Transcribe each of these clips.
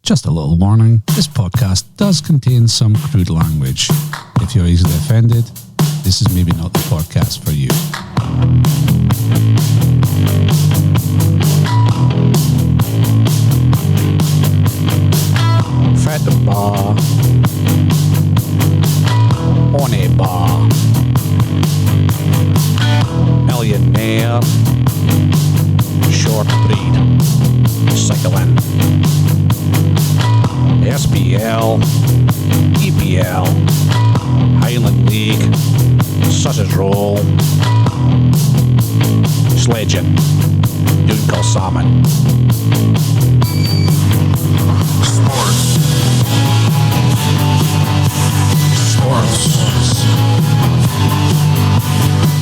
Just a little warning, this podcast does contain some crude language. If you're easily offended, this is maybe not the podcast for you. Fat bar. On a bar. Millionaire. Short breed. Cycling. SPL. EPL. Highland League. Sausage roll. Sledging. Dunc salmon.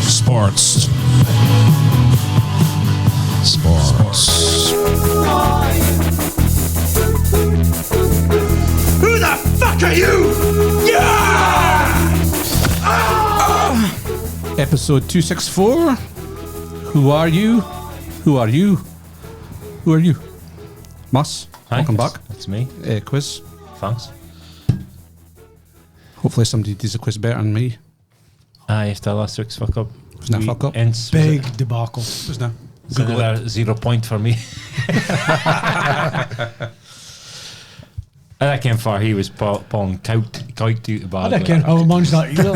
Sports. Sports. Who the fuck are you? Yeah! Episode 264. Who are you? Who are you? Who are you? Mus, Hi, welcome back. That's me. Quiz. Thanks. Hopefully somebody does a quiz better than me. After last week's fuck up. Wasn't that fuck up? Big debacle. Wasn't that? So another 0 point for me. I reckon for he was pulling kite out about I reckon how much that either.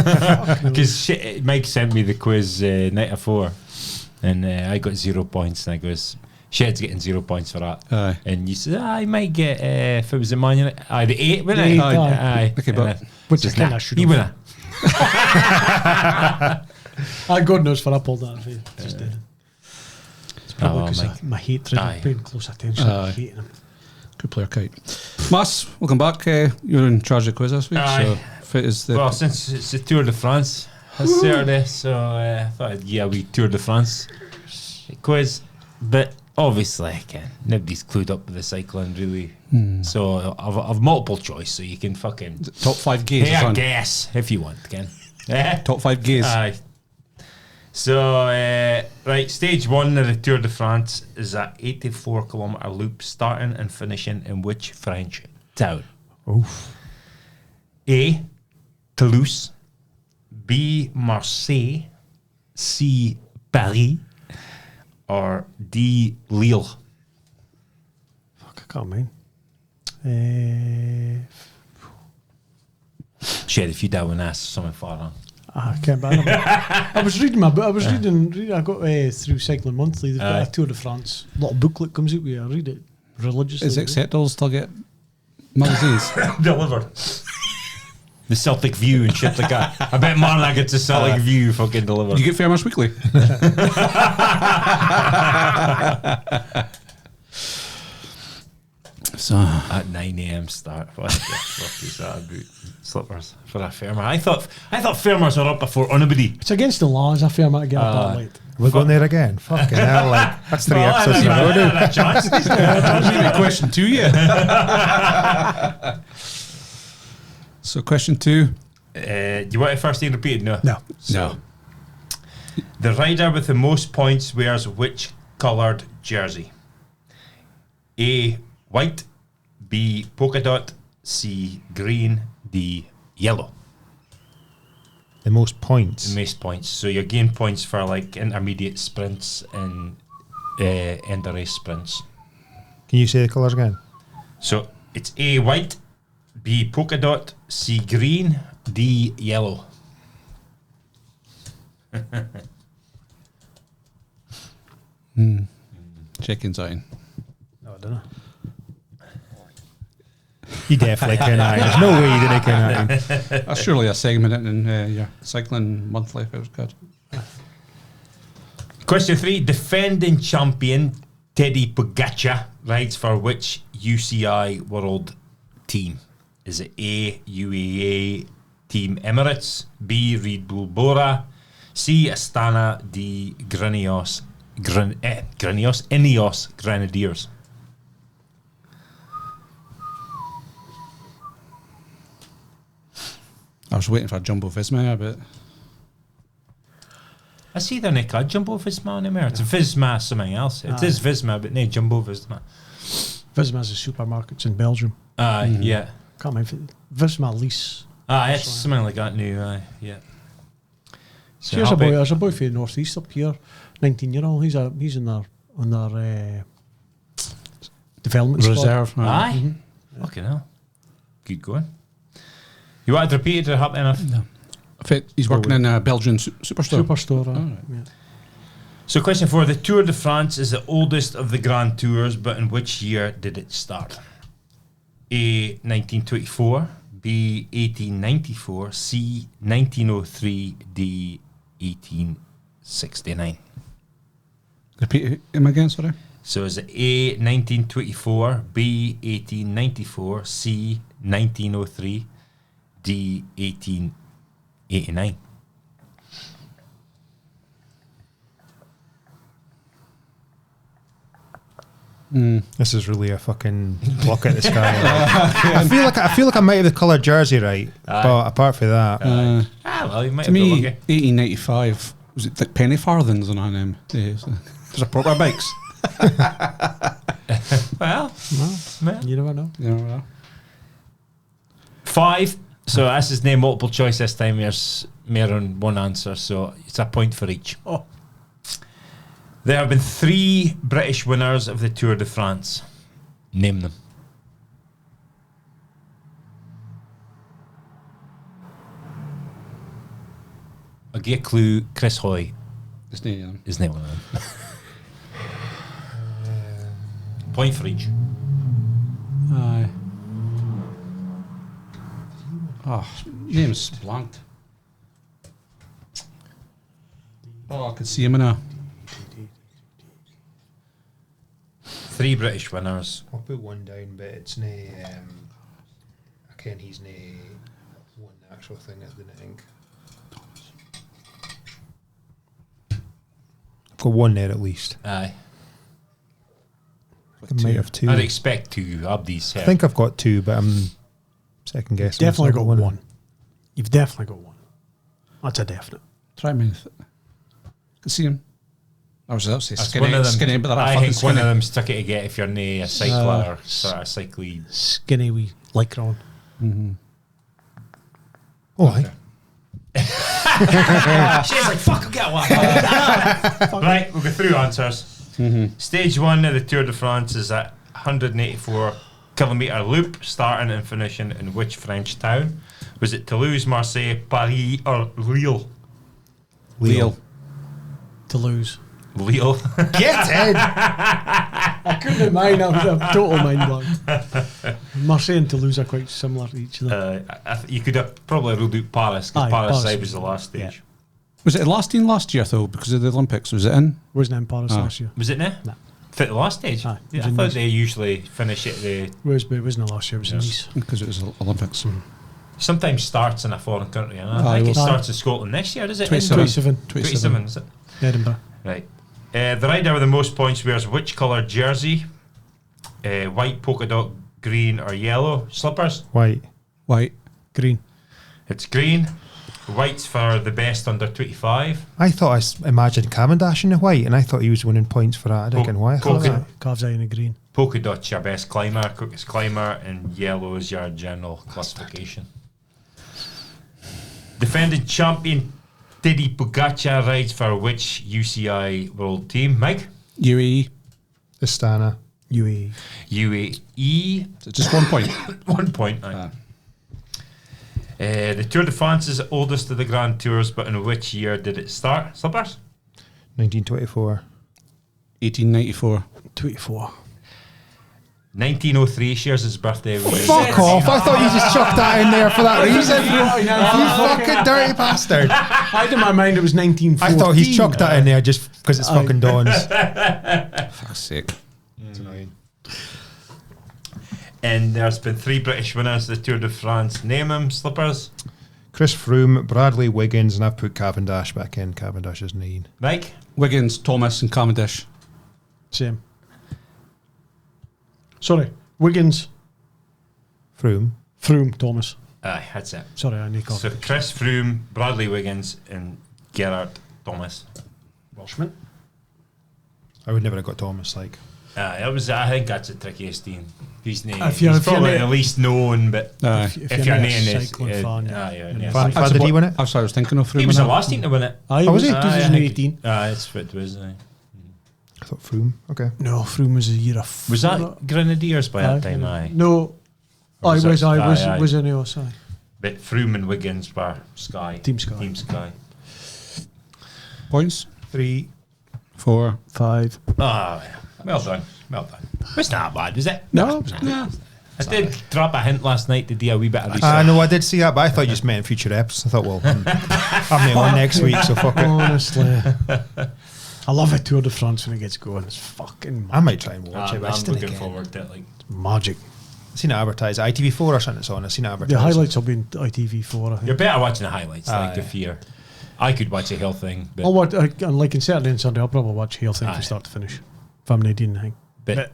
because Mike sent me the quiz night before, and I got 0 points, and I goes, Shed's getting 0 points for that. Aye. And you said, I might get if it was a Man United, the 8, wasn't it? The 8, Aye. Okay, but which just I kinda nah, should he have. winna. I God knows for I pulled that. Just did. It's probably Oh, because Mike. my hatred Aye. of paying close attention. Aye. Hating him. good player kite. Mus, welcome back. You're in charge of the quiz this week. Aye. So if it is the Well, since it's the Tour de France this Saturday, so I thought I'd give a wee Tour de France quiz. But obviously, again, nobody's clued up with the cycling, really. So I've multiple choice, so you can fucking top 5 gays. hey, is I on. guess if you want, again. Top 5 gays. Aye. So, right, stage 1 of the Tour de France is a 84-kilometre loop starting and finishing in which French town? Oof. A. Toulouse. B. Marseille. C. Paris. Or D. Lille. Fuck, I can't mind. Shit, if you don't want to ask something far wrong. I can't remember. I was reading my book. I was reading. I got through Cycling Monthly. They've got a Tour de France little booklet comes out with you. I read it religiously. Is it acceptable to get magazines? Delivered. The Celtic View and shit like that. I bet Marla gets the Celtic View fucking delivered. You get Fairmas Weekly. So At 9 a.m. start. What the fuck is that about? Slippers for a Fairmar. I thought Fairmars were up before anybody. It's against the laws. I fear I might get up that late. We're going there again. Fucking hell, like, that's 3 episodes in a row, dude. question 2, yeah. So question 2. Do you want it first thing repeated? No. No. No. The rider with the most points wears which coloured jersey? A. White. B. Polka dot. C. Green. D. Yellow. The most points. The most points. So you gain points for like intermediate sprints and end of race sprints. Can you say the colours again? So it's A. White. B. Polka dot. C. Green. D. Yellow. Checking sign. No, I don't know. You definitely can. There's no way you didn't can. That's surely a segment in your Cycling Monthly if it was good. Question 3. Defending champion Teddy Pogacar rides for which UCI world team? Is it A. UAE Team Emirates, B. Red Bull Bora, C. Astana, D. Ineos Grenadiers? I was waiting for Jumbo Visma, but I see they're not called Jumbo Visma anymore. It's Visma something else. It is Visma, but no Jumbo Visma. Visma's supermarkets in Belgium. Yeah. Can't remember. Visma lease. It's something like that now. Yeah. So Here's there's a boy from the northeast up here, 19-year-old. He's in their on their development Reserve. Aye. Fucking hell. Good going. You want to repeat it or happen enough? No. In fact, he's working in a Belgian superstore. Superstore. Right. Yeah. So question 4. The Tour de France is the oldest of the Grand Tours, but in which year did it start? A. 1924, B. 1894, C. 1903, D. 1869. Repeat him again, sorry. So is it A. 1924, B. 1894, C. 1903, D. 1889? This is really a fucking block at the sky. I feel like I might have the coloured jersey right, but apart from that, Well, you might To have me, been lucky. 1895, was it like penny farthings on them? There's a proper bikes. Well, You never know. You know, 5. So this is no multiple choice this time. There's more than one answer, so it's a point for each. Oh, There have been 3 British winners of the Tour de France. Name them. I'll give you a clue. Chris Hoy it's near them. is not one of them. Point for each. Aye. Oh, name's blanked. Oh, I could see him in a. 3 British winners. I'll put one down, but it's no. Again, he's no one actual thing. I didn't think. I've got one there at least. Aye. I might have 2. I'd expect 2 of these. I think I've got 2, but I'm second guessing. definitely So got one. You've definitely got one. That's a definite. Try me. Could see him. I was about to say That's skinny, one of them. skinny, but they're I fucking think one skinny. of them's took it to get if you're nae a cycler or sort of cycling. Skinny wee lycra on. Oh, aye. She's like, fuck, I'll get one. Right, we'll go through answers. Stage 1 of the Tour de France is at 184-kilometre loop, starting and finishing in which French town? Was it Toulouse, Marseille, Paris, or Lille? Lille. Toulouse. Lille. Get in! I couldn't have mine. I was a total mind blank. Marseille and Toulouse are quite similar to each other. You could have probably ruled out Paris, because Aye, Paris Paris side was was the last stage. yeah. Was it last year though? Because of the Olympics, was it in? Wasn't in Paris last year. Was it now? No. Fit the last stage? Aye, Yeah, it was I in thought Nice. they usually finish at the... It wasn't last year. It was in Nice. Because it was Olympics. Sometimes starts in a foreign country. And I Aye, think it well- starts in Scotland next year, is it? 27. 27, is it? Edinburgh. Right. The rider with the most points wears which colour jersey? White, polka dot, green or yellow? Slippers? White. White. Green. It's green. White's for the best under 25. I thought imagined Cavendish in the white, and I thought he was winning points for that. I don't get why. I thought Polka- that. Calves eye in the green. Polka dot's your best climber, quickest climber, and yellow is your general classification. Defending champion Teddy Pogacar rides for which UCI world team? Mike? UAE. Astana. UAE. UAE. So just 1 point. 1 point. Aye. The Tour de France is the oldest of the Grand Tours, but in which year did it start? Slippers? 1924. 1894. 24. 1903 shares his birthday. Fuck off! I thought you just chucked that in there for that reason. You fucking dirty bastard! I had in my mind it was 1914. I thought he's chucked that in there just because it's fucking Dawn's. Fuck's sake. It's annoying. And there's been 3 British winners of the Tour de France. Name them, Slippers. Chris Froome, Bradley Wiggins, and I've put Cavendish back in. Cavendish is 9. Mike? Wiggins, Thomas, and Cavendish. Same. Sorry. Wiggins. Froome. Froome. Thomas. Aye, that's it. Sorry, I need So Chris Froome, Bradley Wiggins, and Gerard Thomas. Welshman. I would never have got Thomas. Like, I think that's the trickiest thing. He's If you're probably not- the least known, but Aye. if you're not a name is, cycling fan, yeah. Fan did he win it? That's what I was thinking of. he was the last team to win it. I was was he? 2018. That's what it was. I thought Froome. Okay. No, Froome was a year of. Was that Grenadiers by that time? Aye. No, Or I was was. it- I was. aye, aye. Was Ineos. Aye. But Froome and Wiggins were Sky. Team Sky. Team Sky. Points? 3. 4. 5. Ah, well done. Well done. It's not bad, is it? No, I did drop a hint last night to do a wee bit of research. No, I did see that, but I thought you just meant in future eps. I thought, well, I'm on next week, so fuck it. honestly, I love a Tour de France when it gets going. It's fucking I might try and watch it, but I I'm still looking can't. forward to it. Like, magic. I've seen it advertised. ITV4 or something it's on. I've seen it advertised. The highlights will be in ITV4. I think. you're better watching the highlights, like Aye. if you're. I could watch a hill thing, but I'll watch, and like in Saturday and Sunday, I'll probably watch Hale thing Aye. from start to finish. If I'm Nadine, I think. but But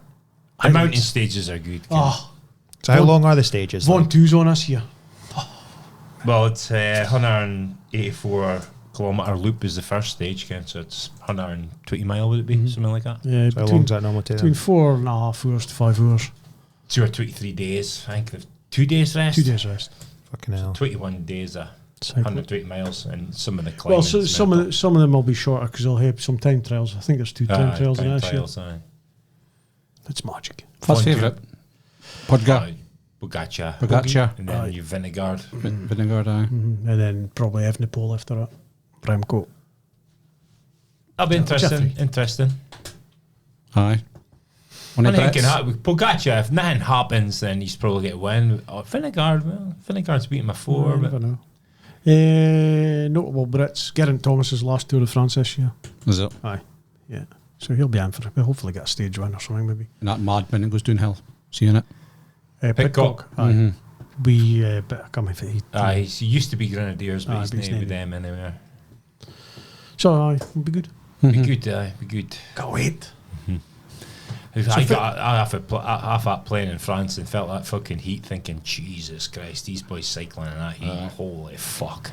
the mountain highlights. stages are good. Oh, So how long are the stages? Vaughan like? 2's on us here. Well, it's 184 kilometre loop is the first stage, Ken, so it's 120 mile, would it be? Something like that. Yeah, So how long's that normally take? between 4.5 hours to 5 hours. 2 or 23 days. I think they've 2 days rest. 2 days rest. Fucking hell. 21 days, Cycling. 120 miles, and some of the climbing. Well, so some of them will be shorter because they'll have some time trials. I think there's 2 time trials in this year. That's magic. What's Fun favourite? Podga. Pogacar. And then Aye. you Vingegaard. Vingegaard, aye. And then probably Evenepoel after that. Remco. That'll be interesting. Jeffrey. Interesting. Aye. One I of think Brett's. with Pogacar, if nothing happens, then he's probably get a win. Vingegaard, well, Vingegaard's beaten him 4, I but never know. Notable Brits. Geraint Thomas's last Tour de France this year. Is it? Aye. Yeah. So he'll be in for it. We'll hopefully get a stage win or something maybe. And that madman that goes downhill. Seeing it? Pidcock. Aye. We, but I can't remember if he. he used to be Grenadiers, but Aye, he's but he's not with not. them anywhere. So aye, it'll be good. Be good, be good. Can't wait. I have that playing in France and felt that fucking heat, thinking, Jesus Christ, these boys cycling in that heat, holy fuck.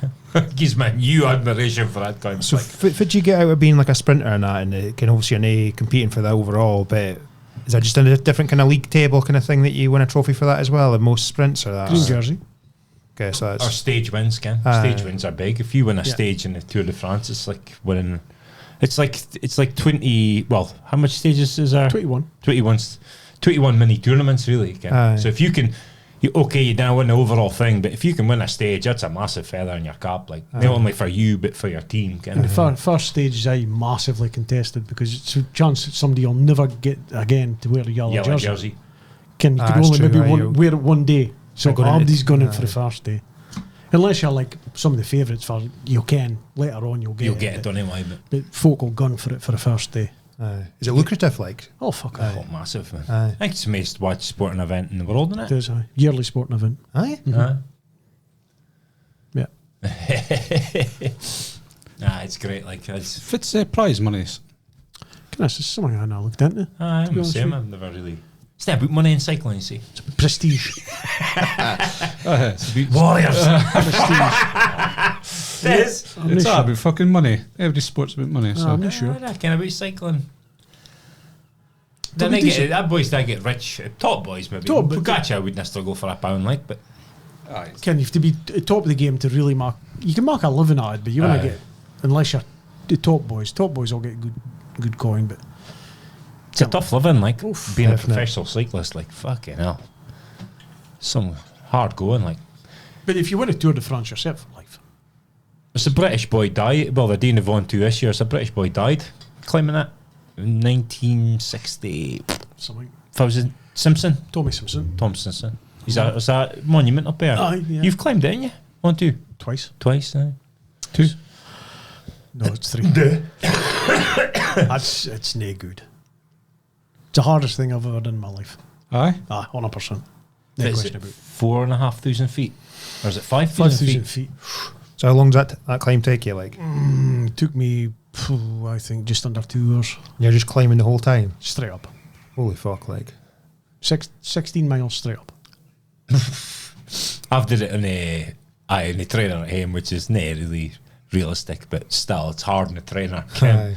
Gives me new admiration for that kind of So did you get out of being like a sprinter and that, and can obviously you're not competing for the overall, but is that just a different kind of league table kind of thing that you win a trophy for that as well? And most sprints are that. Green jersey. Okay, so Or that's stage wins, Ken. Stage wins are big. If you win a stage in the Tour de France, it's like winning. It's like 20. Well, how much stages is there? 21. 21 mini tournaments, really. Ken. Aye. So if you can, you don't win the overall thing, but if you can win a stage, that's a massive feather in your cap. Like not only for you, but for your team. Ken. And the first stage is massively contested because it's a chance that somebody will never get again to wear the yellow jersey. You can that's only true, maybe aye, wear it one day. So going into- everybody's going in for aye. the first day. Unless you're like some of the favourites for you can later on you'll You'll get it. it done anyway, but But folk will gun for it for the first day. is it lucrative like? Oh fuck oh, massive, man. Aye. I think it's the most watched sporting event in the world, isn't it it? is a yearly sporting event. Aye. Yeah. It's great. Like it's. If it's prize monies. Goodness, it's something I not looked into. I'm be the honest same. with I've never really. It's not about money in cycling, you see. Prestige. Warriors. It's all about fucking money. Every sport's about money. So. I'm not sure. I reckon about cycling. It'll Then be they get decent. that boys that get rich. Top boys maybe. Top, but- Pogacar wouldn't still go for a pound, like, but Ken, you have to be top of the game to really mark. You can mark a living at it, but you want Aye. to get unless you're the top boys. Top boys will get good coin, but it's a tough living, like being a definitely. professional cyclist. Like fucking hell, some hard going. Like if you win a Tour de France, you're set for life. it's a British boy died. Well, they're doing the Vaughan 2 this year. It's a British boy died climbing that in 1960. Something. If I was in Simpson. Tommy Simpson Thompson. Is that monument up there? Aye, yeah. You've climbed it, haven't you? 1, 2, twice. twice. 2. No, it's 3. It's no good. It's the hardest thing I've ever done in my life. Aye. 100%. No Is question it about it. 4,500 feet, or is it 5,000 5,000 feet? feet. So how long does that climb take you like? It took me, I think, just under 2 hours. You're just climbing the whole time? Straight up. Holy fuck, like. 16 miles straight up. I've did it in the trainer at home, which is not really realistic, but still, it's hard in the trainer. Aye.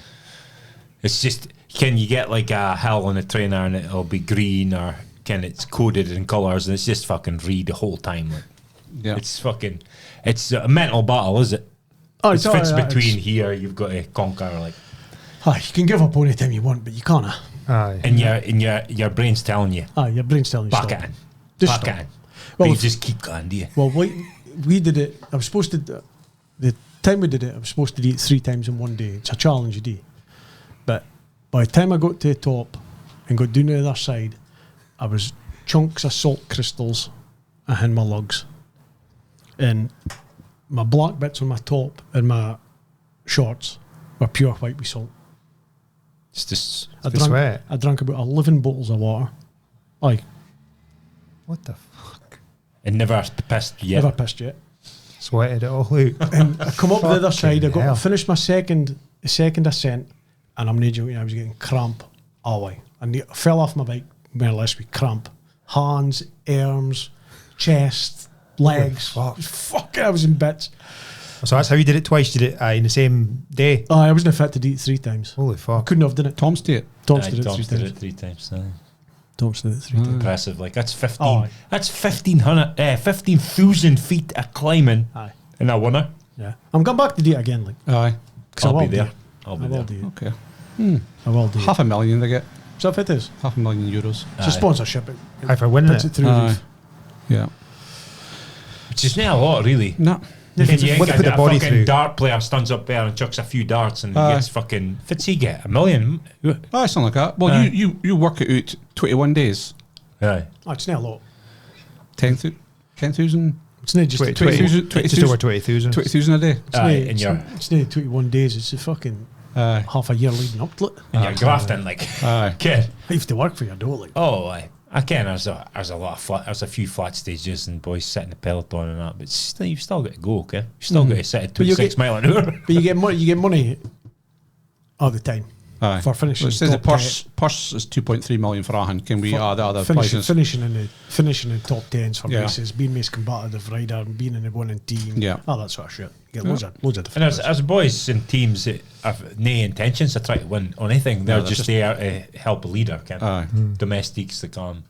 It's just, can you get like a hill on a trainer and it'll be green, or can it's coded in colours and it's just fucking read the whole time. Like, it's fucking, it's a mental battle, is it? Oh, It fits between here. You've got to conquer like. You can give up anytime you want, but you can't. Aye. And your brain's telling you. Your brain's telling you Back stop. it in. Just Back stop. it in. Well, But you if- just keep going, do you? Well, we did it. I was supposed to. The time we did it, I was supposed to do it 3 times in one day. It's a challenge you do. But by the time I got to the top and got down to the other side, I was chunks of salt crystals in my lugs, and my black bits on my top and my shorts were pure white with salt. It's just the sweat. I drank about 11 bottles of water. Aye, What the fuck? it never pissed yet. never pissed yet. Sweated it all out. And I come up the other side. I hell. finished my second ascent, and I'm not joking. I was getting cramp all the way. I fell off my bike more or less with cramp. Hands, arms, chest, legs. Fuck, I was in bits. So that's how you did it twice. You did it in the same day. I wasn't fit to do it 3 times. Holy I fuck! couldn't have done it. Tom's did it. Tom's did it 3 Tom's did times. it 3 times. Tom's did it 3 times. Impressive. Like that's 15. Oh, aye. That's 15,000 feet of climbing. Aye. And I won it. Yeah. I'm going back to do it again. Like, Aye. 'cause I I'll will be do there. it. I'll I be will there. do it. Okay. I will do it. $500,000 they get. So if it is, €500,000. it's a sponsorship. Aye, for winning Puts it. it through the Aye. roof. Yeah. Which is not a lot, really. No. And you What they get put the a body fucking through. dart player stands up there and chucks a few darts and he Aye. gets fucking. What's he get? $1 million? Oh, something like that. Well, Aye. you work it out 21 days. Aye. Oh, it's not a lot. 10,000? It's not just 20,000 just over 20,000. 20,000 a day. Aye, it's and you're, it's nearly 21 days. It's a fucking Aye. half a year leading up to it. and you're grafting like. Aye. Kid. You have to work for your dough. Like. Oh, aye. I can. There's a lot of there's a few flat stages and boys sitting the peloton and that, but still, you've still got to go. Okay, you've still got to sit at But you 26 get- mile an hour. But you get money. You get money all the time Aye. for finishing. Well, it says the top purse is 2.3 million for Ahan. Can we For add the other finishing, prizes? finishing in top 10s for Yeah. races, being most combative rider, being in the winning team, Yeah. all that sort of shit. You get loads of And different. as boys in teams that have no intentions to try to win on anything, they're they're just just- there to help a leader. Can Aye. domestics that come.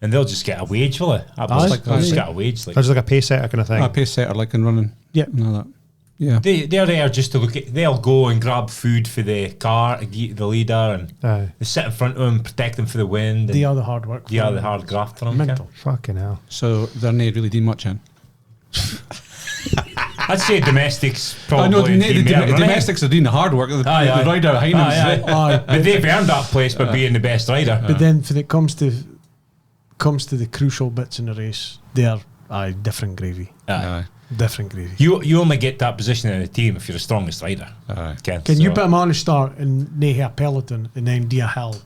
And they'll just get a wage for it. Aye. They'll just Aye. get a wage. Like That's like a pay setter kind of thing. A pace setter like in running. Yeah. And all that. Yeah. they're there just to look at. They'll go and grab food for the car, the leader, and Aye. they sit in front of him, protect them for the wind. They and are the hard work. they are the hard graft for them. Mental. Fucking hell. So they're not really doing much in. I'd say domestics I probably. know do more, right? domestics are doing the hard work. The rider behind them. Aye, is- aye. But they've earned that place by being the best rider. But then when it comes to the crucial bits in the race, they're different gravy. Aye. Different gravy. You only get that position in the team if you're the strongest rider. Aye. Ken, Can you so- put them on a start and nae a peloton and then do a hill?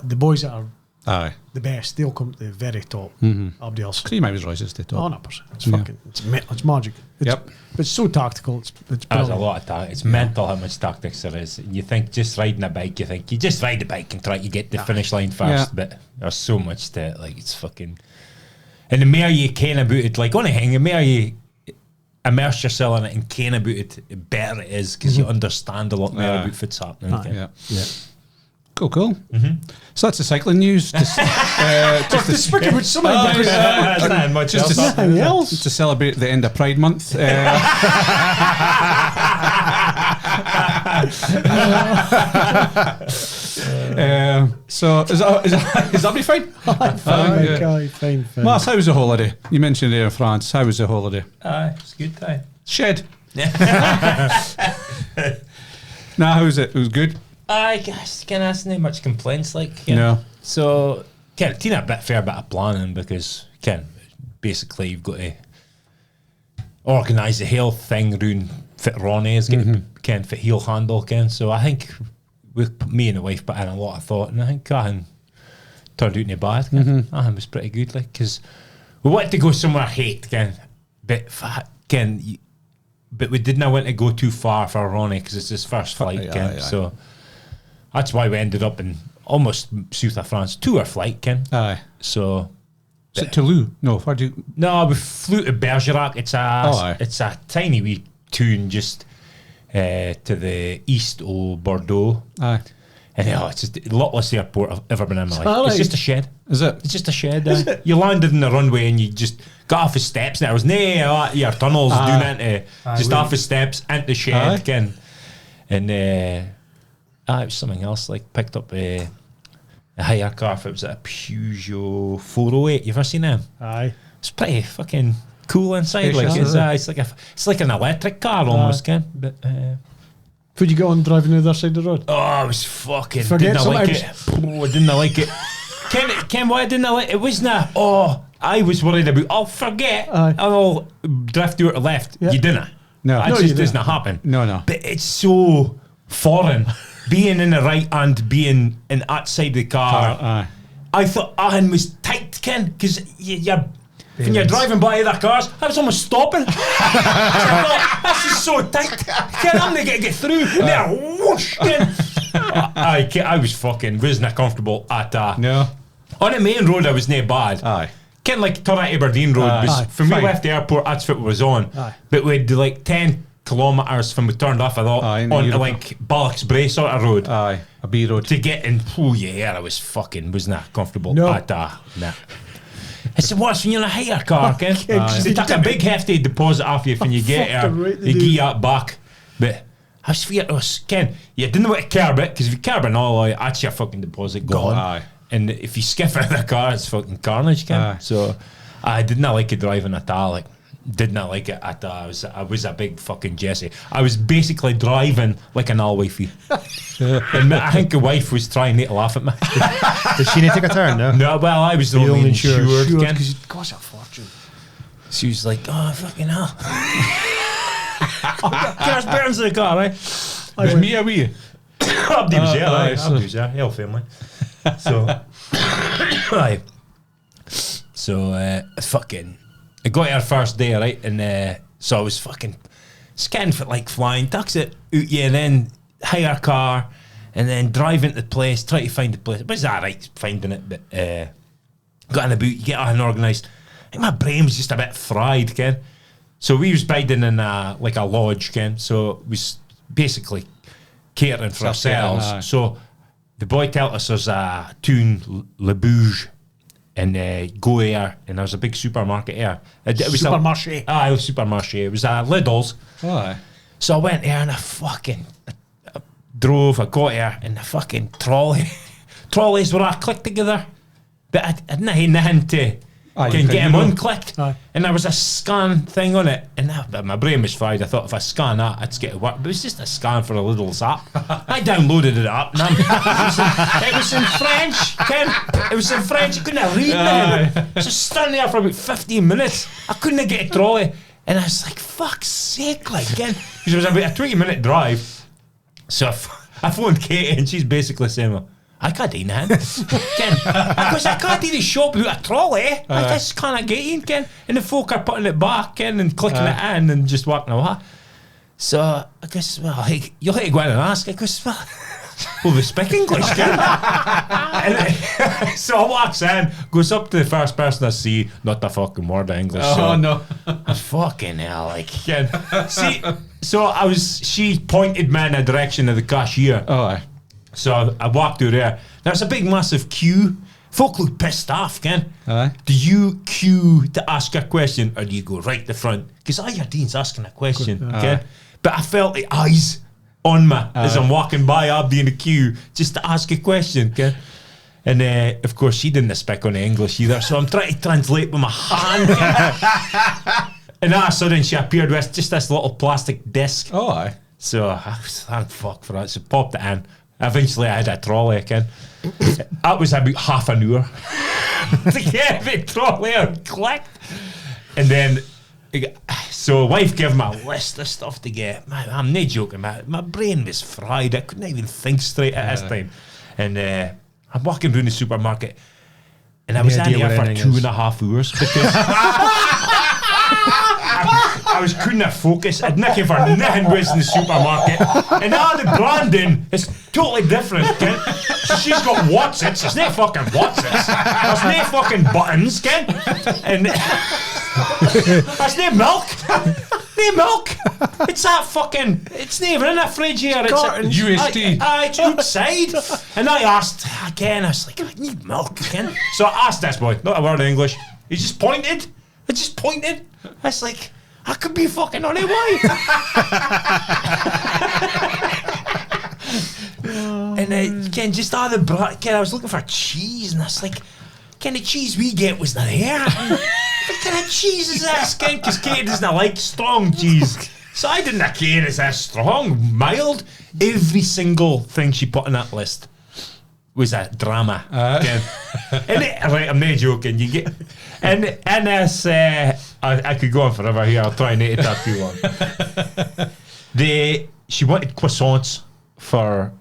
The boys that are Aye. the best, they'll come to the very top. Mhm. Everybody else. Cream I was rises to top. 100%. It's Yeah. fucking. It's magic. It's, Yep. But it's so tactical. It's There's a brilliant. lot of it's mental how much tactics there is. And you think just riding a bike, you think you just ride the bike and try to get the finish line first, Yeah. but there's so much to it. Like it's fucking. And the more you ken about it, like anything, the more you immerse yourself in it and ken about it, the better it is because you understand a lot more Aye. about what's happening. Aye. ken. Yeah. Yeah. Cool. So that's the cycling news. Just To speak about something different. There's nothing much Just else to- happening. Nothing else. to celebrate the end of Pride Month. So is that be fine? Fine. Mars, how was the holiday? You mentioned there in France. How was the holiday? Aye, it's good. Aye. Shed. Nah, how was it? It was good. I guess can ask not much complaints like you No. know. So Ken, a fair bit of planning because Ken, basically you've got to organise the health thing around fit Ronnie's getting Ken fit heel handle Ken. So I think with me and the wife put in a lot of thought, and I think Cahan turned out not bad. Ken. Cahan was pretty good, like because we wanted to go somewhere hate Ken, but Ken. But we didn't want to go too far for Ronnie because it's his first flight, Aye, Ken. aye. So that's why we ended up in almost south of France, 2-hour flight, Ken. Aye. So Is it Toulouse? No, where do you... no, we flew to Bergerac. It's aye. a tiny wee town just to the east of Bordeaux. Aye. And it's just the luckiest airport I've ever been in my life. Alright. It's just a shed. Is it? It's just a shed. You landed in the runway and you just got off the steps. And there was no your tunnels doing into just off the steps into the shed again. And it was something else. Like picked up a hire car. It was a Peugeot 408. You ever seen them? Aye. It's pretty fucking cool inside. Spacious, Like it's like an electric car almost, Ken. But Would you go on driving the other side of the road? oh, I was fucking Forget didn't like sometimes. it. Oh, I didn't like it. Ken, why I didn't like it? It wasn't. I was worried about. I'll forget. Aye. I'll drift you to the left. Yeah. You didn't. No. That No, just you doesn't didn't. happen. No. But it's so foreign. Being in the right and being in that side of the car. Aye. I thought Ahan was tight, Ken, because when you're driving by other cars, I was almost stopping. I thought, this is so tight. Ken, I'm going to get through. And then whoosh, Ken. I wasn't comfortable at that. No. On the main road, I was no bad. Aye. Ken, like Turner Aberdeen Road was, Aye, from we fine. left the airport, that's what was on. Aye. But we had like 10 kilometres from we turned off, I thought, Aye, in onto Europe. like Ballock's Brae sort of road. Aye. A B road. To get in, I wasn't comfortable No. at that. Nah. It's worse when you're in a hire car, Ken. Aye. They take a big hefty deposit off you when you get here. Fucking right They they give do. you that back. But I was feared, Ken, you didn't want to curb it, because if you curb an alloy, that's your fucking deposit gone. Aye. And if you skiff out of the car, it's fucking carnage, Ken. Aye. So I did not like it driving at all. Like, did not like it at all. I was a big fucking Jesse. I was basically driving like an all-wifey. And I think the wife was trying not to laugh at me. Did she need to take a turn? No. No, well, I was the You're only only insured, insured, Ken. Because it costs a fortune. She was like, oh, fucking hell. Cars burns in the car, right? Was me a wee? Abdi was there, aye, aye. so- Abdi was there, whole family. So, aye. So, fucking, I got here first day, right? And so I was fucking scanning for like flying, tucks it out, yeah, then hire a car, and then drive into the place, try to find the place. It was alright finding it, but got in the boot, you get unorganised. I think my brain was just a bit fried, Ken. So we was biding in like a lodge, Ken. So it was basically catering for ourselves. Aye. So the boy told us there's a tune Le Bouge and go there, and there's a big supermarket there. It was Supermarché. It was supermarché. It was Lidl's. Aye. So I went there and I drove. I got there and the fucking trolleys were all clicked together, but I didn't have nothing to Aye, can you get them couldn't, unclicked. Aye. And there was a scan thing on it, and my brain was fried. I thought if I scan that, I'd get it work. But it was just a scan for a Lidl's app. I downloaded it up. And it was in French, Ken. It was in French. I couldn't read it. I was just standing there for about 15 minutes. I couldn't get a trolley. And I was like, fuck's sake, like, Ken. Because it was about a 20-minute drive. So I phoned Katie, and she's basically saying, well, I can't do nothing, Ken. Because I can't do the shop without a trolley. I just can't get in, Ken. And the folk are putting it back, Ken, and clicking it in and just walking away. So I guess, well, you'll have to go in and ask. I guess, well, we speak English, Ken. So I walks in, goes up to the first person I see, not the fucking word of English. Oh, no. Fucking hell, like, Ken. See, so she pointed me in the direction of the cashier. Oh, aye. So I walked through there. There's a big, massive queue. Folk look pissed off, Ken. Aye. Do you queue to ask a question, or do you go right to the front? Because all your dean's asking a question, Ken. But I felt the eyes on me as I'm walking by Abdi in the queue just to ask a question, Ken. And of course, she didn't speak on English either, so I'm trying to translate with my hand, Ken. And all of a sudden, she appeared with just this little plastic disc. Oh, aye. So I was thank fuck for that. So popped it in. Eventually I had a trolley again. That was about half an hour to get the trolley and clicked. And then so wife gave me a list of stuff to get. Man, I'm not joking, man. My brain was fried. I couldn't even think straight at this time. And I'm walking through the supermarket, and I was in idea there what for anything is. 2.5 hours because I couldn't have focused. I'd nicking for nothing was in the supermarket. And now the branding is totally different, Ken. So she's got Watsits. There's no fucking Watsits. There's no fucking buttons, Ken. And there's no milk. no milk. It's that fucking. It's not even in a fridge here. It's USD. It's outside. And I asked again. I was like, I need milk again. So I asked this boy, not a word of English. He just pointed. I just pointed. I was like, I could be fucking on it. Why? And again, just out of the again, I was looking for cheese, and I was like, kind of cheese we get was not there. What kind of cheese is that, skin? Because Kate doesn't like strong cheese. So I didn't care it's that strong, mild. Every single thing she put on that list was a drama. And right, I'm not joking. You get and this I could go on forever here. I'll try not to talk too long. She wanted croissants for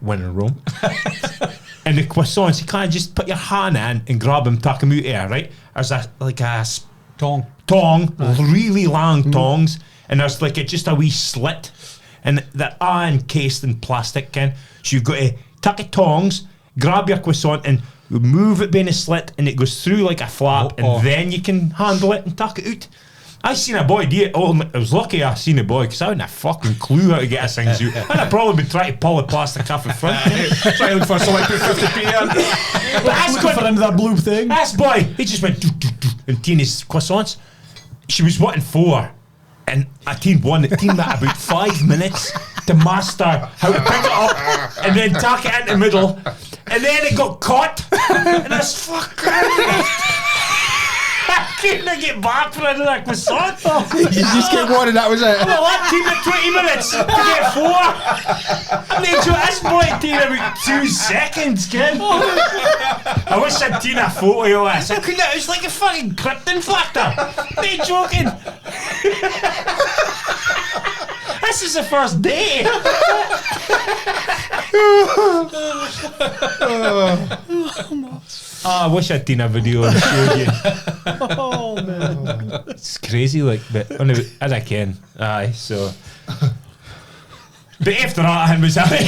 winning Rome. And the croissants, you can't just put your hand in and grab them, tuck them out there, right? There's a Tong. Really long tongs, and there's like just a wee slit, and they're encased in plastic, Ken. So you've got to tuck your tongs, grab your croissant, and move it behind a slit, and it goes through like a flap, and then you can handle it and tuck it out. I seen a boy do it. I was lucky I seen a boy, because I hadn't a fucking clue how to get a thing out. I'd have probably been trying to pull the plastic off in front. Trying to look for something like 50p. But that's Looking for into that blue thing. This boy, he just went and Tina's croissants. She was wanting 4, and I teamed 1. It teamed that about 5 minutes to master how to pick it up and then tuck it in the middle, and then it got caught, and I was fucking. I couldn't get back for another croissant. You just get one and that was it. Well, that team at 20 minutes to get 4. I mean, this boy team about 2 seconds, kid. I wish I'd seen a photo of this. I couldn't. It was like a fucking Krypton factor. They joking. This is the first day. I wish I'd seen a video and showed you. Oh man, It's crazy, like, but as I can. Aye, so. But after that, I was happy.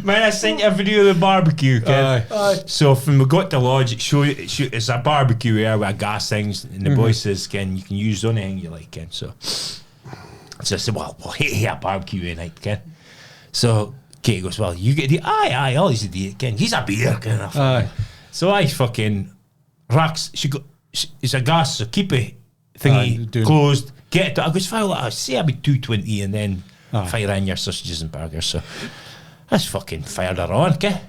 Man, I sent you a video of the barbecue, kid. So from we got to lodge, it's a barbecue here with gas things, and the boy says, Ken, you can use anything you like, Ken. So I said, well, hey, a barbecue tonight, Ken. So Kate goes, well, you get the aye, all he's the Ken. He's a beer, Ken. So I fucking racks. It's a gas, so keep it thingy closed. Get it. I goes, file it. I say I'll be 220, and then fire in your sausages and burgers. So I just fucking fired her on, okay?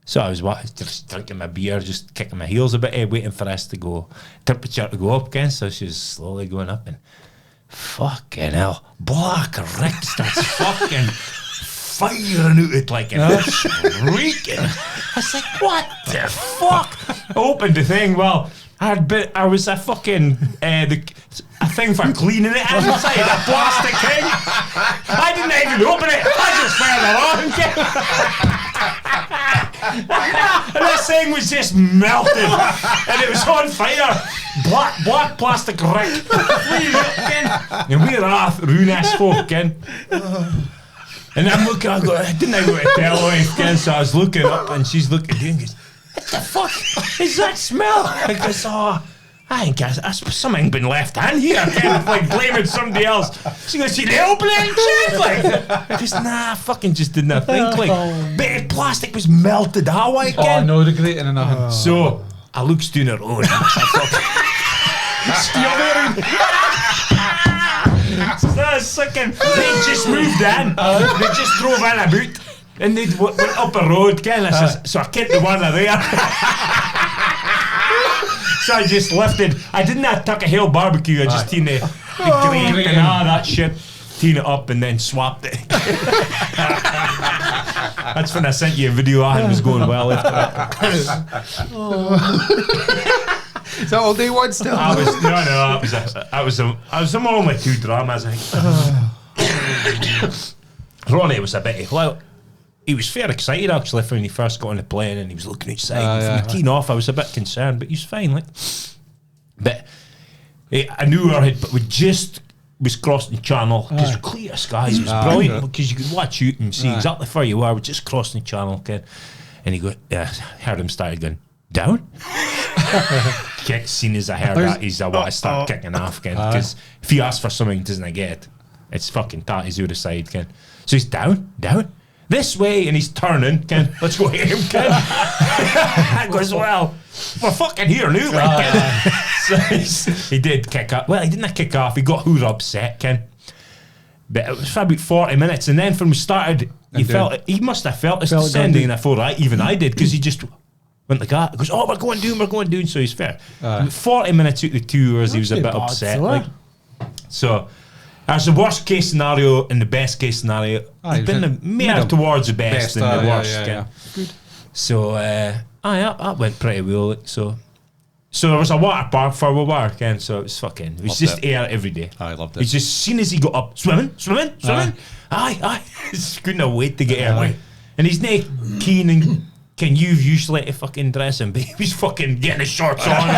So I was just drinking my beer, just kicking my heels a bit, waiting for us to go, temperature to go up again. So she was slowly going up, and fucking hell, Black Rick starts fucking firing out it like a shrieking. I was like, what the fuck? I opened the thing, well, I was a fucking a thing for cleaning it inside a plastic thing. I didn't even open it. I just fired it on. And this thing was just melted, and it was on fire. Black plastic Rick. And we're off ruinous folk, Ken. And I'm looking. I didn't know what to tell her, Ken. So I was looking up, and she's looking at me and goes, what the fuck is that smell? I goes, I think something been left in here, kind of like blaming somebody else. She goes, you open it and shit, like. I goes, nah, I fucking just didn't think, like. But the plastic was melted that way, again. Oh, no, the grating and nothing. So I looks down her own. So they just moved in. They just drove in a boot. And they went up a road, Ken. So I kept the one there. So I just lifted. I didn't have tuck a hill barbecue. I just teen the grate and all that shit. Teen it up and then swapped it. That's when I sent you a video. I was going well after that. Is that all day one still? I was only 2 dramas, I think. Ronnie was a bit. Well, he was fair excited actually when he first got on the plane, and he was looking outside. From the teen off, I was a bit concerned, but he was fine. Like, but I knew but we just was crossing the channel because clear skies. It was brilliant because you could watch out and see exactly where you were. We're just crossing the channel, kid. And he heard him started going down. kick as soon as I heard that. He's want to start kicking off again. Because if he asks for something he doesn't get it, it's fucking tatties the other side, Ken. So he's down, this way, and he's turning, Ken. Let's go hit him, Ken. I goes, well, we're fucking here now, like, Ken. So he did kick off. Well, he didn't kick off. He got who's upset, Ken. But it was for about 40 minutes, and then from the started, he must have felt us descending before I did, because he just went like that. He goes, oh, we're going down, so he's fair. 40 minutes out the 2 hours, he was a bit upset. Like, so that's the worst case scenario and the best case scenario. He's been more towards the best than the worst. Good. So that went pretty well. Like, so there was a water park for we were, Ken. So it was just air every day. I loved it. It's just as soon as he got up, swimming. Aye. Couldn't wait to get air. And he's not keen and. Can you usually to fucking dress him? But he was fucking getting his shorts on and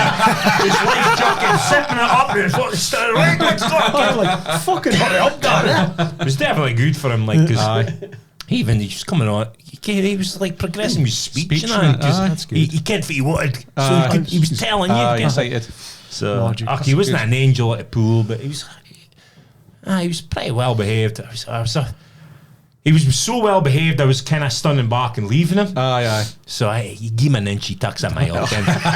his life jacket, zipping it up and fucking started like fucking hurry up, Dan. It was definitely good for him, like, because he was coming on. He was like progressing with speech and that's good. He can't what he wanted, so he was telling you. Excited. So he wasn't an angel at the pool, but he was pretty well behaved. He was so well behaved, I was kind of stunning back and leaving him. So he gave me an inch, he tucks at my up.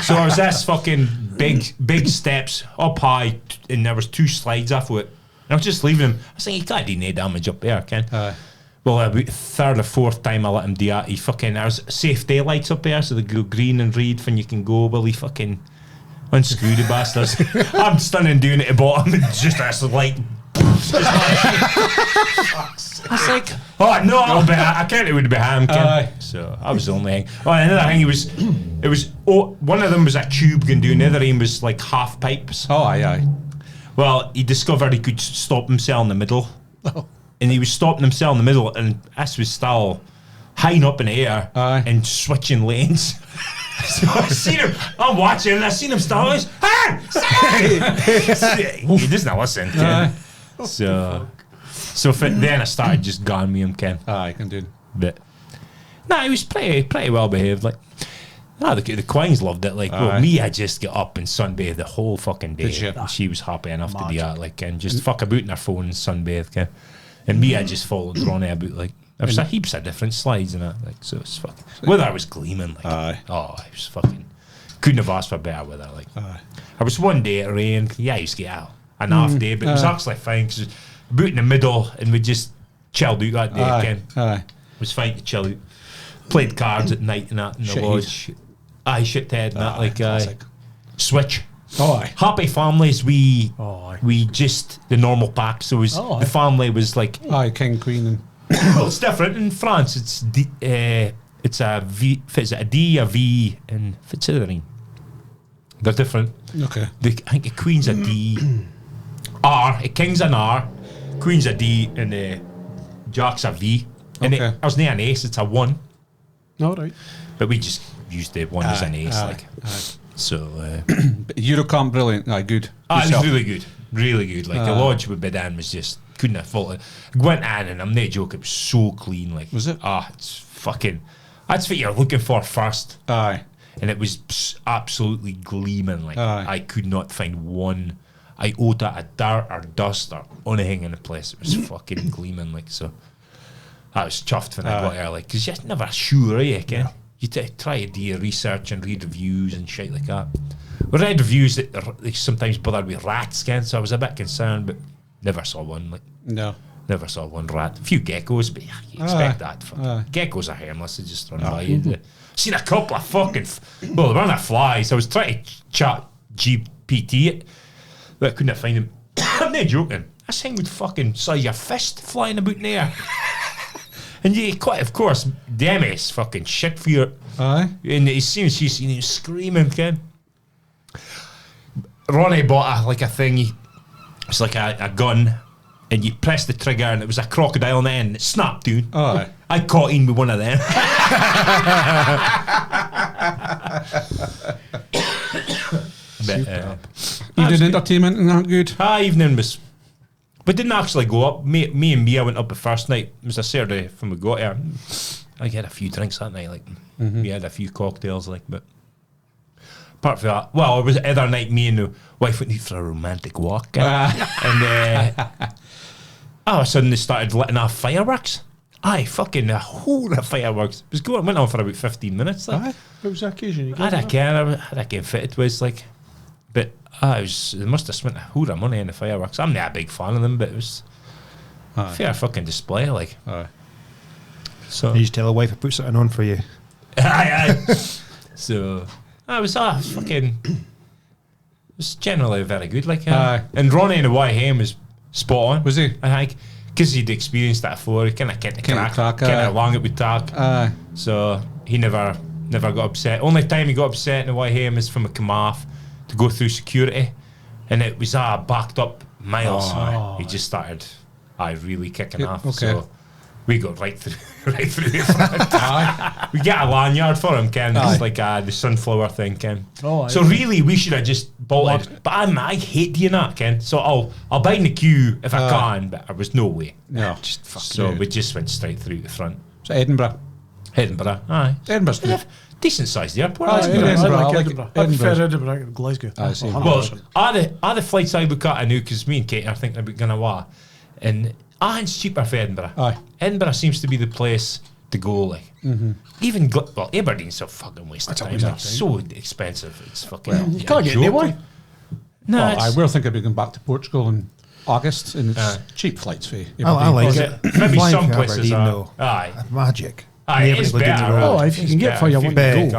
So I was this fucking big steps up high, and there was 2 slides off it. And I was just leaving him. I was saying, he can't do no damage up there, Ken. Well, about the 3rd or 4th time I let him do that, there's safe daylights up there, so they go green and red when you can go. Well, he fucking unscrewed the bastards. I'm stunning doing it at the bottom, and just this light. I was like, oh no, I can't do it behind him. So I was the only thing. Oh, another thing, it was one of them was a tube going down, the other end was like half pipes. Well, he discovered he could stop himself in the middle, and he was stopping himself in the middle, and this was still high up in the air and switching lanes. So I seen him, I'm watching, and I seen him start. He doesn't listen, Ken. So then I started just going with him, Ken. I can do it. But no, he was pretty well behaved. Like, the Queens loved it. Like, me, I just get up and sunbathe the whole fucking day. And she was happy enough to do that, like, and just fuck about in her phone and sunbathe, Ken. And me, I just followed Ronnie about, like, there was heaps of different slides and that, like, so it's fucking. Weather was gleaming, like, it was fucking. Couldn't have asked for better weather, like. I was one day it rained. Yeah, I used to get out an half day, but it was actually fine because about in the middle, and we just chilled out that day, Ken. It was fine to chill out. Played cards at night and that in the lodge. Shit head and that, like, Switch. Happy families, we just the normal pack, so it was the family was like king, queen, and well, it's different in France. It's a V, it's a D, a V, and Fitzgerald. They're different. Okay. I think the Queen's a D, R, a King's an R, Queen's a D, and Jack's a V. And I was near an ace, it's a 1. Alright. But we just used the 1 as an ace, So Eurocamp, brilliant. Good. It was really good. Really good. Like the lodge with Bedan was just couldn't have faulted. Went in and I'm not joking, it was so clean. Like, was it? It's fucking. That's what you're looking for first. And it was absolutely gleaming. Like I could not find one iota of dirt or dust or anything in the place. It was fucking gleaming. Like, so I was chuffed when I got there. Like, because you're never sure, you try to do your research and read reviews and shit like that. We read reviews that they sometimes bothered with rats, Ken, so I was a bit concerned, but never saw one. Like, never saw one rat. A few geckos, but you expect that. Geckos are harmless; they just run by you. Seen a couple of fucking well, they weren't flies. I was trying to chat GPT it, but I couldn't find them. I'm not joking. This thing would fucking size your fist flying about in the air. And you quite, of course, Demis fucking shit for your. And as soon as she's seen him screaming, Ken. Ronnie bought a thing. It's like a gun, and you press the trigger, and it was a crocodile, and then it snapped, dude. I caught in with one of them. Evening entertainment and that good. Evening was. We didn't actually go up. Me and Mia went up the first night. It was a Saturday when we got here. I had a few drinks that night. Like we had a few cocktails. Like, but apart from that, well, it was the other night, me and the wife went out for a romantic walk. And all of a sudden they started letting off fireworks. Fucking a whole lot of fireworks. It was going, went on for about 15 minutes. Like. What was the occasion? I don't care. I don't get fitted with, like, but they must have spent a whole lot of money on the fireworks. I'm not a big fan of them, but it was a fair fucking display, like. So You just tell a wife to put something on for you. So I was fucking. It was generally very good, like. And Ronnie in the way home was spot on. Was he? I think because he'd experienced that before. He kind of get the crack, crack, kind of along it with talk. So he never got upset. Only time he got upset in the way home is from a come off to go through security, and it was backed up miles. He just started really kicking off. Okay. So we got right through the front. We get a lanyard for him, Ken. It's like the sunflower thing, Ken. So really, we should have just bolted. But I hate doing that, Ken. So I'll buy in the queue if I can, but there was no way. No. Just fucking. We just went straight through the front. So Edinburgh. Aye. Edinburgh's good. Decent sized airport. Oh, That's yeah, good. Edinburgh. I I like like Edinburgh. it. I prefer Edinburgh to Glasgow. See. Well, all the flights I book out, I knew because me and Kate are thinking about going away, and it's cheaper for Edinburgh. Aye. Edinburgh seems to be the place to go. Like even Aberdeen's a fucking waste of time. It's so expensive. It's fucking. You can't get anywhere. No, I will think about going back to Portugal in August, and it's cheap flights for you. I like Is it. it? Maybe Flying some for places Aberdeen, are. though. Aye. Magic. Aye, Never it's go down better. the road. If you It's can get better. for you If want But to go. it's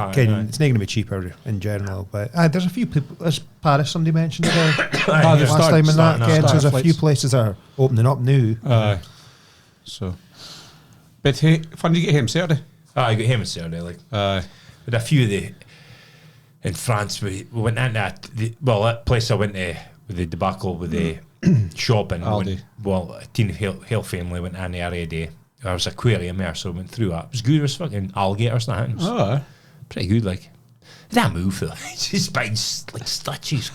not going to be cheaper in general. But there's a few people. There's Paris. Somebody mentioned about Aye, they've last started- time in that. starting Ken, so there's a few flights. places that are opening up new. So, but hey, fun to get him Saturday. I got him on Saturday. Like, but a few of the in France, we went in that place I went to with the debacle with the shopping. Aldi. A Teen Hill family went in the area day. There was an aquarium there, so I went through that. It was good. There was fucking alligators and that. It was pretty good. Like that move, though. It's just buying like statues.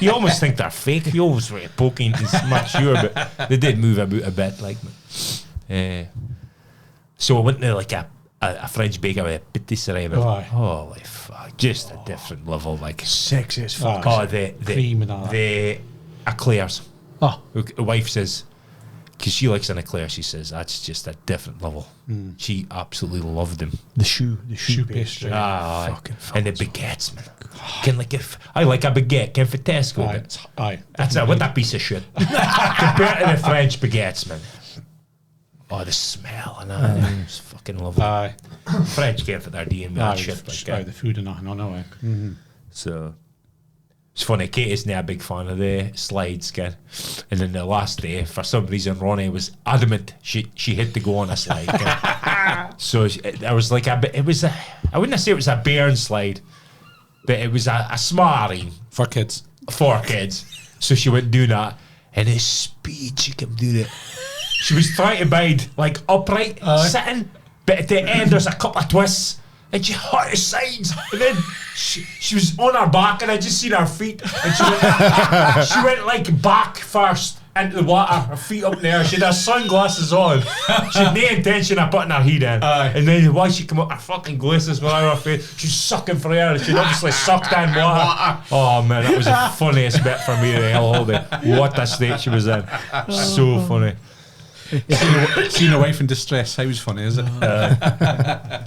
You almost think they're fake. You always were poking. I'm not sure, but they did move about a bit. Like, so I went to like a French baker with a patisserie. Holy fuck, just a different level. Like Sexy as fuck. the cream and all that. the eclairs. Oh. The wife says, because she likes an eclair, she says that's just a different level. She absolutely loved them. The shoe Shoe pastry. pastry. And the baguettes, man. Can like if I like a baguette, can for Tesco. That's what that piece of shit compared to the French baguettes, man. Oh, the smell and that. It's fucking lovely. French came for their DNA shit like that. The food and nothing. I know. So it's funny. Kate isn't a big fan of the slides, kid. And then the last day, for some reason, Ronnie was adamant she had to go on a slide. So I was like I wouldn't say it was a bairn slide, but it was a smarting For kids. for kids. So she went do that, and the speed she kept doing it. She was trying to bide like upright, sitting, but at the end there's a couple of twists, and she hurt her sides, and then she was on her back, and I just seen her feet, and she went like back first into the water, her feet up in the air. She had her sunglasses on. She had no intention of putting her heat in, and then while she come up, her fucking glasses were out of her face. She's sucking for air, and she'd obviously sucked in water. Oh man, that was the funniest bit for me the whole day. What a state she was in. So funny. Seeing a wife in distress. How was funny, is it?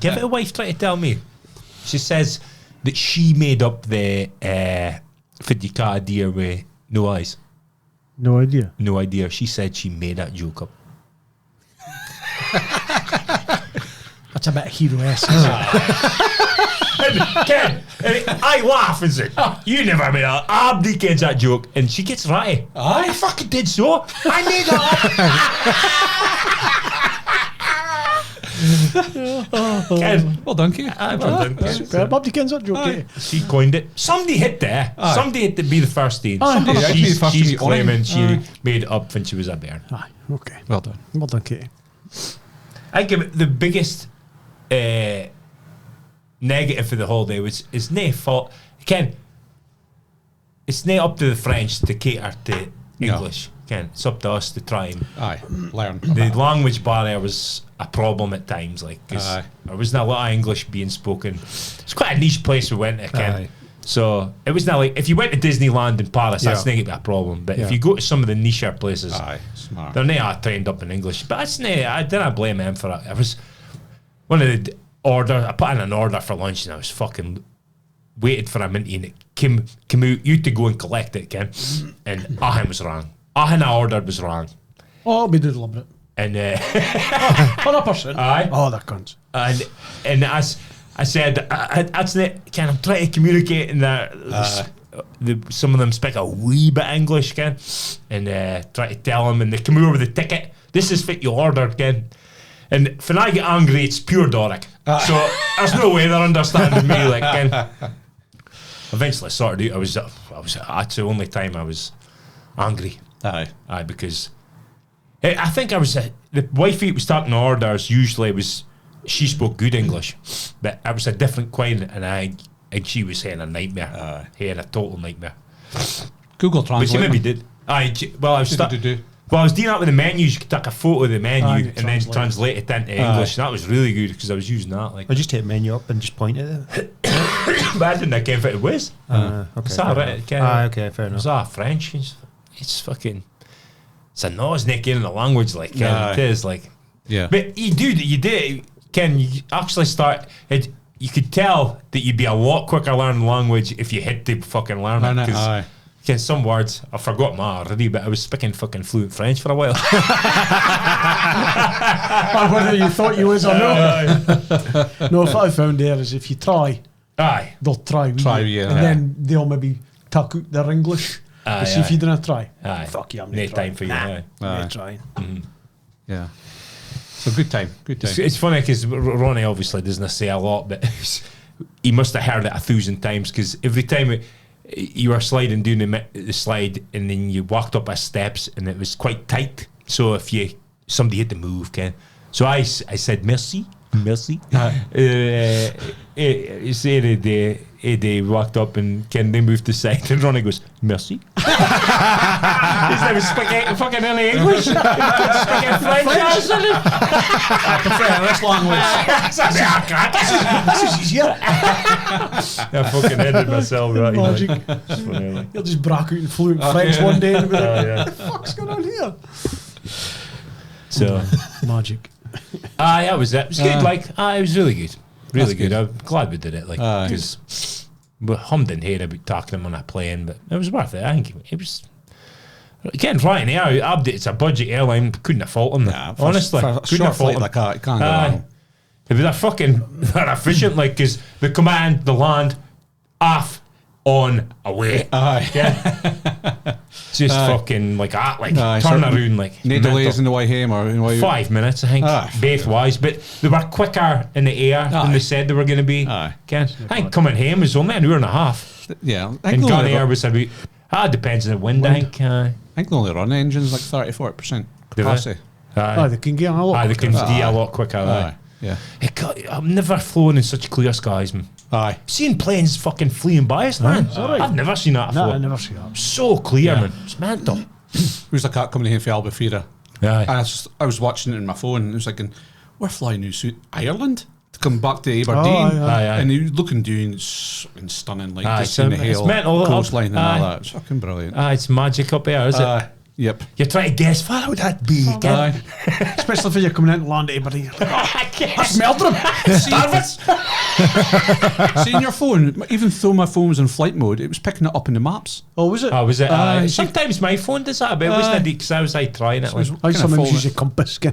Give it a wife trying to tell me. She says that she made up the Fidjika deer with no eyes. No idea. No idea. She said she made that joke up. That's a bit hero-esque. Ken, I laugh and say, you never made that. Abdi gets that joke. And she gets ratty. I fucking did so. I made that up. Ken, Well done, Kate. well done, Ken. Superb. Abdi Ken's that joke. eh? She coined it. Somebody hit there. Somebody had to be the first thing. Somebody had to be the first to She's be on claiming it. she made it up when she was a bairn. Aye, okay. Well done. Well done, Katie. I give it the biggest negative for the whole day was is nae fault. Ken, it's nae up to the French to cater to English. Ken, it's up to us to try and Learn. the language barrier was a problem at times, like 'cause there wasn't a lot of English being spoken. It's quite a niche place we went to, Ken. So it was not like if you went to Disneyland in Paris, that's Yeah. not a problem. But Yeah. if you go to some of the nicher places, Smart. they're not trained up in English. But that's I didn't blame him for it. I was one of the order. I put in an order for lunch and I was fucking waited for a minute and it came out. You had to go and collect it, Ken. And everything was wrong. Everything I ordered was wrong. Oh, I'll be deliberate. And 100%. Aye. Oh, they're cunts. and as I said, that's it. Ken, I'm trying to communicate in that. Some of them speak a wee bit English, Ken, and try to tell them, and they come over with the ticket. This is what you ordered, Ken. And when I get angry, it's pure Doric. So there's no way they're understanding me, like Ken. Eventually, I sorted out. I was. That's the only time I was angry. Aye, because I think I was the wifey was talking orders. Usually, she spoke good English, but I was a different kind, and she was saying a nightmare, a total nightmare. Google But she Translate. maybe did. Well, I was Well, I was dealing with the menus. You could take a photo of the menu and then translate it into English. That was really good because I was using that. Like, I just take the menu up and just point at it. but I didn't know if it was. Okay. It's all right. Okay, fair It's enough. all French. It's fucking. It's a nose neck in the language, like Ken. It is like. Yeah. But you did. Ken, you actually start. You could tell that you'd be a lot quicker learning language if you had to fucking learn it. Because some words I forgot them already, but I was speaking fucking fluent French for a while. Whether you thought you was or no. No, what I found there is if you try, they'll try with you. And then they'll maybe tuck out their English. To see if you didn't try. Fuck you, I'm no not time for you. I'm not trying. Yeah. So good time. It's funny because Ronnie obviously doesn't say a lot, but he must have heard it 1,000 times because every time you were sliding down the slide and then you walked up our steps and it was quite tight. So if somebody had to move, Ken. So I said merci. He said they walked up and Ken they moved to the side and Ronnie goes merci. He's never speaking fucking any English. He speaking French. I prefer this language. This is easier. I fucking headed myself right. Logic. It's funny, like. You'll just brack out in fluent French one day and be like, Yeah. what the fuck's going on here? So Magic. that was it. It was good. It was really good. Really That's good. I'm glad we did it. Because we hummed in here about talking them on a plane, but it was worth it. I think it was. Getting Ryanair, it's a budget airline. Couldn't have fault them. Honestly, for a couldn't short have fault flight them. like that, it can't go wrong. They're efficient, like because the command, the land, off, on, away. Just fucking like that, like turn around, like no delays in the way home or in the way 5 minutes, I think, both wise, but they were quicker in the air than they said they were going to be. Ken, I think coming home was only an hour and a half. Yeah, And Gun Air was about. Depends on the wind. I think they only run engines like 30-40% capacity. They can get a lot. They can ski a lot quicker. Yeah. I've never flown in such clear skies, man. Seeing planes fucking fleeing by us, man. I've never seen that before. No, I never seen that. So clear, man. It's mental. Who's the cat coming in from Albufeira? Aye. And I was watching it in my phone and it was like, we're flying to Ireland to come back to Aberdeen. And he was looking down, it's stunning, like just seeing the it's mental, coastline and all that. It's fucking brilliant. It's magic up there, is it? Yep. You're trying to guess, what would that be? Especially if you're coming in to land at Aberdeen. I smelled them. See your phone, even though my phone was in flight mode, it was picking it up in the maps. Oh, was it? Oh, was it? Sometimes my phone does that, but it wasn't because I was trying it. I sometimes use a compass. We're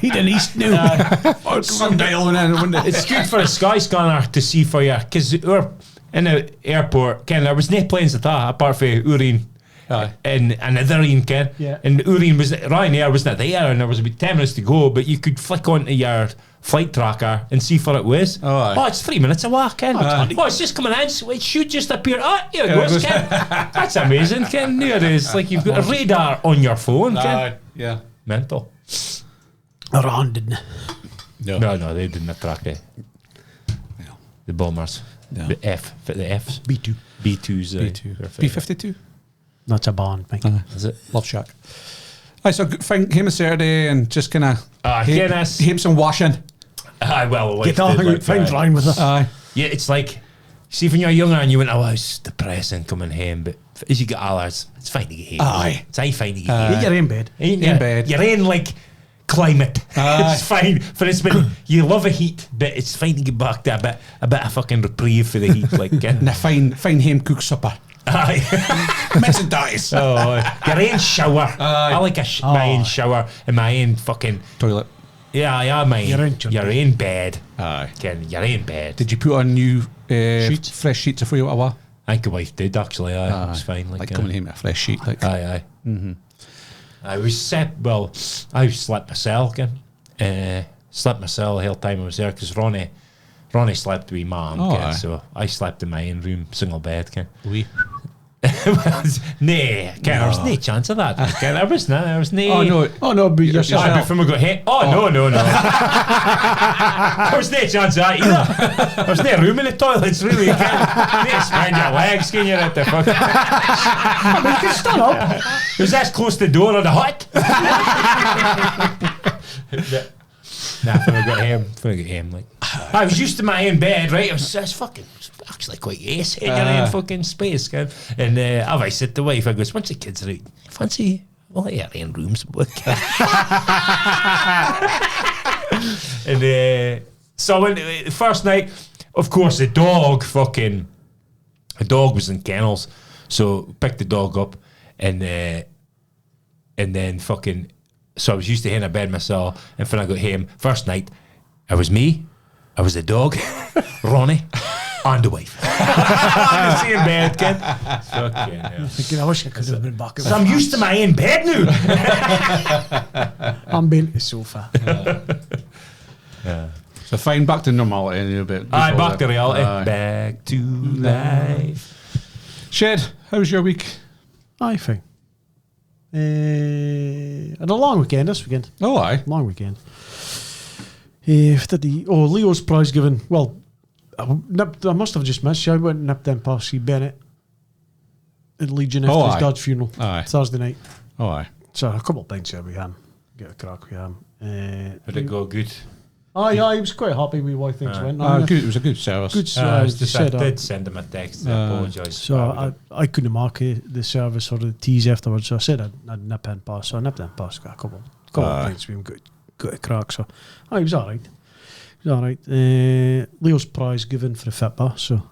heading east now. Sundial and then It's good for a sky scanner to see for you, because we're in the airport, Ken, there was no planes at all, apart from Urine. And another Ken. Yeah. And Urine Ryanair wasn't there, and there was about 10 minutes to go, but you could flick onto your flight tracker and see for it was. It's 3 minutes away, Ken. It's just coming in. It should just appear. Here it goes, Ken. That's amazing, Ken. There it is. Like you've got a radar on your phone, Ken. Yeah. Mental. Iran didn't. No, they didn't track it. The bombers. No. The Fs. B2. B2s. B-52. That's a bond thing. Is it? Love Shack. So came on Saturday and just kind of Guinness. heap some washing. Well, Get on, find line with it. Yeah, it's like, see, when you're younger and you went, oh, it's depressing coming home, but as you get older, it's fine to get home. Aye. It's fine to get home. You're in bed. Ain't in you? bed. You're in like climate. It's fine. For instance, you love a heat, but it's fine to get back to a bit of fucking reprieve for the heat. Like, And a fine home cooked supper. aye. Missing dice. Oh, your own shower. I like my own shower and my own fucking Toilet. yeah, my Your own your own bed. Aye. Ken, your own bed. Did you put on new Sheets? fresh sheets before you went away? I think the wife did actually. Aye, it was fine. Like coming home with a fresh sheet. Like. Aye. I was I slept myself again. Slept myself the whole time I was there because Ronnie slept with mum. Oh, aye. So I slept in my own room, single bed. Ken. Oui. Nah, Ken, there was no chance of that. Ken, there was no. Oh no, but yourself. Aye, before we got hit. Oh, no. There was no chance of that either. There was no room in the toilets, really. You can't spread your legs, can you? At the fuck. You can stand up. Was that close to the door of the hut? Nah, when I got him, like I was used to my own bed, right? It was actually quite ace in your own fucking space, man. And I said to the wife, I goes, once the kids are out, fancy well, your own rooms. And so when the first night, of course, the dog was in kennels, so picked the dog up, and then fucking. So I was used to having a bed myself, and when I got home, first night, it was me, I was the dog, Ronnie, and the wife. On the same bed, kid. Fucking hell. Thinking, I wish I could have been back. So I'm used to my own bed now. I'm being the sofa. So fine, back to normality a little bit. Aye, back to reality. Aye. Back to life. Shed, how was your week? Aye, fine. And a long weekend this weekend. Oh, aye. Long weekend. Leo's prize giving. Well, I must have just missed you. I went and nipped in past see Bennett at Legion after his aye. dad's funeral. Aye. Thursday night. Oh, aye. So a couple of pints there with him. Get a crack with him. Did it go good? Aye, he was quite happy with why things went. Good. It was a good service. Good I said did send him a text. I apologise. So I couldn't mark the service or the teas afterwards. So I said I'd nip in past. So I nipped in past. Got a couple of pints with him. Got a crack. So he was all right. He was all right. Leo's prize given for the Fitbar. So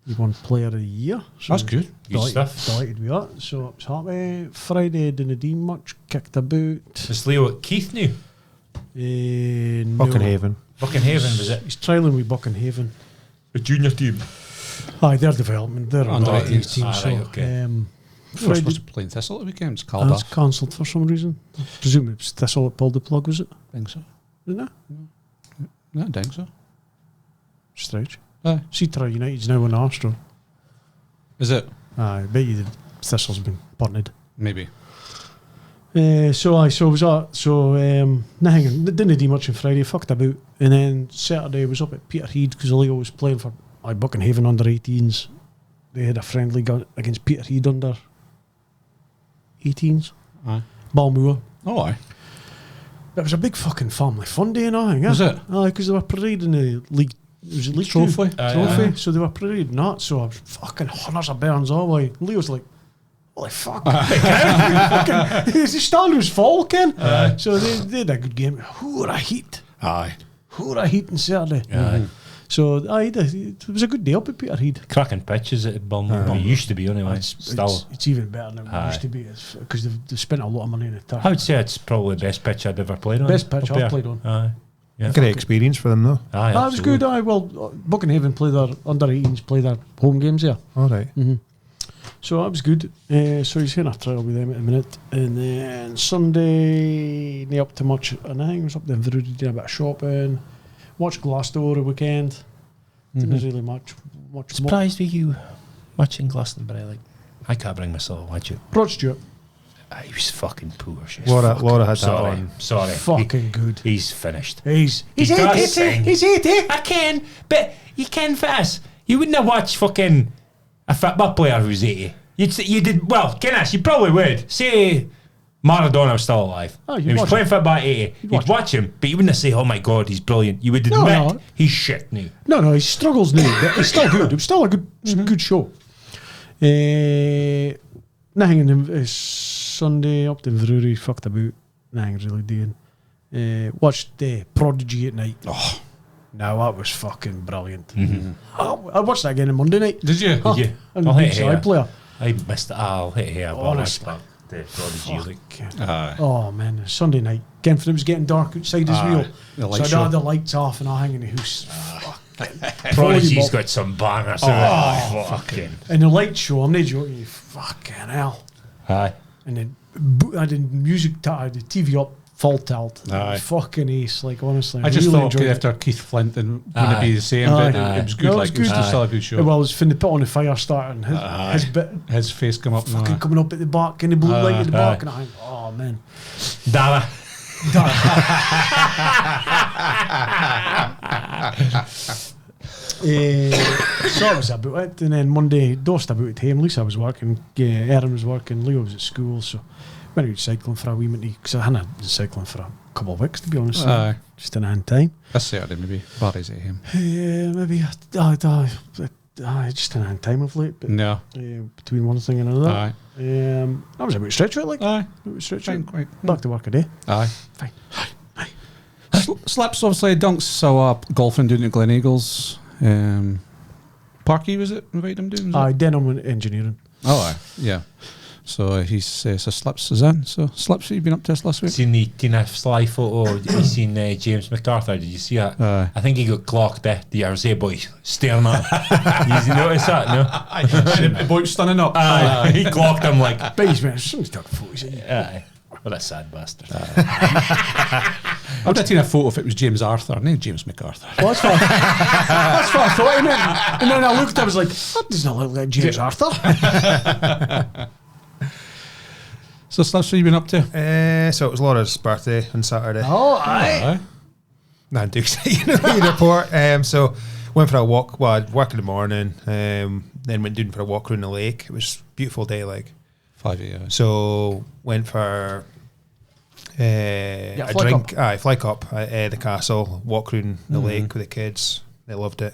he won Player of the Year. So That's good. Good stuff. Delighted with that. So I was happy. Friday didn't do much. Kicked about. Is Leo at Keith now? No. Buckenhaven. Buckenhaven, was it? He's trialling with Buckenhaven. The junior team. Aye, their development. They're Under under 18 18s. team. Ah, So right, okay. We were supposed to play in Thistle at the weekend. It's called that's cancelled for some reason. I presume it was Thistle that pulled the plug, was it? I think so. Isn't it? No, I think so. Strange. Aye. Citra United's now in Armstrong. Is it? I bet you the Thistle's been punted. Maybe. So was that. So nothing. Didn't do much on Friday. Fucked about, and then Saturday was up at Peterhead because Leo was playing for Buckenhaven under 18s. They had a friendly against Peterhead under 18s. Aye. Balmoor. Oh, aye. It was a big fucking family fun day, and everything. Was it? Aye, because they were parading the league. It was a league Trophy? Trophy. So they were parading that. So I was fucking hundreds of burns all the way. Leo's like, holy fuck. His stand was full, Ken. So they had a good game. Who were a heat? Aye. Who were a heat on Saturday? Aye. So it was a good day up at Peterhead. Cracking pitches at Balmoor. It used to be anyway. It's still. It's even better than it used to be because they've spent a lot of money on the turf. I would say it's probably the best pitch I'd ever played on. Best pitch up there. I've played on. Aye. Yeah. Great experience for them, though. Aye, That was good. Aye, well, Buckenhaven play their under 18s, play their home games there. All right. So that was good. So he's in a trial with them at the minute. And then Sunday, not up to much. And I think I was up there in Verudi doing a bit of shopping. Watched Glasto over the weekend. Didn't really much more. Surprised with you watching Glastonbury. Like, I can't bring myself to watch it. Rod Stewart. He was fucking poor. Laura had that Sorry. on. Sorry. Fucking good. He's finished. He's He's 80. He's 80. I can, but you can fast. You wouldn't have watched fucking a football player who's 80. You did well. Can you probably would say Maradona was still alive. Oh, he was playing football at 80. You'd watch him, but you wouldn't say, "Oh my God, he's brilliant." You would admit he's shit now. No, he struggles now, but he's still good. It was still a good show. Nothing Sunday up to Inverurie, fucked about. Nothing really doing. Watched Prodigy at night. Oh, no, that was fucking brilliant. I watched that again on Monday night. Did you? Did you? And I'll hit here. player. I missed it. I'll hit here. Honestly. The Prodigy. Oh man, Sunday night. Again, it was getting dark outside as well. So I had the lights off and I hang in the house. Prodigy's got some bangers. Fucking. And the light show, I'm not joking you, fucking hell. Aye. And then I had the music, the TV up, full tilt. Fucking ace, like honestly. I just really thought after Keith Flint and wouldn't it be the same, but it was good. No, like it was still a good show. Well, it was fin to put on the fire starting. His face come up fucking now. coming up at the back and the blue light at the back, and I think, oh man. Dara. So that was about it. And then Monday, Dost about it home. Lisa was working, Erin was working, Leo was at school, so went out cycling for a wee minute because I hadn't been cycling for a couple of weeks to be honest. Just in hand time. This Saturday maybe. Barry's at him. Maybe just in hand time of late, but no. Between one thing and another. I was about stretch out like. Back to work a day. Fine. Slaps obviously Dunc's saw golfing down at Glen Eagles. Parky was it? Invited him doing? Denim engineering. Yeah. So he's so Slaps is in. So Slaps, what you been up to this last week? Seen the Tina Sly photo? You seen James MacArthur? Did you see that? I think he got clocked there. The RSA boy staring at him. Did you notice that? No. The boy standing up. He clocked him like. Basement. Somebody's taking photos of you. What a sad bastard. I would have taken a photo if it was James Arthur, not James MacArthur. Well, that's what I thought he meant. And then I looked, I was like, that does not look like James Arthur. So, Slaps, what you been up to? So it was Laura's birthday on Saturday. Oh, aye. Nah, I'm too excited to report. So went for a walk. Well, I'd work in the morning. Then went down for a walk around the lake. It was a beautiful day, like. 5 a.m. So went for a drink. Fly cup at the castle. Walk around the lake with the kids. They loved it.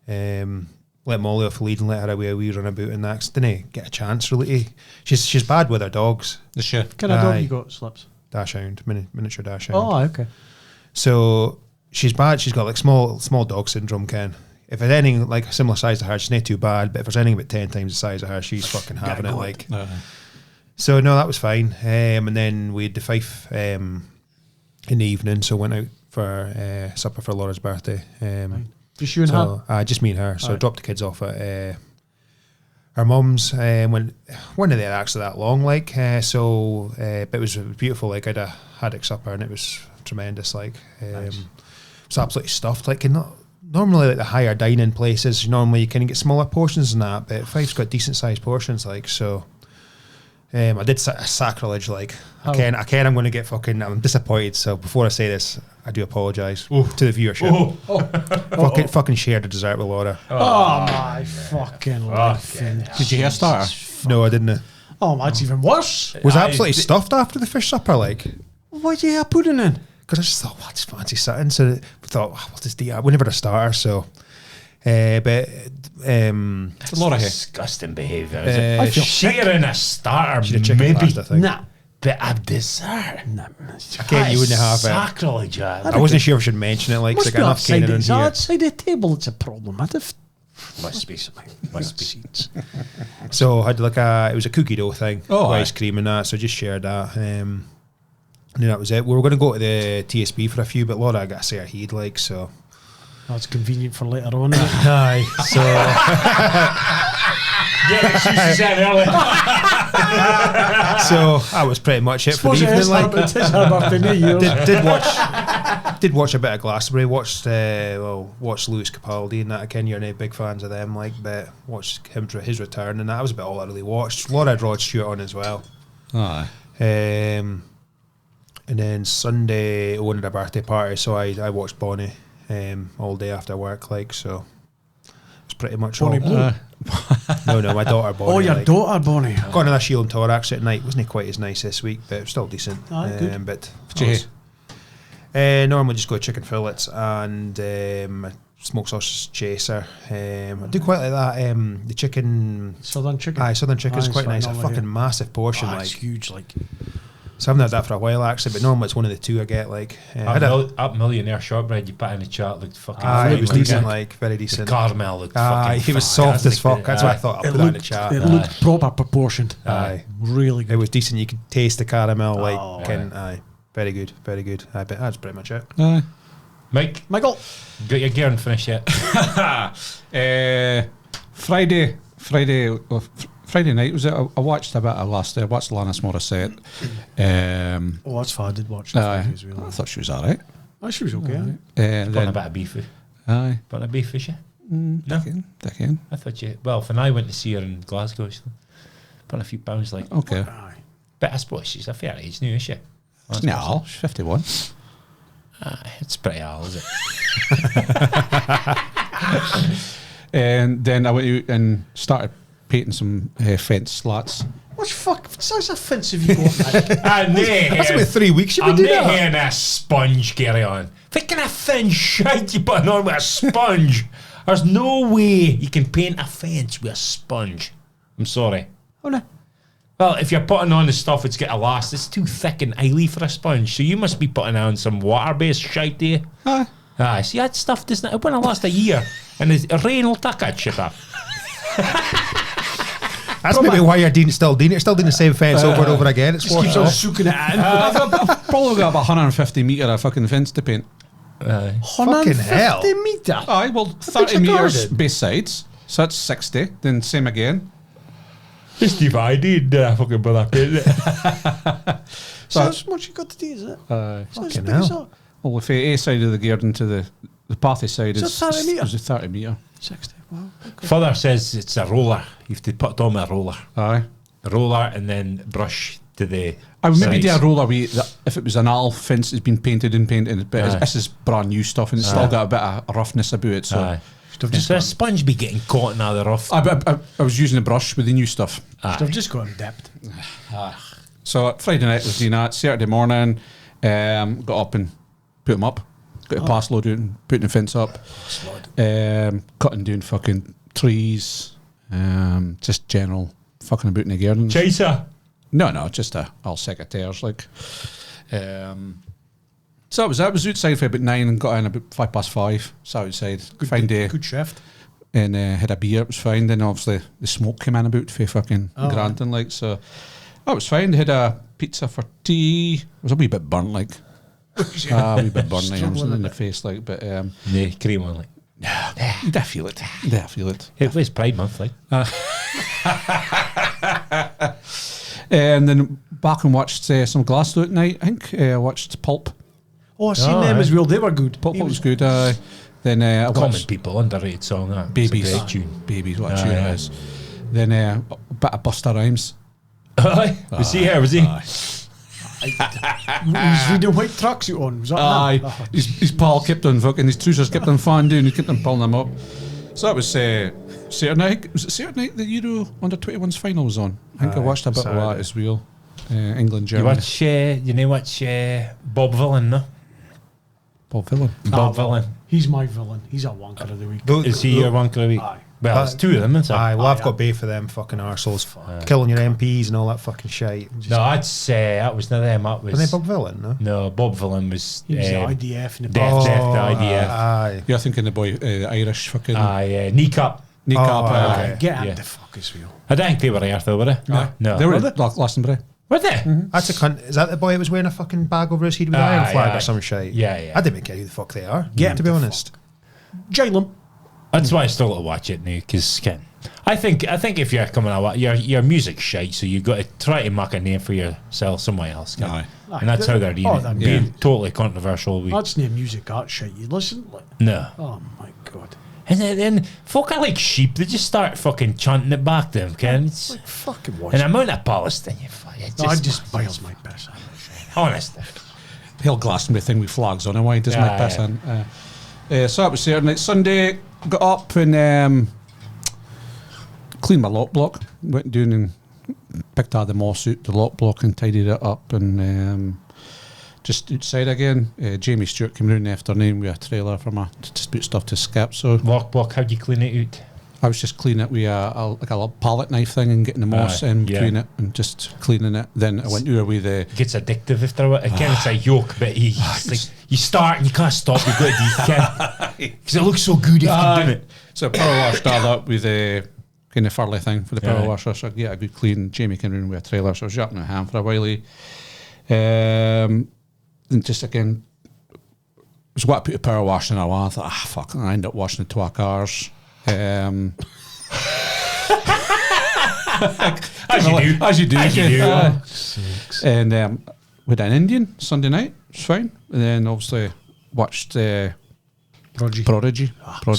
Let Molly off the lead and let her away a wee run about and that. Didn't get a chance really. She's bad with her dogs. The shit. What kind of dog you got, Slaps? Dachshund, miniature dachshund. Oh, okay. So she's bad. She's got like small dog syndrome, Ken. If there's anything like a similar size to her, she's not too bad. But if there's anything about 10 times the size of her, she's fucking having it. Like, so no, that was fine. And then we had the Fife in the evening, so went out for supper for Laura's birthday. Just you and her? Just me and her. So dropped the kids off at her mum's. Weren't there actually that long, like. But it was beautiful. Like, I'd a haddock supper and it was tremendous. Like, it was absolutely stuffed. Like, normally, like the higher dining places, normally you can get smaller portions than that, but Fife's got decent sized portions, like, so. I did sacrilege, like. I'm going to get fucking. I'm disappointed. So before I say this, I do apologise to the viewership. Fucking shared the dessert with Laura. Oh my fucking life! Did you hear a starter? No, I didn't. Oh, that's even worse. Was absolutely stuffed after the fish supper, like. Why'd you have pudding in? Because I just thought, what's fancy something? So I thought, we'll just do. We never had a starter, so. But it's a lot of disgusting behaviour. I feel sharing a starter, maybe. Pasta thing. Nah. But a dessert. Nah. Again, you wouldn't have it. Sacrilege. I wasn't sure if I should mention it. Like, must I got enough Canaan in here. Outside the table, it's a problem. Must be. So I had like it was a cookie dough thing, with aye. ice cream and that. So I just shared that. And then that was it. We were going to go to the TSB for a few, but Laura, I got to say her he'd like, so. That's convenient for later on. Aye. So. Yeah, she said earlier. So that was pretty much it for the evening. Like, did watch a bit of Glastonbury. Watched Lewis Capaldi and that. Again, you're not big fans of them, like, but watched him for his return and that was about all I really watched. Laura had Rod Stewart on as well. Aye. And then Sunday, Owen had a birthday party, so I watched Bonnie all day after work, like, so it's pretty much Bonnie all. Blue. No, my daughter Bonnie. Oh, your daughter, Bonnie. Got another Shield and Thorax at night. Wasn't quite as nice this week, but still decent. Good. But Jay. normally just go chicken fillets and smoked sausage chaser. I do quite like that. The chicken. Southern chicken. Aye, southern chicken's quite nice. A normally fucking massive portion. It's huge, like. So I haven't had that for a while actually, but normally it's one of the two I get. Like Up millionaire shortbread you put in the chat looked fucking. it was like decent, that. like very The decent. caramel looked fucking. He was soft as fuck. That's why I thought I'll It put that in the looked, chat. it looked proper proportioned. Aye. Really It good. was decent. You could taste the caramel, like, Oh, aye, very good, very good. I bet that's pretty much it. Aye. Mike, Michael. got your gear and finish yet? Friday night was it? I watched a bit of last. I watched Alanis Morissette. Oh, that's fine. I did watch Aye. that as well. I thought she was alright. Oh, she was okay. aye. And Putting a then, bit of beef. aye, Putting a beef fish. No, again. I thought you. Well, when I went to see her in Glasgow, actually, putting a few pounds like. Okay. Aye. But I suppose she's a fair age now, is she? No, she's 51. It's pretty old, is it? And then I went out and started painting some fence slats. What fuck size of fence have you got, mate? That's about 3 weeks you've been I'm doing not that. hearing a sponge carry on. What kind of thin shite you putting on with a sponge? There's no way you can paint a fence with a sponge. I'm sorry. Oh, no. Well, if you're putting on the stuff it's got to last, it's too thick and oily for a sponge. So you must be putting on some water-based shite there. Aye. See, that stuff doesn't. It won't last a year, and the rain will take that shit up. That's maybe why you're still doing it. You're still doing the same fence over and over again. It's Just keeps on soaking it in. I've probably got about 150 metre of fucking fence to paint. Fucking hell. 150 metre. Aye, well, big's 30 your metres garden? base sides. So that's 60. Then same again. It's divided. Fucking bother painting it. So that's much you got to do, is it? Aye. So it's Fucking big as hell. that. Well, if A side of the garden to the party side Is is it 30 metre? is a 30 metre. 60. Wow. Father says it's a roller. You have to put it on with a roller. Aye. A roller and then brush to the. I would maybe sides. do a roller way that if it was an AL fence that's been painted and painted, but Aye. this is brand new stuff and it's still got a bit of roughness about it. So Aye. So a sponge be getting caught in all the rough. I was using the brush with the new stuff. I've just got in depth. So Friday night was doing that. Saturday morning, got up and put them up. Got a pass load out and putting the fence up. Cutting down fucking trees. Just general fucking about in the garden. Chaser. No, just all secretaires like. So that was that. Was outside for about 9 and got in about 5:05. So outside, fine day, Good shift. and had a beer. It was fine. Then obviously the smoke came in about for fucking Granton, like so. That was fine. They had a pizza for tea. It was a wee bit burnt, like a wee bit burnt like, in the face, like. But No, cream on like. you did feel it. You did feel it. It was Pride Month, like. And then back and watched some Glasto at night. I think I watched Pulp. Oh, I seen Oh, them aye. as well. They were good. Pulp He was good. Then I Common watched People, underrated song. That. Babies. It's a great tune. Babies, what a Aye, tune aye. it is. Then a bit of Busta Rhymes. Aye. Was he here? Was he? was reading white tracksuit on. Was that Aye. him? His pal kept on fucking, his trousers kept on falling down, he kept on pulling them up. So that was Saturday night. Was it Saturday night the Euro under 21's final was on? I think I watched a bit of that Saturday. as well. England, You Germany. watch? You know watch Bob Villain? No. Bob Villain. Bob Villain. He's my villain. He's a wanker of the week. Is he your wanker of the week? Aye. Well, it's two of them, isn't it? Aye, well, I've Aye, got beef for them fucking arseholes. Killing your MPs and all that fucking shit. No, that was not them. That Were they was Bob Villain, no? no. Bob Villain was He was the IDF in the Death, past. Death, the IDF. Aye. You're thinking the boy, Irish fucking Kneecap. kneecap. Oh, aye. aye. Get him Yeah. the fuck as well. I don't think they were here though, were they? No. They were Were they? at Glastonbury. Were they? That's a cunt. Is that the boy that was wearing a fucking bag over his head with an Aye, iron flag aye. or some shit? Yeah. I didn't care who the fuck they are. Get to be the honest. Jail him. That's why I still got to watch it now because I think if you're coming out, your music's shite, so you've got to try to make a name for yourself somewhere else. Ken. Aye. And that's how they're doing Oh, it. they're Being totally controversial. That's no music art shit. You listen. Like, No. oh my god. And then folk are like sheep. They just start fucking chanting it back to them, Ken. It's, Like fucking watch. and I'm out of Palestine. I just biles my piss. honest. The whole Glastonbury thing with flags on it, why doesn't Yeah, make piss yeah. in? So that was Saturday night. Sunday, got up and cleaned my lock block. Went down and picked all the moss out the lock block and tidied it up. And just outside again, Jamie Stewart came round the afternoon with a trailer for my to put stuff to skip. So Lock block, how'd you clean it out? I was just cleaning it with like a little palette knife thing and getting the moss in between it and just cleaning it. Then I went over with the... It gets addictive after a while. Again, it's a yoke, but you start and you can't stop. You've got to because it looks so good if you do it. So power wash started up with the kind of furly thing for the power washer. So yeah, a good clean. Jamie came in with a trailer, so I was yapping a hand for a while. And just again, was what I put the power wash in a while. I thought, fuck, I ended up washing the 2 cars. As you do. And we had an Indian Sunday night. It's fine. And then obviously watched Prodigy. I'll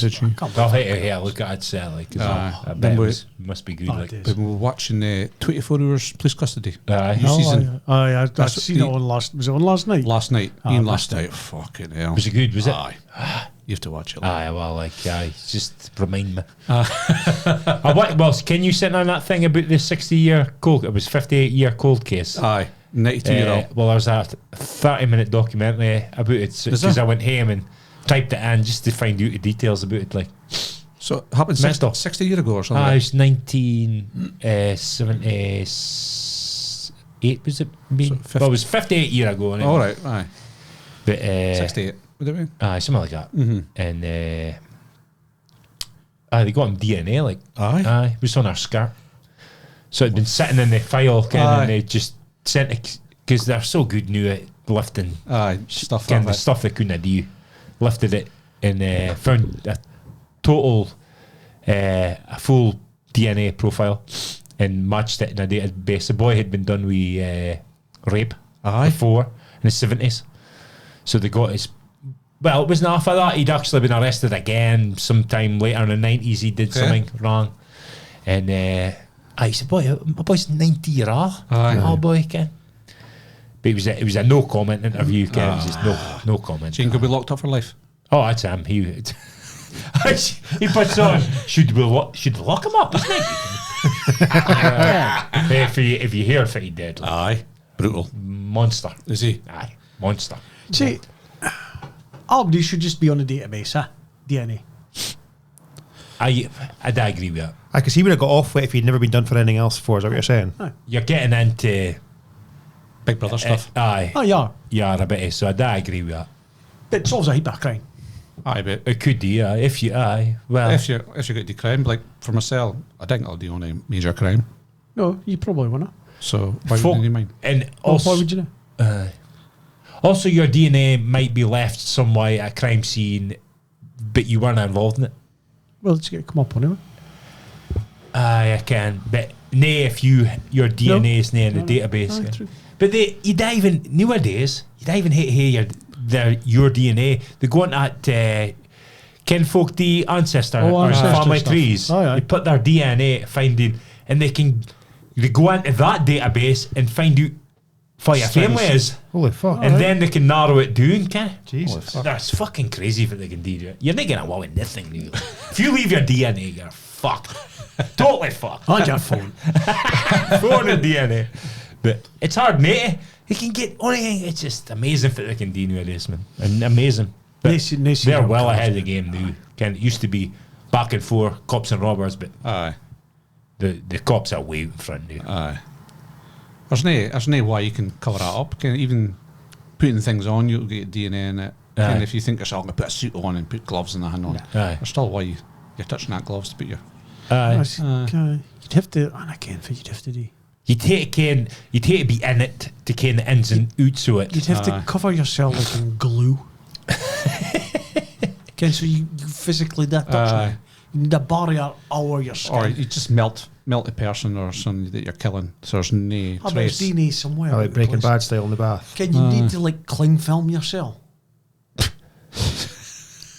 hate look at it, say, like, I bet it must be good. Like, we were watching 24 Hours Police Custody. I've seen it on last. Was it on last night? Last night. Last night. Fucking hell. Was it good? Was it? Aye. You have to watch it. Aye, well, like, just remind me. Well, can you sit on that thing about the 60-year cold? It was 58-year cold case. Aye, 92-year-old. Well, there was a 30-minute documentary about it because I went home and typed it in just to find out the details about it. Like, so it happened 60 years ago or something. It was 1978. Was it? Well, it was 58 years ago. Anyway. All right, aye. But 68. Would it be? Aye, something like that. Mm-hmm. And they got him DNA. Like, it was on our skirt. So it'd been sitting in the file, and they just sent it because they're so good new at lifting. Stuff the stuff they couldn't do. Lifted it and found a total, a full DNA profile and matched it in a database. The boy had been done with rape before in the 70s. So they got his... Well, it wasn't off of that. He'd actually been arrested again sometime later in the 90s. He did something wrong. And I said, boy, my boy's 90 year old. Oh, boy, Ken. But it was a no comment interview, Ken. It was just no comment. So you can be locked up for life? Oh, that's him. He puts on, should we lock him up, isn't it? If you hear if he did. Aye. Brutal. Monster. Is he? Aye. Monster. See, Albany should just be on a database, DNA. I agree with that. I can see would have got off with if he'd never been done for anything else before. Is that what you're saying? You're getting into Big Brother stuff. Aye. Oh, yeah. Yeah, a bit. So I agree with that. It solves a heap of crime. Aye, but it could do. Well, if you get the crime, like for myself, I think I'll do on a major crime. No, you probably won't. So why wouldn't you mind? And also, why would you know? Also, your DNA might be left somewhere at a crime scene, but you weren't involved in it. Well, it's going to come up anyway. I can, but if your DNA is in the database. True. But you don't even nowadays. You don't even hear your DNA. They go on at kinfolk, the ancestor or family trees. They put their DNA finding, and they go into that database and find out for your family is. Holy fuck! And then they can narrow it down. Jesus, that's fucking crazy what they can do. You're not getting away with nothing new. If you leave your DNA, you're fucked. Totally fucked. On your phone. Phone and DNA. But it's hard, mate. You can get anything. It's just amazing what they can do nowadays, man. And amazing. But they're well ahead of the game now. It used to be back and forth, cops and robbers, but the cops are way in front now. Aye. There's no way you can cover that up. Even putting things on, you'll get DNA in it. And if you think yourself, I'm going to put a suit on and put gloves in the hand on, there's still a way you're touching that gloves to put your... You'd have to, and again, you'd have to do... You'd hate to be in it to ken the ins and outs of it. You'd have to cover yourself like in glue. So you physically that touch it. You need a barrier over your skin. Or you just melt the person or something that you're killing. So there's no trace. There's DNA somewhere. Like Breaking Bad style in the bath. Can you need to cling film yourself?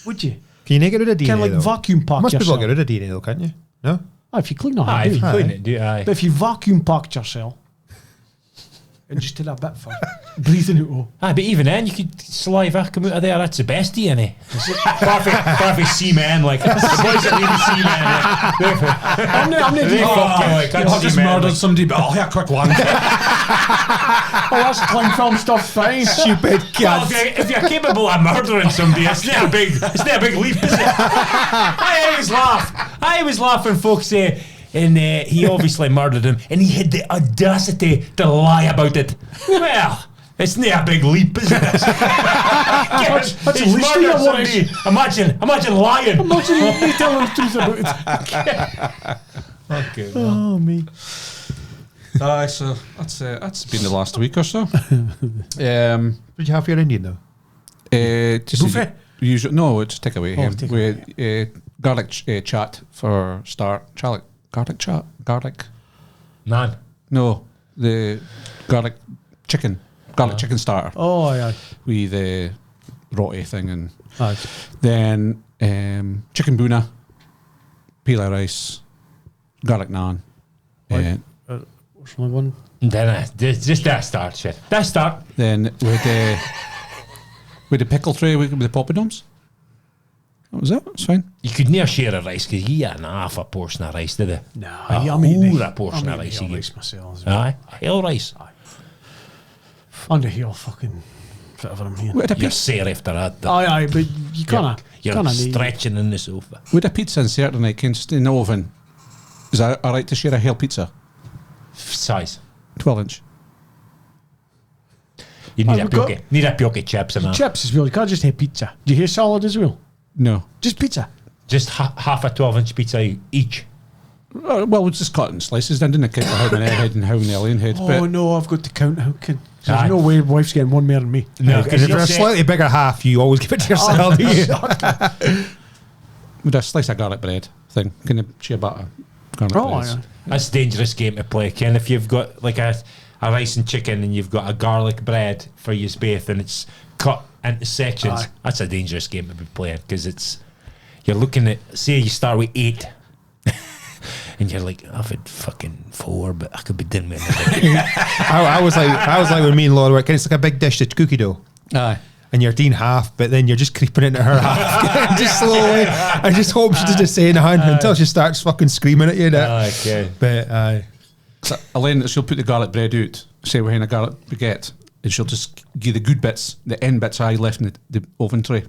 Would you? Can you get rid of DNA? Can vacuum pack Most yourself? people get rid of DNA though, can't you? No? If you clean it, if you clean it, But if you vacuum packed yourself, and just did a bit for breathing it all. But even then, you could saliva come out of there. That's the best DNA. Perfect seaman, like the boys that leave seaman. I'm not I just murdered somebody, but I'll hear a quick one. that's cling film stuff, fine. Stupid Well, cat. if you're capable of murdering somebody, it's not a big leap, is it? I always laugh when folks say, and he obviously murdered him, and he had the audacity to lie about it. Well, it's not a big leap, is it? That's He's at least murdered you want somebody. Imagine lying. Imagine you telling the truth about it. Okay. Oh, me. So that's been the last week or so. Did you have your Indian though? Just Buffet? usual. No, just take away. take We garlic chat for start. Garlic chat. Garlic. None. No, the garlic chicken. Garlic chicken starter. Oh, aye. With the roti thing, and Aye. then chicken boona, pila rice, garlic naan. What's my one? Then just that start shit. That start. Then with the pickle tray with the poppadoms. That was it. It's fine. You could near share a rice because he had an half a portion of rice, did he? Nah, I'm eating a portion of rice. rice myself. Aye, hell rice. Under here, fucking whatever I'm here. With a You're pizza, sore after that. Aye, but you can't. You're stretching in the sofa. with a pizza and Saturday night, just in the oven. Is that alright to share a hell pizza? Size. 12-inch. You need I've a got- pioche. Need a pioche chips and that. Chips as well. You can't just have pizza. Do you have salad as well? No. Just pizza. Just half a 12-inch pizza each. Well, we'll just cut it in slices. Then didn't count how many head and how many alien head. Oh But no, I've got to count. How can? There's Aye. no way wife's getting one more than me. No, And if you're a slightly bigger half, you always give it to yourself. do you? with a slice of garlic bread thing, can you share butter? Garlic Oh, breads. aye. That's a dangerous game to play, Ken. If you've got like a rice and chicken and you've got a garlic bread for you both and it's cut into sections, Aye. that's a dangerous game to be playing because you're looking at, say you start with 8 and you're like, I've had fucking 4, but I could be done with it. I was like when me and Laura were, it's like a big dish of cookie dough. Aye. And you're doing half, but then you're just creeping into her half, just slowly. I just hope she doesn't say anything until she starts fucking screaming at you. Okay. But So Elaine, she'll put the garlic bread out, say we're in a garlic baguette, and she'll just give the good bits, the end bits I left in the oven tray.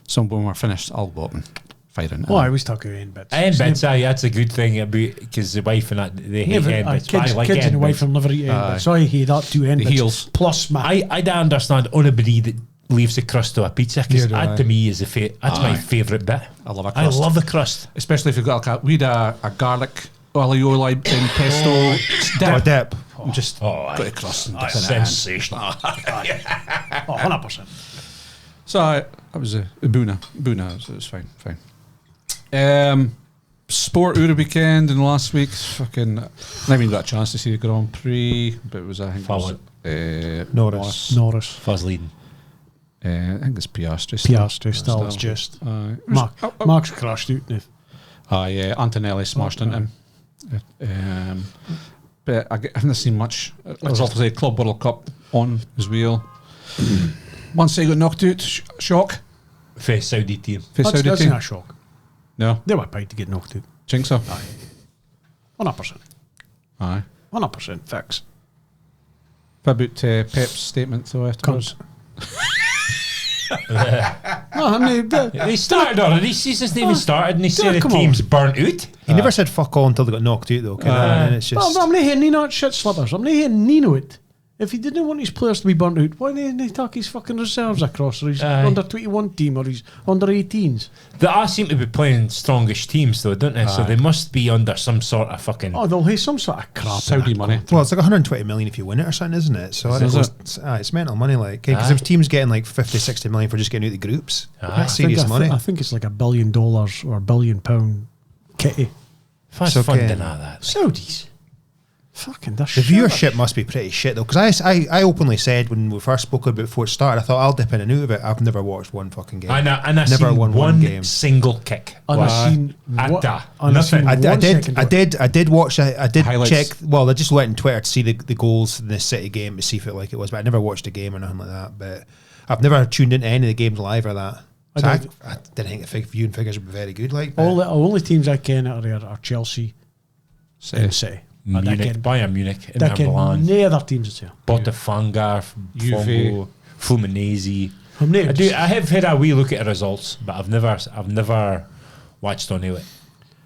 So when we're finished, I'll go up and fire in. Oh, I always talk about end bits. And bits, aye, that's a good thing about because the wife and that they hate end bits. but I like kids and end the wife bits. will never eat end bits. So I hate that two end The bits. heels. Plus my. I don't understand anybody that leaves the crust to a pizza because Neither do that I. to me is that's my favourite bit. I love a I crust. love the crust. Especially if you've got like we had a garlic alioli and pesto dip. dip. I'm just got the crust and dip in it. Sensational. Oh, 100%. So I was a boona, so it was fine. Sport over the weekend and last week, fucking, I never even got a chance to see the Grand Prix, but it was, I think, Followed. Norris. Norris. Fuzz leading. I think it's Piastri. Piastri still is just. Mark's crashed out. Yeah, Antonelli smashed into him. But I haven't seen much. There's obviously a Club World Cup on as well. Once they got knocked out, shock. For Saudi team. For Saudi That's team. not a shock. No, They were paid to get knocked out. think so. 100%. Aye. 100% fix. What about Pep's statement though afterwards? No, I mean, They started already. Season's not even started, and they say the come on. team's burnt out. He never said fuck all until they got knocked out, though. And it's just. I'm not hearing Nino at shit slippers. I'm not hearing Nino it. If he didn't want his players to be burnt out, why didn't he take his fucking reserves across, or his under 21 team, or his under 18s? They all seem to be playing strongish teams, though, don't they? So they must be under some sort of fucking. Oh, they'll have some sort of crap. Saudi in that money. Well, it's like 120 million if you win it or something, isn't it? So it's mental money, like because if teams getting like 50, 60 million for just getting out the groups, that's serious money. I think it's like $1 billion or £1 billion kitty. Fast It's fun okay. to know that. Saudis. Fucking this The shit. viewership must be pretty shit though, because I openly said when we first spoke about it before it started, I thought I'll dip in and out of it. I've never watched one fucking game. And I never seen won one game. single kick. And I seen what- Atta. and I seen Nothing. I did watch. I did Highlights. check. Well, I just went on Twitter to see the goals in the City game to see if it like it was, but I never watched a game or nothing like that. But I've never tuned into any of the games live or that. So I didn't think the viewing figures would be very good. Like all the only teams I ken out there are Chelsea and City. Munich, Bayern Munich, They Inter ken Milan, no other teams that's here. Botafogo, Juve. Fluminense. I'm no- I have had a wee look at the results, but I've never watched on it.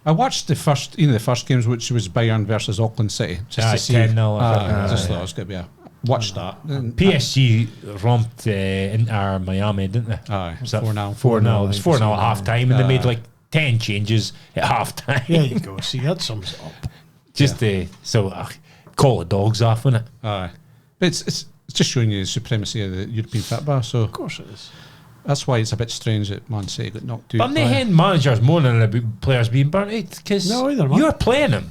I watched the first games, which was Bayern versus Auckland City, just Aye, to see. 10-0, I just thought it was going to be a watch that. And- PSG romped Inter Miami, didn't they? Aye, Was that 4-0. 4-0. It was 4-0 at half time, and they made Aye. like 10 changes at half time. There you go. See, that sums it up. Just call the dogs off, innit? Aye, but it's just showing you the supremacy of the European football. So Of course it is. that's why it's a bit strange that Man City got knocked out. But I'm not by- hearing managers moaning about players being burnt out because No, either, man. you're playing them.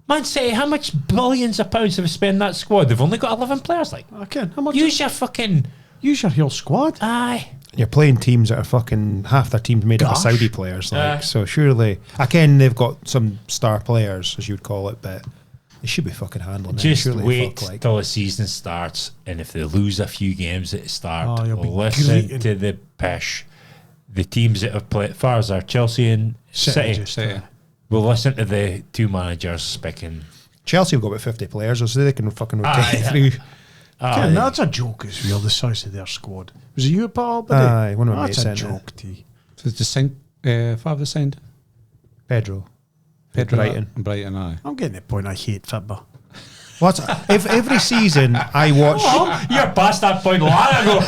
Man City, how much billions of pounds have they spent that squad? They've only got 11 players. Like, I can. How much? use your fucking Use your whole squad. aye. you're playing teams that are fucking half their teams made up of Gosh. Saudi players. Like so, surely they've got some star players, as you'd call it, but they should be fucking handling it. Just Surely wait fuck, like, till the season starts, and if they lose a few games at the start, Oh, you'll be listen greeting. to the pish. The teams that have played, far as are Chelsea and City, just, City. will listen to the two managers speaking. Chelsea have got about 50 players, so they can fucking Aye. rotate through. Ken, that's a joke as well, the size of their squad. Was it you, Paul? Aye, one of my That's mates a sent it. joke, T. So it's the signed, father signed Pedro. Pedro Brighton. and Brighton. Aye. I'm getting the point. I hate football. What's if every season I watch You're past that point long ago.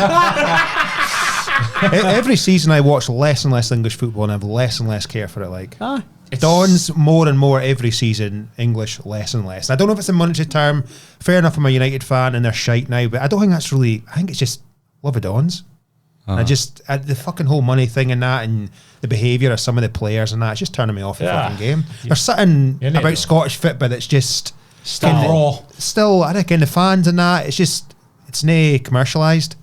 every season I watch less and less English football and have less and less care for it. Like Aye. Don's more and more every season, English less and less. And I don't know if it's a monetary term. Fair enough, I'm a United fan and they're shite now, but I don't think that's really. I think it's just love of Don's. And I just the fucking whole money thing and that, and the behaviour of some of the players and that, it's just turning me off the Yeah. fucking game. There's something You need about to- Scottish football that's just Still. Still, I reckon the fans and that, it's nae commercialised.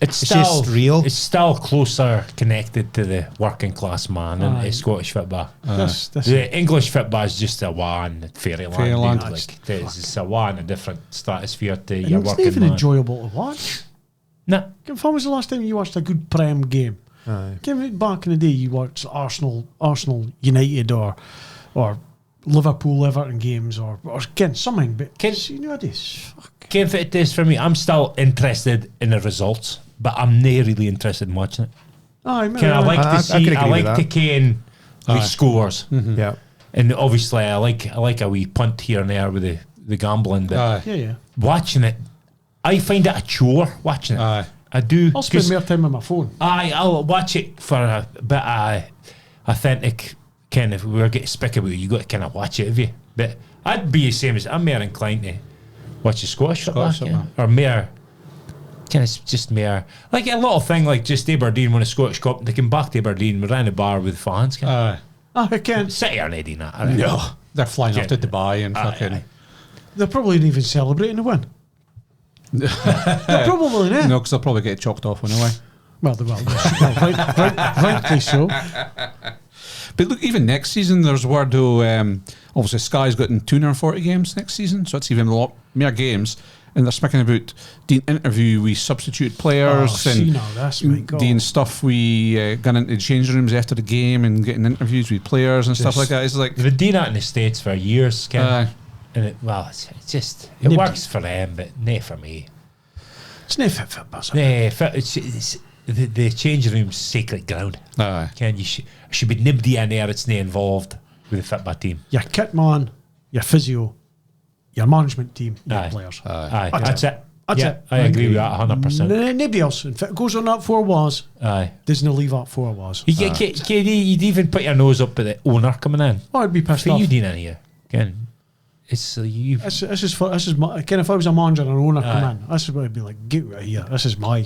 It's It's still just real. It's still closer connected to the working class man than Aye. Scottish football. This The English football is just a one fairyland. Fairyland. dude. Like it's a one a different stratosphere to and your it's not working even man. enjoyable to watch. No, When was the last time you watched a good Prem game? Aye. Give it back in the day, you watched Arsenal United or Liverpool Everton games or again something. But you know this. give it this for me. I'm still interested in the results, but I'm not really interested in watching it. Aye, Can I like I to could see? agree I with like to that. ken the scores, Yeah. and obviously I like a wee punt here and there with the gambling, but Aye. Yeah. watching it, I find it a chore watching it. Aye. I do. I'll spend 'cause more time on my phone. I'll watch it for a bit of authentic kind of. We're getting spick about it, you got to kind of watch it, have you? But I'd be the same as I'm more inclined to watch the Scottish football, football. or more. Kind of just more like a little thing like just Aberdeen won a Scottish Cup. They came back to Aberdeen, we ran a bar with fans. Aye. I can't. City are not doing that. are they? No, they're flying off to Yeah. Dubai and Aye, fucking. aye. They're probably not even celebrating the win. They're probably not. No, because they'll probably get chopped off anyway. Well, rightly so. But look, even next season, there's word though. Obviously, Sky's got in 240 games next season, so it's even a lot more games. And they're speaking about doing interview with substitute players Oh, see and now, that's my God. doing stuff. We going into the change rooms after the game and getting interviews with players and stuff like that. It's like, They've been doing that in the States for years, Ken. Aye. And it's just it Nibs. works for them, but nay for me. It's not fit for buzz. Nah, it's the change room's sacred ground. aye. Ken, you should be nobody in there that's not involved with the football team. Your kit man, your physio, your management team, your Aye. players. Aye, That's that's it. That's Yeah, it. I agree with that 100%. Nobody else. If it goes on that four walls, Aye. doesn't leave that four walls. You'd even put your nose up at the owner coming in. Oh, I'd be pissed For off. you doing in here, Ken? It's you. This is my, again, if I was a manager and an owner Aye. come in, this is what I'd be like, get right here. This is my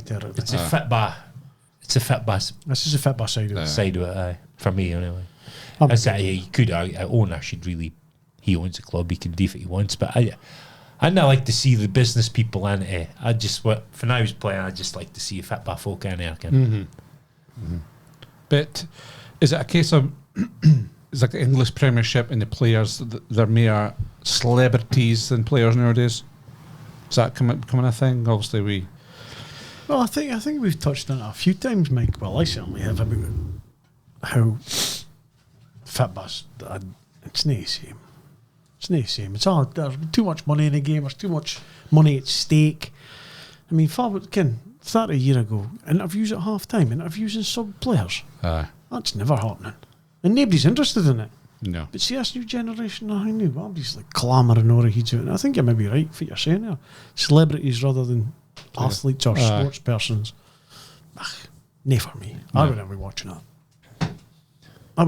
territory. It's a football. It's a football This is a fit by side of it. side of it. Aye, for me anyway. I'm- I say you could. An owner should really. he owns the club, he can do what he wants. But I like to see the business people in it. I just, for now I was playing, I just like to see football folk in there. But is it a case of it's like the English Premiership and the players, they're mere celebrities than players nowadays? Is that becoming a thing? Obviously Well, I think we've touched on it a few times, Mike. Well, I certainly have, about how football's, it's not the same. It's not the same. It's all, there's too much money in the game. There's too much money at stake. I mean, 30 years ago, interviews at half time, interviews in sub players. That's never happening. And nobody's interested in it. No. But see, this new generation, nothing new. Everybody's like clamouring over he's doing. I think you may be right for what you're saying there. Celebrities rather than athletes or sports persons. Nay for me. No. I wouldn't be watching that. I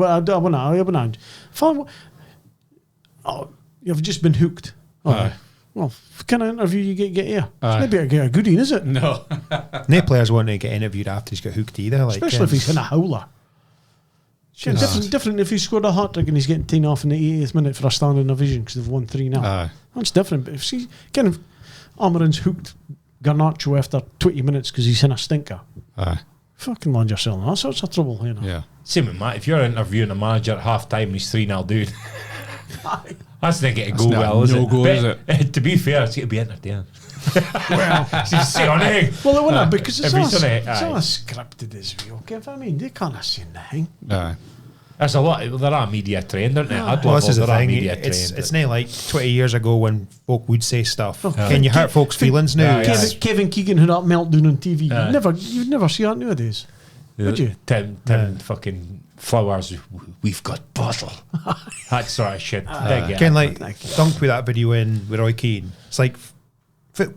wouldn't. You've just been hooked. Well, what kind of interview you get here? It's maybe get a goodie, is it? No. No players want to get interviewed after he's got hooked either. Like, especially if he's in a howler. Different if he scored a hat-trick and he's getting 10 off in the 80th minute for a standing ovation because they've won 3-0. That's different. But if he's kind of Amarin's hooked Garnacho after 20 minutes because he's in a stinker. Fucking land yourself in all sorts of trouble, you know. Yeah. Same with Matt. If you're interviewing a manager at half time and he's 3-0 dude, that's not going to go well, is it? Is it? To be fair, it's going to be entertaining. Well, it's stunning. Well, it wouldn't because it's all all scripted as well. I mean, they can't have seen nothing. There's a lot. There are media trained, aren't there? Well, this is the thing. It's not like 20 years ago when folk would say stuff. Can you hurt folks' feelings now? Kevin Keegan had that meltdown on TV. You'd never see that nowadays, would you? Tim fucking Flowers. We've got bottle. That sort of shit. Ken, like Dunc with that video in with Roy Keane. It's like,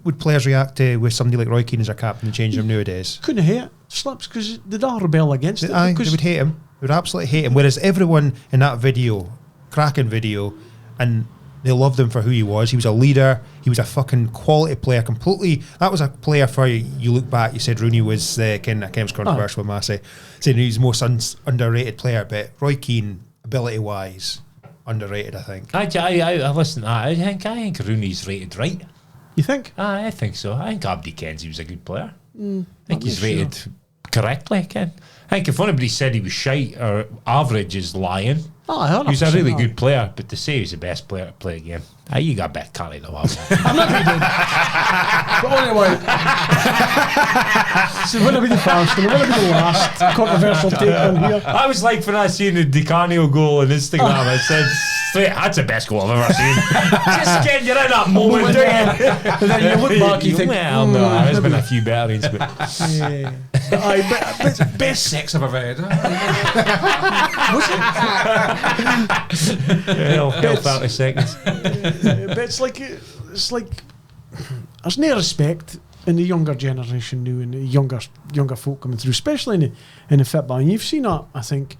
would players react to with somebody like Roy Keane as a captain and change them nowadays? Couldn't hate it. Slips because they'd all rebel against it. They would hate him. They would absolutely hate him. Whereas everyone in that video, cracking video, and they loved him for who he was. He was a leader. He was a fucking quality player. Completely. That was a player for you look back. You said Rooney was Ken was controversial with Massey, saying he's the most underrated player. But Roy Keane, ability wise, underrated. I think. I listen to that. I think Rooney's rated right. You think? I think so. I think Abdi Kenzie was a good player. I think he's rated correctly, Ken. I think if anybody said he was shite or average is lying. He was a really good player, but to say he's the best player to play a game, you got a bit carried away. I'm not going to. But anyway, so will it be the first and will it be the last controversial take on here? I was like, when I seen the Di Canio goal on Instagram, I said, that's the best goal I've ever seen. Just getting you in that moment, and then you look back, you think, well, no, there's been a few better ones, but but best sex I've ever had. Was it? 30 seconds. But it's like there's no respect in the younger generation now, and the younger folk coming through, especially in the football. And you've seen that, I think.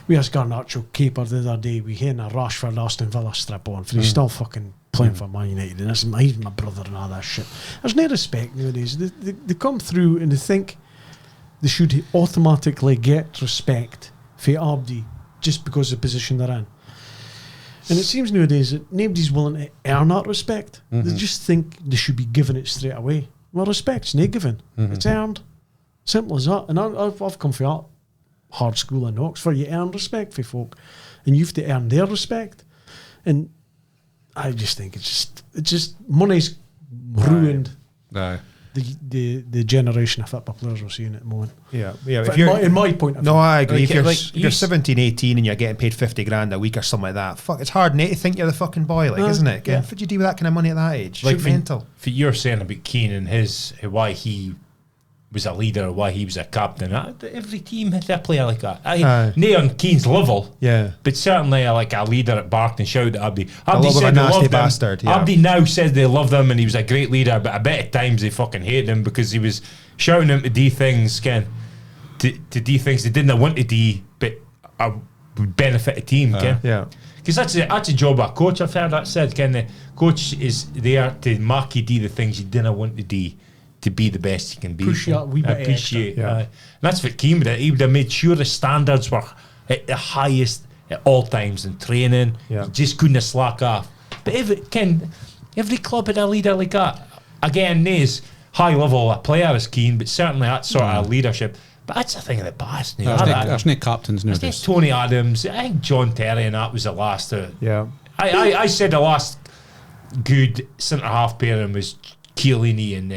We asked Garnacho caper the other day. We had a Rashford Aston Villa strip on, for he's still fucking playing for Man United, and he's my brother and all that shit. There's no respect nowadays. They come through and they think they should automatically get respect for Abdi just because of the position they're in. And it seems nowadays that nobody's willing to earn that respect. They just think they should be given it straight away. Well, respect's not given. It's earned. Simple as that. And I've come from that hard school in Oxford. You earn respect for folk, and you have to earn their respect. And I just think it's just money's ruined the generation of football players we're seeing at the moment. Yeah. In my point of view. No, I agree. If you're 17, 18 and you're getting paid 50 grand a week or something like that, fuck, it's hard to think you're the fucking boy, isn't it? Yeah. What do you do with that kind of money at that age? Like, it's mental. For you're saying about Keane and why he was a leader, why he was a captain. Every team had a player like that. Not on Keane's level, but certainly like a leader at Barton and shouted at Abdi. Abdi said they loved bastard, him. Abdi now says they love them and he was a great leader, but I bet at times they fucking hated him because he was shouting them to do things, Ken, to do things they didn't want to do, but would benefit a team, Ken. Yeah. Because that's a job of a coach. I've heard that said, Ken. The coach is there to make you do the things you didn't want to do, to be the best you can be. Push you a wee bit appreciate. And that's what Keane would have. He would have made sure the standards were at the highest at all times in training. Yeah. You just couldn't slack off. But every club had a leader like that. Again, there's high level a player is keen, but certainly that sort of leadership. But that's a thing of the past now. There's no captains There's nowadays. Tony Adams. I think John Terry and that was the last. Yeah. I said the last good centre half pairing was Chiellini and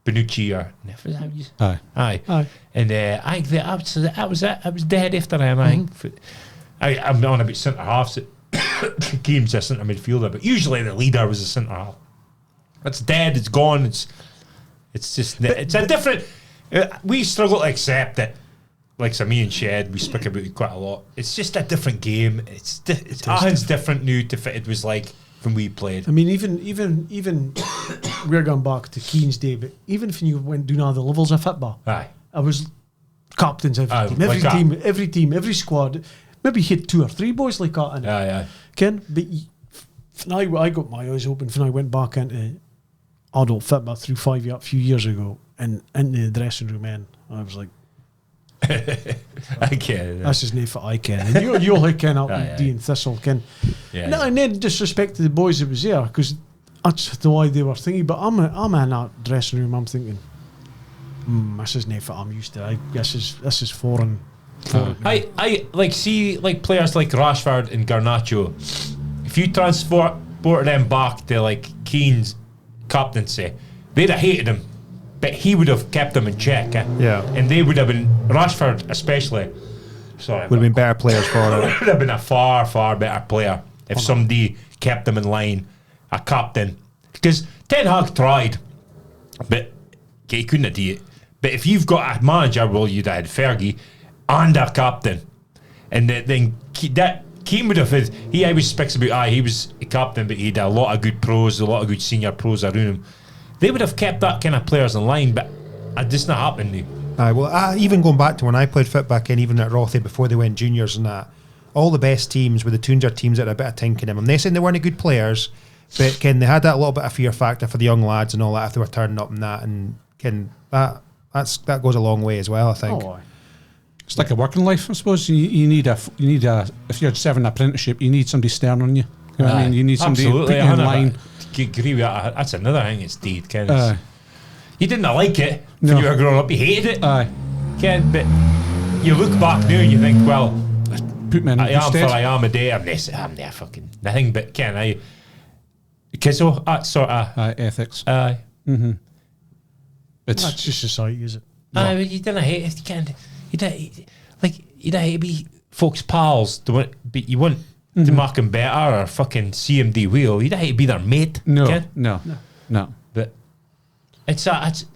Bonucci or Aye. and I think that was it. I was dead after him. I think I'm on about centre halves. Keane's a centre midfielder, but usually the leader was a centre half. It's dead. It's gone. It's just it's a different. We struggle to accept it. Like so me and Shed, we speak about it quite a lot. It's just a different game. It's different now to fit it was like when we played. I mean, even we're going back to Keane's day, but even if you went down all the levels of football, Aye. I was captains every team, every squad. Maybe hit 2 or 3 boys like that. And Aye. Ken, but I got my eyes open when I went back into adult football through 5 years, a few years ago, and into the dressing room, and I was like, I can. that's his name for I can. And you'll like Ken out Aye, Dean Thistle, Ken. Yeah, No, and then disrespect to the boys that was there because that's the way they were thinking. But I'm in that dressing room. I'm thinking, this is not what I'm used to. This is foreign. I like see like players like Rashford and Garnacho. If you transport them back to like Keane's captaincy, they'd have hated him, but he would have kept them in check. Yeah. And they would have been Rashford especially. Sorry, Would have been better players for it. would have been a far better player if somebody kept them in line, a captain. Because Ten Hag tried, but he couldn't have done it. But if you've got a manager, well, you'd have had Fergie and a captain, and then that Keane would have had. He always speaks about he was a captain, but he had a lot of good pros, a lot of good senior pros around him. They would have kept that kind of players in line, but it does not happen now. Well, even going back to when I played foot back in, even at Rothay before they went juniors and that, all the best teams were the Tunger teams that had a bit of tink in them. I'm not saying they weren't good players, but Ken, they had that little bit of fear factor for the young lads and all that if they were turning up and that, and Ken, that goes a long way as well, I think. Oh, It's like a working life, I suppose. You need a if you're serving an apprenticeship, you need somebody stern on you. You know what I mean? You need somebody to put you in line. Agree with that. That's another thing. It's deed, Ken. You didn't like it when you were growing up. You hated it, Ken. But you look back now and you think, well, put me in I am instead. for I am a day. I'm there fucking nothing. But Ken, because that sort of ethics. it's that's just society, is it? but you didn't hate it. You can't. You didn't hate to be folks' pals. But you want to make them better or fucking CMD wheel. You didn't hate to be their mate. Ken. No. But it's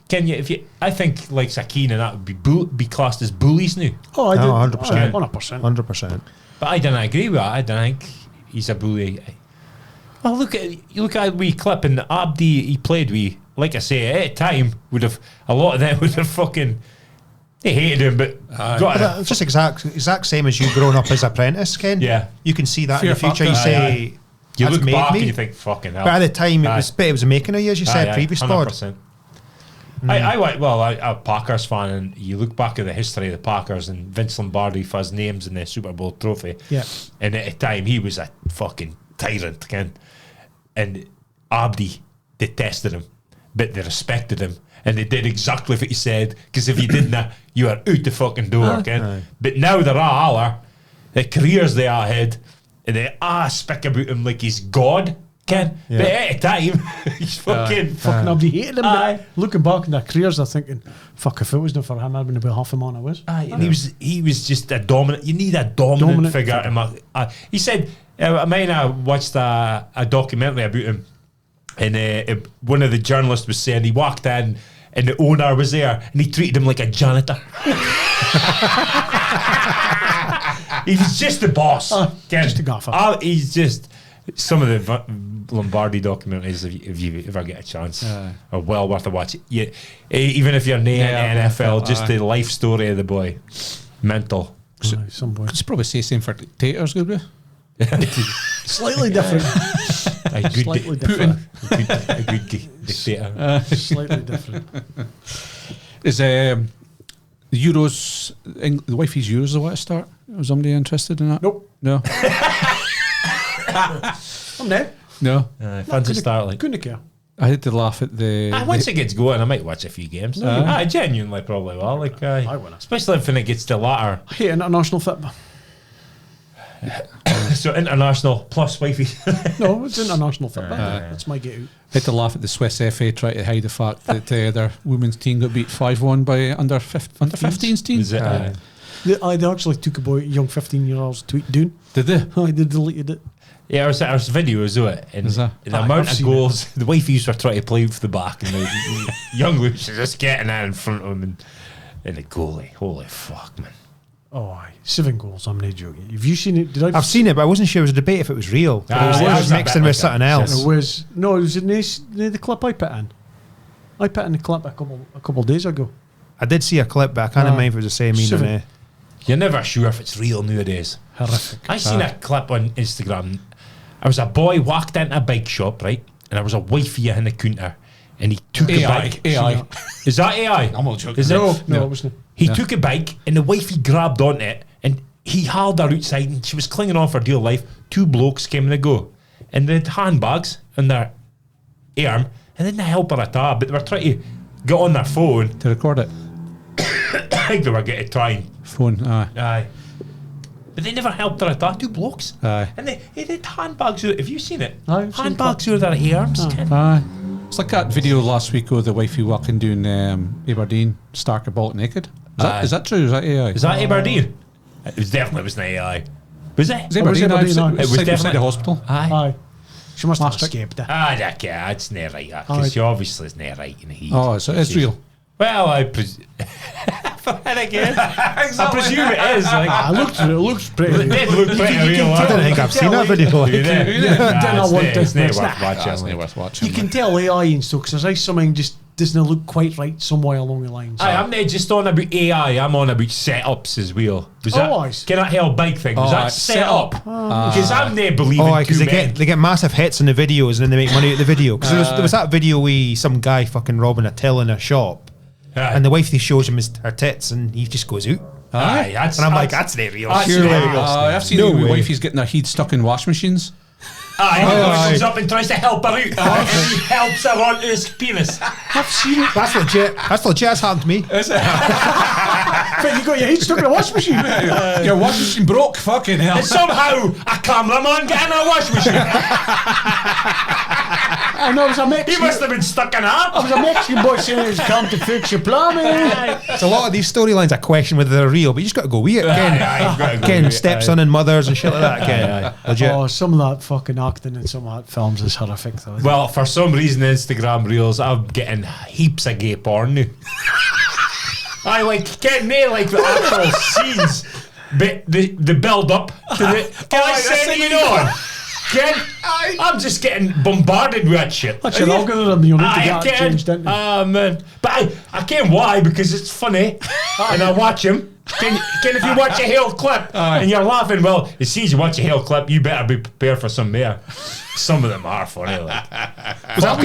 can you if you I think like Sakine and that would be classed as bullies now. Oh, I do. 100%. 100%. 100%. But I don't agree with that. I don't think he's a bully. Well, look at we clip and Abdi he played with. Like I say, at a time would have a lot of them would have fucking they hated him, but But it's just exact same as you growing up as apprentice, Ken. Yeah. You can see that Fear in the future. factor. You say, you "That's look made back me." and you think fucking hell. But at the time, it was a making of you, as you said, previous pod. 100%. I'm a Packers fan, and you look back at the history of the Packers and Vince Lombardi for his names in the Super Bowl trophy. Yeah. And at the time, he was a fucking tyrant, Ken. And Abdi detested him, but they respected him. And they did exactly what he said, because if you didn't, you are out the fucking door, Ken. But now they're all the careers they are ahead, and they speak about him like he's God, Ken. Yeah. But at a time, he's fucking Nobody hated him. Aye. But looking back in their careers, they're thinking, fuck, if it wasn't for him, I'd been about half a man I was. and he was just a dominant. You need a dominant figure. He said, I mean, I watched a documentary about him, and one of the journalists was saying he walked in and the owner was there and he treated him like a janitor. He was just the boss. Just a gaffer. He's just some of the Lombardi documentaries, if you ever get a chance, are well worth a watch. Even if you're near NFL, just the life story of the boy, mental. Some boy. Could probably say same for dictators, could we? Slightly different. Slightly different. A good dictator. Slightly different. Is the Euros, the wifey's Euros the way to start? Was somebody interested in that? Nope. No. I'm there. No. Fancy start like. Couldn't care. I had to laugh at the... Once it gets going, I might watch a few games. I genuinely probably will. Like, I will. especially if it gets to latter. I hate international football. So international plus wifey. No, it's international football. That's my get out. I had to laugh at the Swiss FA trying to hide the fact that their women's team got beat 5-1 by under 15s team. Is it? They actually took a young 15-year-old's tweet down. Did they? They deleted it. Yeah, there's videos of it, and Is there? the amount I've of seen goals the wifeys were trying to play with the back, and the young Luke's just getting in front of him, and the goalie, holy fuck, man! Oh, aye. 7 goals. I'm not joking. Have you seen it? I've seen it, but I wasn't sure it was a debate if it was real. But it was mixed in with something else. It was no. It was in the clip I put in. I put in the clip a couple of days ago. I did see a clip, but I can't remember if it was the same. Seven. You're never sure if it's real nowadays. Horrific. I seen a clip on Instagram. I was a boy walked into a bike shop, right, and there was a wifey in the counter, and he took a bike. AI. Is that AI? I'm not joking. Is No, it? it wasn't. He took a bike, and the wifey grabbed onto it, and he hauled her outside, and she was clinging on for dear life. 2 blokes came and go, and they had handbags on their arm, and they didn't help her at all, but they were trying to get on their phone. To record it. I think they were going to try and... Phone. Aye. But they never helped her at all. 2 blokes. Aye. And they had handbags. Have you seen it? Aye, I've seen Handbags with their arms. Ken. Aye. It's like that video last week of the wifey walking down Aberdeen, stark a bolt naked. Is that true? Is that AI? Is that Aberdeen? It was definitely wasn't AI. Was it? It's Aberdeen, Aberdeen, aye. aye. It was definitely- definitely the hospital. Aye. Aye. She must have Plastic. escaped it. Yeah, it's not right. Because she obviously is not right in the heat. Oh, so it's real. Well, I presume. again. I presume it is. Like, It looks pretty. it did look pretty real. I don't think I've seen that video. It's not It's worth not- watching. It's not worth watching. You can tell AI and stuff because there's something just doesn't look quite right somewhere along the lines. I'm not just on about AI, I'm on about setups as well. Was that, aye. can that hell bike thing? Was that set up? Because I'm not believing Oh, because two they men. get massive hits in the videos and then they make money at the video. Because there was that video with some guy fucking robbing a till in a shop, and the wife shows him her tits and he just goes out. Aye, that's, And I'm like, that's not real. that's Surely. not real. I've seen No the way. wifey's getting her head stuck in wash machines. Aye, Aye. he comes up and tries to help her out, and he helps her onto his penis. I've seen it. That's legit. That's legit. That's happened to me. But you got your head stuck in a washing machine. Your wash machine broke. Fucking hell. And somehow a cameraman got in a wash machine. And there was a He Mexican. must have been stuck in There was that. a Mexican boy saying it was come to fix your plumbing. It's a lot of these storylines I question whether they're real, but you just got to go with it. Ken stepson and mothers and shit like that. Ken, legit. Oh, some of that fucking acting in some of that films is horrific though. Well, for some reason, Instagram Reels, I'm getting heaps of gay porn now. I like getting there like the actual scenes, but the build up to the. Can I send you on? Ken, I'm just getting bombarded with that shit. That's your algorithm. You need to get it changed, don't you? Man. But I can't why, because it's funny and I watch him. Ken, if you watch a Hale clip and you're laughing, well, as soon as you watch a Hale clip, you better be prepared for some more. Some of them are funny. Like. Was that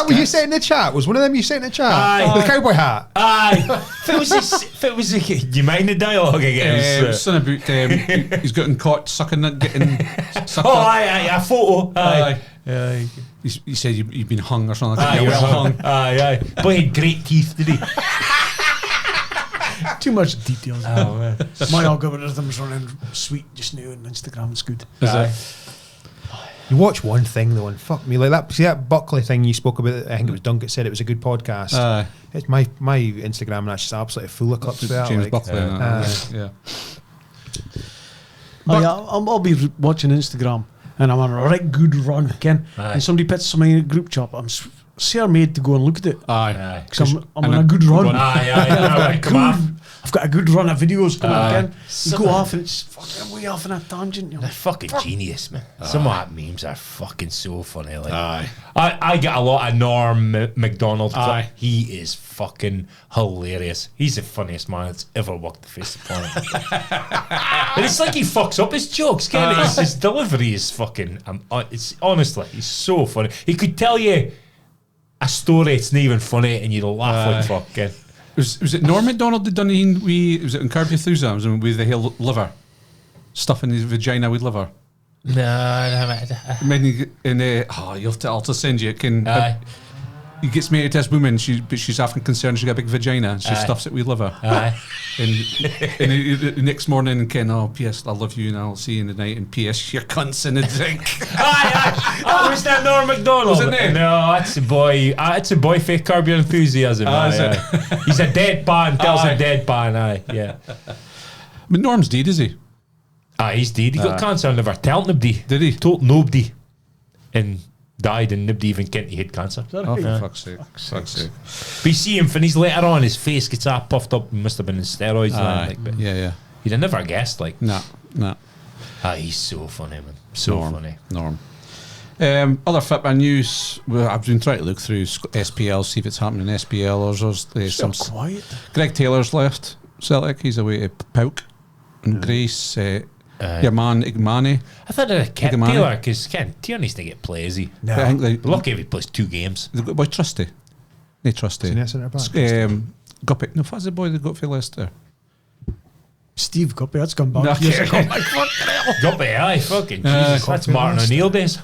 what you said in the chat? Was one of them you said in the chat? Aye. With the cowboy hat. Aye. If it was do you mind the dialogue again? It was something about he's getting caught sucking it, getting sucked Oh, up. aye, a photo. Aye. Aye. He said you've been hung or something like Aye, that. you're Well hung. Aye. Boy, he had great teeth, did he? Too much details. Oh, man. My algorithm's running sweet just now on Instagram. It's good. Aye. You watch one thing though, and fuck me, like that. See that Buckley thing you spoke about? I think it was Dunc that said it was a good podcast. Aye. It's my Instagram, and that's just absolutely full of clips of that. James like, Buckley. Yeah. I'll be watching Instagram and I'm on a right good run, Ken. Aye. And somebody puts something in a group chat. I'm so made to go and look at it. Aye. Because I'm on a good run. Aye. Come on. I've got a good run of videos coming Aye. Ken. You go off and it's fucking way off in a tangent. You're They're like, fucking genius, man. Some of that memes are fucking so funny. Like, I get a lot of Norm McDonald. Aye. He is fucking hilarious. He's the funniest man that's ever walked the face of the planet. And it's like he fucks up his jokes, Ken. His delivery is fucking. It's honestly, he's so funny. He could tell you a story, it's not even funny, and you'll laugh like fuck, Ken. Was it Norm MacDonald that done was it in Curb Your Enthusiasm with the Hale liver? stuff in his vagina with liver. No, And you'll I'll just send you. He gets married to this woman, but she's often concerned she's got a big vagina. And she stuffs it with liver. aye. And the next morning, Ken, P.S. I love you, and I'll see you in the night. And P.S. Your cunt's in a drink. Aye. Oh, was that Norm Macdonald? Was it there? No, that's a boy. It's a boy fake Curb Your Enthusiasm. Aye. He's a dead pan. Tells a dead pan. Aye, yeah. But Norm's dead, is he? Aye, he's dead. He got cancer and never told nobody. Did he? Told nobody. And died, and nobody even kent he had cancer. Oh, for fuck's sake. Fuck's sake. But you see him, and he's later on, his face gets all puffed up. He must have been in steroids. But Yeah. you'd have never guessed. Like, No. he's so funny, man. So funny. Norm. Other football news. Well, I've been trying to look through SPL, see if it's happening in SPL or there's some. Quiet. Greg Taylor's left Celtic. He's away to Pauk and Greece. Your man Igmani. I thought they'd kept Igmani. Taylor because Tierney needs to get play, is he? No. I think they Lucky if he plays 2 games. they've got boy Trusty. They Trusty. Isn't he a centre back? Guppy. No, what's the boy that got for Leicester? Steve Guppy, that's gone back. No, years okay. ago. Like, what the hell? Guppy, aye, fucking Jesus. That's Martin O'Neill days.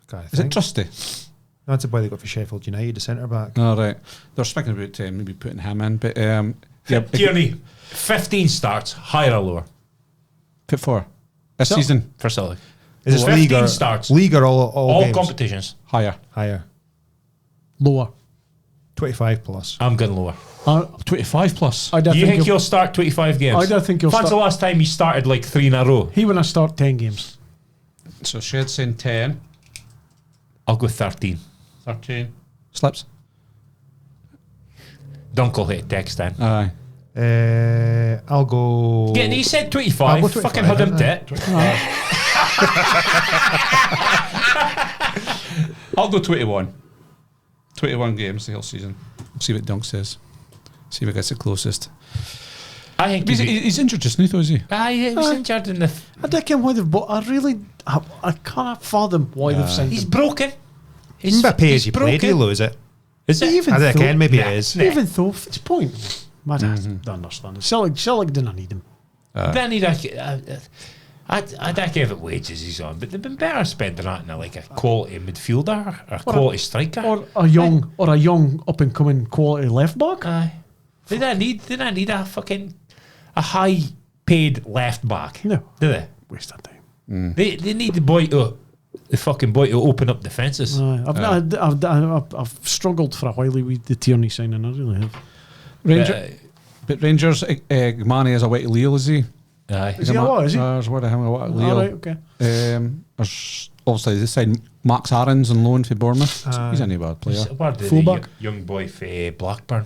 God, I Is it think. Trusty? No, that's a boy they got for Sheffield United, the centre back. All right. They're speaking about maybe putting him in, but yeah. Tierney, 15 starts, higher or lower Put 4 this season. for Celtic. Is it 15 league or starts. League or all All games? competitions. Higher. Higher. Lower. 25 plus. I'm going lower. 25 plus. I don't You think think he'll start 25 games? I don't think he'll When's the start. last time he started like 3 in a row? He will start 10 games. So Shed's saying 10. I'll go 13. 13. Slips. Dunc will hit text then. Aye. I'll go. Yeah, he said I'll 25. go 25, Fucking had him didn't to it. I'll go 21. 21 games the whole season. See what Dunk says. See if he gets it closest. I think He's injured just now, though, is he? he was injured in the. I don't care why they've bought. I can't fathom why they've signed He's him. broken. Isn't that pay as you play broken. deal, though, is it? Is it? Even I don't though- know, maybe Nah. it is. Nah. Even though it's point. I don't understand it. Celtic didn't need him. Then he'd I don't care if wages he's on, but they've been better spending that in a quality midfielder or a quality striker. Or a young up and coming quality left back. Aye. They don't need a fucking a high paid left back. No. Do they? Waste of time. They need the fucking boy to open up defences. I've struggled for a while with the Tierney signing. I really have. But Rangers, Gmani is away to Lille, is he? Aye. Is he a what, is he? There's word of him away to Lille. All right, okay. There's obviously they signed Max Aarons on loan for Bournemouth. He's any bad player. Where did Fullback? the young boy for Blackburn?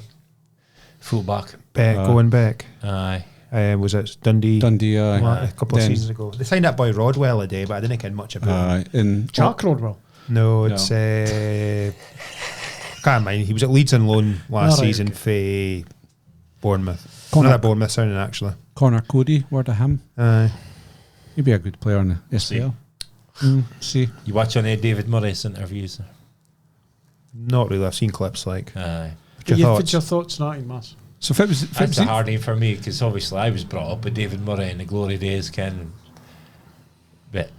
Fullback. Going back. Aye. Was it Dundee? Dundee, A couple of Then- seasons ago. They signed that boy Rodwell a day, but I didn't care much about him. in Jack Rodwell. No, it's can't mind. He was at Leeds on loan last All right, season for Bournemouth. Connor- Another Bournemouth sounding actually. Connor Cody, word of him. Aye. He'd be a good player in the SPL. See. You watch any David Murray's interviews? Not really. I've seen clips like. Aye. What's your What's thoughts? your thoughts, nothing, Mass? So if it was, That's a hard name for me because obviously I was brought up with David Murray in the glory days, Ken. But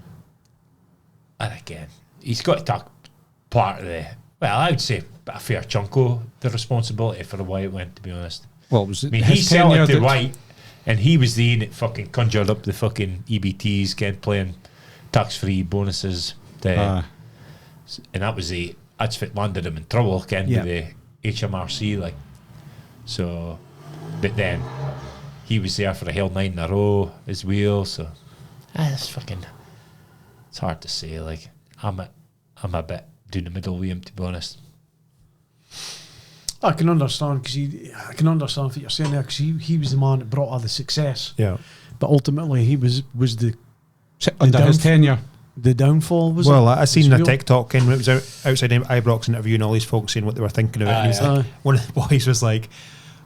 again, he's got to take part of the. Well, I would say a fair chunk of the responsibility for the way it went. To be honest, well, was I it mean, his he's selling tenure to that- White, and he was the one that fucking conjured up the fucking EBTs, Ken, playing tax-free bonuses. And that was that's what landed him in trouble, Ken, Yeah. with the HMRC, like. So, but then he was there for a hell 9 in a row as well. So, it's fucking. It's hard to say. Like, I'm a bit down the middle with him, to be honest. I can understand I can understand what you're saying there because he was the man that brought all the success. Yeah. But ultimately, he was the under his tenure. the downfall. Was Well, it? I seen Was a real? TikTok and it was outside Ibrox interviewing all these folks saying what they were thinking of it. And he was Aye. like, one of the boys was like,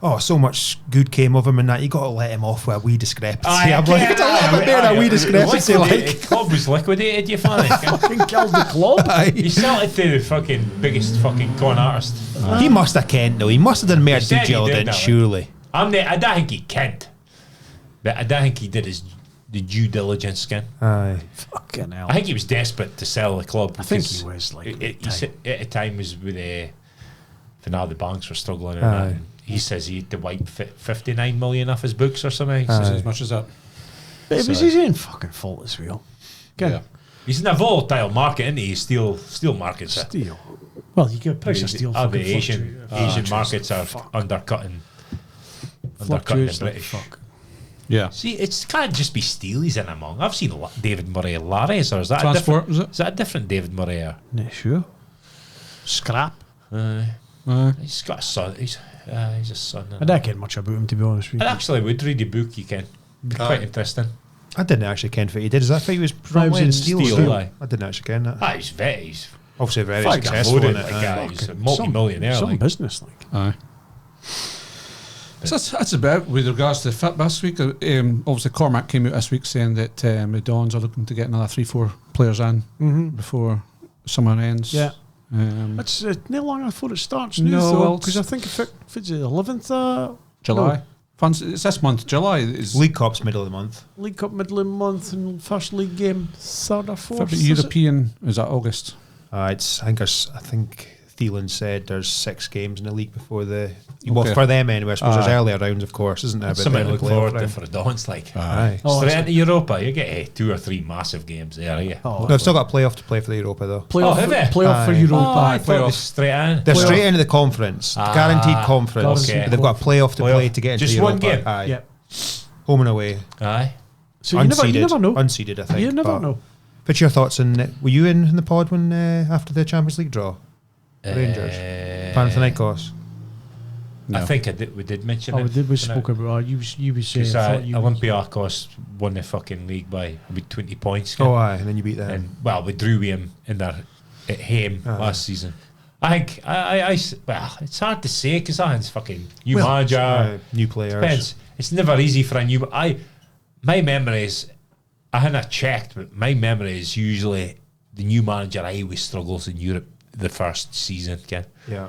"Oh, so much good came of him and that. You got to let him off with a wee discrepancy." I'm like, "It's a little bit better than a wee discrepancy." The Like, club was liquidated, you funny. Fucking killed the club. He started to the fucking biggest fucking con artist. he must have kent though. He must have done more He said due he did diligence, that, surely. I don't think he can't, but I don't think he did his the due diligence skin. Aye. Fucking hell. I think he was desperate to sell the club. I think because he was, like, he said at the time was with for now the banks were struggling. Aye. And he says he had to wipe 59 million off his books or something. He Aye. says As much as that. But it was his own fucking fault as well. Again, Yeah. he's in a volatile market, isn't he? Steel markets. steel. Well, you get price of steel. The fucking Asian fluctuate. markets are fuck. undercutting the Fluctuates like British. fuck. Yeah. See, it can't just be steel he's in among. I've seen David Murray Larry's, or is that Transport, a different? is it? Is that a different David Murray? Or? Not sure. Scrap. He's got a son. He's a son. I don't care much about him, to be honest with I you. actually would read the book. You can. It'd be quite interesting. I didn't actually ken what he did. Is that what he was predominantly in steel? steel, I aye. didn't actually ken that. He's Obviously very fucking successful loaded, in it. like, aye. he's a multi-millionaire. Some like. business, like. Aye. So that's about with regards to the fit this week. Obviously, Cormac came out this week saying that the Dons are looking to get another 3-4 players in before summer ends. Yeah. It's It's no longer before it starts No, now, well, because I think if it's the 11th July. Fans, it's this month. July is League Cup's middle of the month. League Cup middle of the month and first league game 3rd or 4th. February, is it? European. Is that August? I think Thielen said there's 6 games in the league before the. Okay. Well, for them anyway. I suppose there's Aye. earlier rounds, of course, isn't there? That's But something then to look the playoff forward to round. for the Dons. Like Aye. Oh, straight it's- into Europa, you get 2 or 3 massive games there. Yeah. Oh, They've still got a playoff to play for the Europa though. playoff, have they? playoff for Aye. Europa. I thought it was playoff. straight in. They're Playoff. straight into the conference, guaranteed conference. Okay. But they've got a playoff to Playoff. play to get into Just Europa. one game? Aye. Yeah. Home and away. Aye. So you never know. Unseeded, I think. You never but- know. What's your thoughts on it? Were you in the pod when after the Champions League draw? Rangers. Panathinaikos. No. I think we did mention Oh, it. we spoke about you was Because thought you Olympiacos won the fucking league by about 20 points. Oh, aye, and then you beat them. And well, we drew with him in their at home last season. I think well, it's hard to say because I think it's fucking new manager, new players. depends. It's never easy for a new. My memory is, I hadn't checked, but my memory is usually the new manager always struggles in Europe the first season again. Yeah.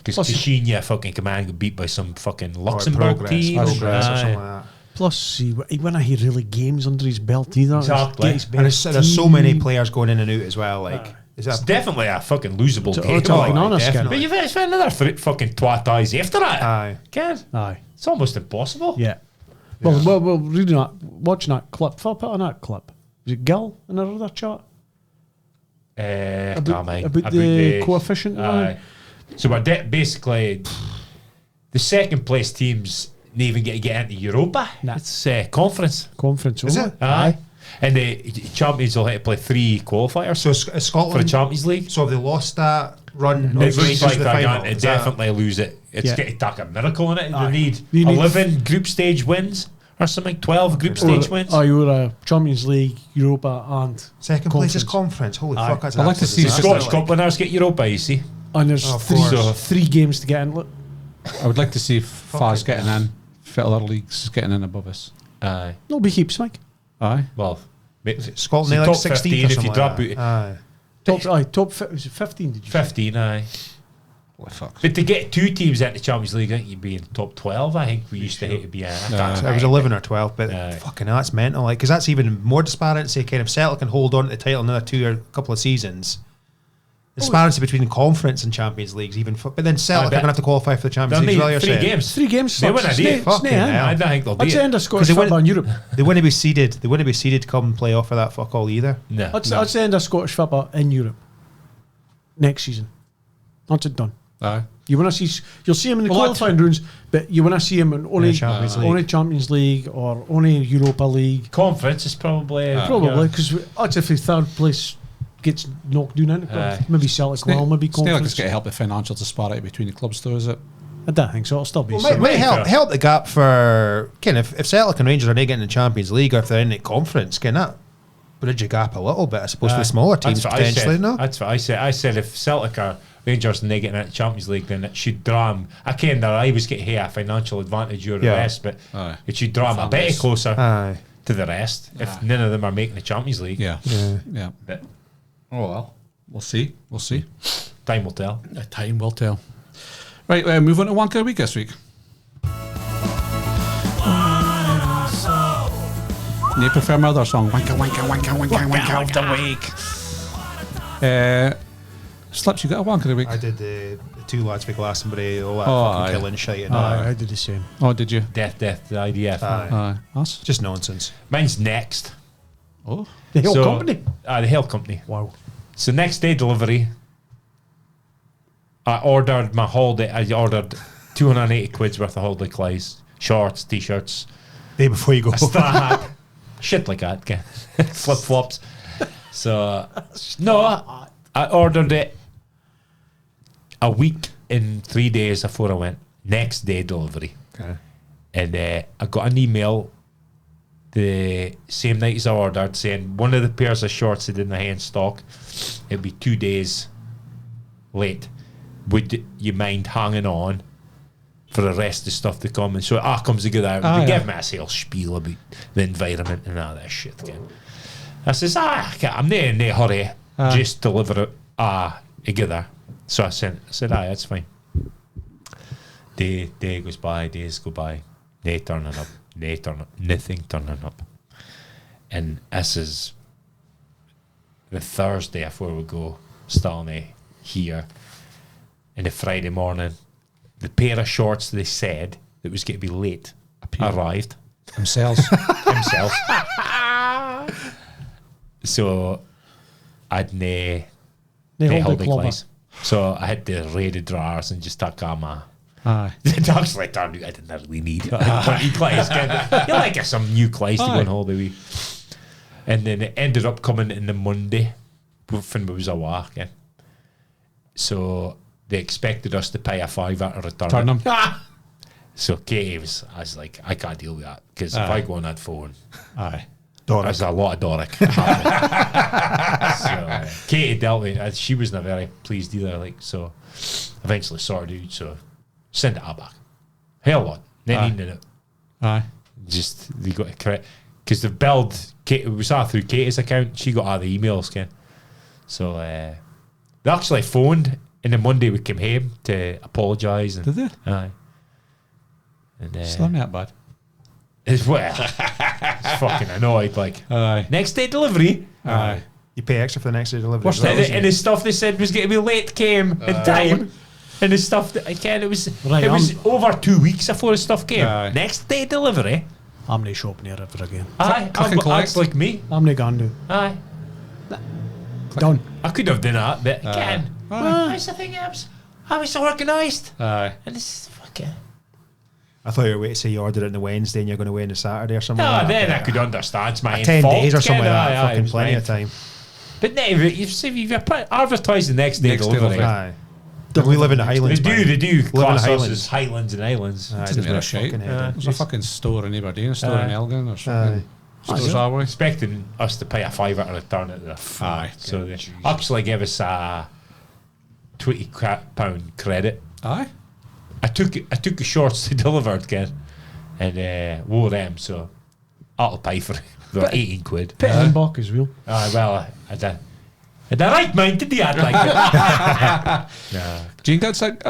Because Kashinya fucking command got beat by some fucking Luxembourg Progress, team. Progress or Aye. something like that. Plus, he wouldn't have really games under his belt either. Exactly. Get his And best there's so many team. players going in and out as well. Like, is It's that definitely a fucking losable It's a- game. it's a banana skin. But you've got another fucking twat eyes after that. Aye. Can't. Aye. It's almost impossible. Yeah. Well, reading that, watching that clip. Phil put on that clip. Was it Gill in another chat? About About the coefficient. Aye. So we're basically the second place teams didn't even get to get into Europa. Nah. It's conference. Conference. Is only. it? Aye. And the Champions will have to play 3 qualifiers So for the Scotland. Champions League. So have they lost that run? It Not looks reached like the they're final? going to Is that- definitely lose it. It's Yeah. going to take a miracle in it. Aye. They need You need 11 group stage wins or something, 12 group stage wins. You're a Champions League, Europa, and Second place is conference. Holy Aye. fuck, that's I'd like to absolute see The disaster. Scottish Like, Cup winners get Europa, you see. and there's Of three, course. 3 games to get in. Look, I would like to see Faz getting in, fit other leagues getting in above us. Aye. no be heaps, Mike. Aye. Well, Scotland, So they like top 16 15 or if you something drop like that. Aye. Top was it 15? Did you say? 15, aye. What the fuck? But to get 2 teams into the Champions League, I think you'd be in top 12. I think we used to hate to be in. So it was 11 or 12, but Aye. fucking hell, that's mental. Like, because that's even more disparate. Say, kind of Celtic can hold on to the title another 2 or a couple of seasons. The disparity between conference and Champions Leagues, even. But then Celtic are bet. going to have to qualify for the Champions They'll League. need As 3 well, you're games. 3 games. They win a day. Fucking hell. I don't think they'll do I'd say end it. of Scottish they win- football in Europe. They wouldn't be seeded. They wouldn't be seeded come playoff for that fuck all either. No. I'd say end of Scottish football in Europe next season. That's it done. Aye. You want to see? You'll see him in the Well, that's- qualifying rounds, but you want to see him in only Champions League. only Champions League or only Europa League. Conference is probably. Probably because that's if the 3rd place gets knocked down into Aye. maybe Celtic, well, maybe It's not like conference. it's going to help the financial disparity between the clubs, though, is it? I don't think so. It'll still be. Well, same. might help, fair. help the gap for kind of if Celtic and Rangers are not getting in the Champions League or if they're in the conference, can that bridge the gap a little bit? I suppose for the smaller teams That's what I potentially. said. No, That's what I said. I said if Celtic are Rangers and they get into the Champions League, then it should draw them. I ken that I always get here a financial advantage over the Yeah. rest, but Aye. it should draw them a bit Families. closer aye, to the rest if none of them are making the Champions League. Yeah. yeah. Yeah. But Oh, well. We'll see. We'll see. time will tell. Time will tell. Right, move on to Wanker Week this week. You prefer my other song? Wanker, wanker, wanker, wanker, wanker of the week. Slips, you got a wanker of the week? I did the two lads for Glastonbury, all that aye. fucking killing shit. And I did the same. Oh, did you? Death, the IDF. Aye. Us? Just nonsense. Mine's next. Oh. The Hill Company. The Hill Company. Wow. So next day delivery, I ordered my holiday. I ordered 280 quid's worth of holiday clothes, shorts, t-shirts, Day before you go. a straw hat, shit like that, flip flops. So no, I ordered it a week in 3 days before I went. Next day delivery, and I got an email the same night as I ordered saying one of the pairs of shorts that didn't have in stock. It'd be 2 days late. Would you mind hanging on for the rest of the stuff to come? And so comes together. They give me a sales spiel about the environment and all that shit again. I says, I'm not in a hurry. Just deliver it together. So I said, aye, that's fine. Day goes by, days go by. They turning up, nothing turning up. And this is the Thursday before we go, still not here. And the Friday morning, the pair of shorts they said that was going to be late arrived. Themselves. So I'd nae They holiday clover. clothes. So I had to raid the drawers and just take all my Aye. the dogs like turned out I didn't really need plenty clothes. You like some new clothes to go on holiday with. And then it ended up coming in the Monday when we was away again. So they expected us to pay a £5 to return Turn it. them. So Katie I was like, I can't deal with that because if I go on that phone, Aye. there's a lot of Doric. So Katie dealt with it. She wasn't very pleased either. Like, so eventually sorted out. So send it all back. Hell what? They needed it. Aye. Just they got it correct because the billed. It was all through Katie's account. She got all the emails again. So they actually phoned. And then Monday we came home to apologise. Did they? Aye. And Still not bad. it's fucking annoyed. Like Aye. next day delivery. Aye. You pay extra for the next day delivery. What's as well, And, isn't and it? the stuff they said was going to be late came in time. And the stuff that again it was Right, it was over 2 weeks before the stuff came. Aye. Next day delivery. I'm not shopping here ever again. Aye, click and collect. that's like me. I'm not going to. Aye, Done. I could have done that, but again, Aye. that's the thing. I was organised, Aye. and this fucking. I thought you were waiting to say you ordered it on the Wednesday and you're going to wait on the Saturday or something. No, like then that. I could understand. It's my 10 fault, days or something ken, like that. aye, Fucking it was plenty mine. of time. But no, if you advertise the next day Next day delivery, delivery. Aye. We live in the Highlands. they man. do class us Highlands. as Highlands and Islands. Aye, Didn't there's mean no a shite. fucking head. There's a fucking store in Aberdeen, a store in Aye. Elgin, or something. Stores that way. Expecting us to pay a £5 to return it. Aye. So they actually gave us a £20 credit. Aye. I took the shorts they delivered again and wore them, so that'll pay for it. They were 18 quid. Pit and buck as well. Well, I did. The right mind did the ad like it. Nah. Do you think that's like,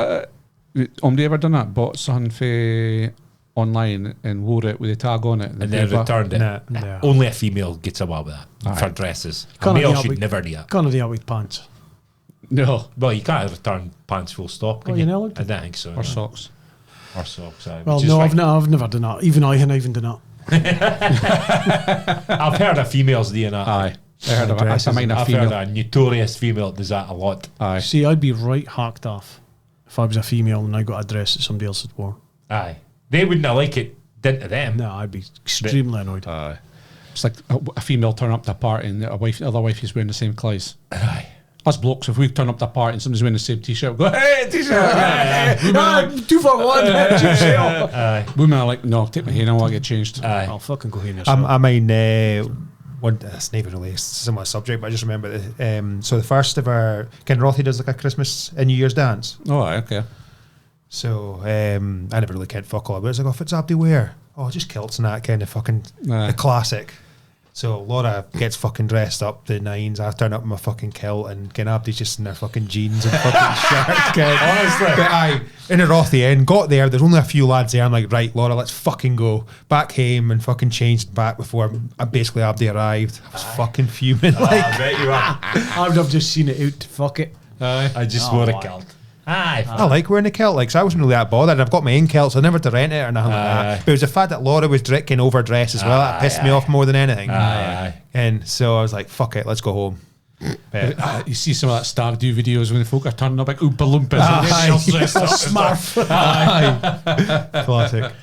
somebody ever done that? Bought something for online and wore it with a tag on it? And then returned it. Nah. Nah. Only a female gets away with that for dresses. A male should never do that. Can't do that with pants. No. Well, you can't return pants full stop, can Oh, you? you're not allowed to? I don't think so. Or socks. Or socks. Aye. Well, Which is no, fine. I've never done that. Even I haven't even done that. I've heard of females doing that. Aye. I heard of it. That's a minor I've heard female. a notorious female does that a lot. Aye. See, I'd be right hacked off if I was a female and I got a dress that somebody else had worn. Aye. They wouldn't have like it done to them. No, I'd be extremely annoyed. Aye. It's like a female turn up to a party and the other wife is wearing the same clothes. Aye. Us blokes, if we turn up to a party and somebody's wearing the same t-shirt, we go, hey, t-shirt! Ah, 2 for 1. Cheap sale. Women are like, no, take my hand, I want to get changed. Aye. I'll fucking go here yourself. I mean, that's not even really a similar subject, but I just remember so the first of our Ken Rothy does like a Christmas and New Year's dance. Oh, aye, okay. So I never really cared fuck all about it. It's like, oh, what's up to wear? Oh, just kilts and that kind of fucking Aye. the classic. So Laura gets fucking dressed up to the nines. I turn up in my fucking kilt, and Abdi's just in their fucking jeans and fucking shirts. Honestly, but I in a Rothy end got there. There's only a few lads there. I'm like, right, Laura, let's fucking go back home and fucking changed back before basically Abdi arrived. I was fucking fuming. I bet you are. I would have just seen it out. Fuck it. I just wore a kilt. I like wearing a kilt, like, so I wasn't really that bothered. I've got my own kilt, so I never had to rent it or nothing like that. But it was the fact that Laura was drinking overdressed as well that pissed me off more than anything. And so I was like, fuck it, let's go home. You see some of that stag do videos when the folk are turning up like Oompa Loompas. Smurf. Classic.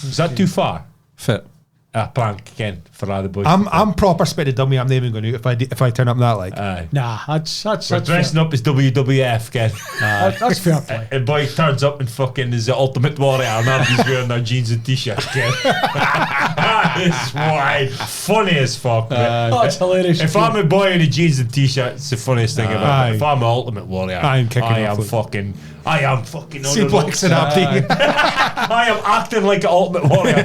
Is that too far? Fit. A prank again for other boys. I'm proper spit of dummy. I'm not even going to if I turn up that like. Nah, that's We're dressing up as WWF, Ken. that's fair play. And boy turns up and fucking is the Ultimate Warrior, and Abby's wearing their jeans and t-shirt, Ken. That is wide. Funny as fuck. Oh, it's hilarious. If I'm a boy in a jeans and t-shirt, it's the funniest thing about it. If I'm an Ultimate Warrior, I am fucking Suplex and Abdi. I am acting like an Ultimate Warrior.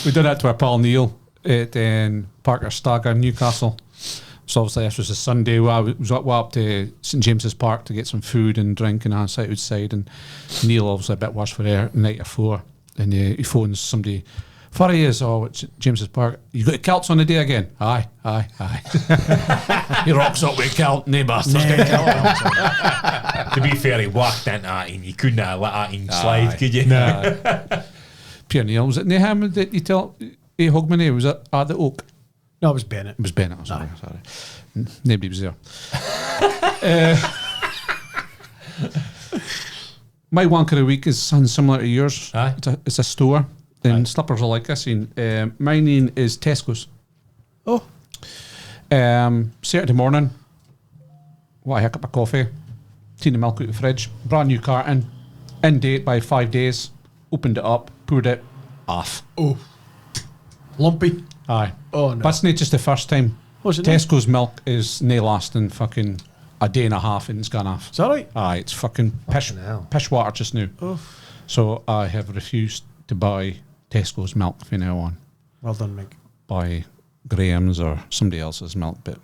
We did that to our pal Neil at Parker Stagger in Newcastle. So obviously this was a Sunday. I was up to St James's Park to get some food and drink and I sat outside, and Neil obviously a bit worse for there the night before, and he phones somebody. Far he is, at St James's Park. You got the kilts on the day again? Aye. He rocks up with a kilt, no bastard. To be fair, he whacked into that and you couldn't have let that in slide, could you? No. Pierre Neil, was it near him that you tell A. Hogmanay? Was it at the Oak? No, it was Bennett. It was Bennett, sorry. Nobody was there. My wanker of the week is something similar to yours. Aye. It's a store. And slippers are like this. Mine is Tesco's. Oh. Saturday morning, I had a cup of coffee, tea and milk out of the fridge, brand new carton, in date by 5 days, opened it up, poured it, off. Oh. Lumpy. Aye. Oh, no. But it's not just the first time. Was it Tesco's milk is nae lasting fucking a day and a half and it's gone off. Is that right? Aye, it's fucking pish water just now. Oh. So I have refused to buy Tesco's milk from now on. Well done, Mick. Buy Graham's or somebody else's milk, but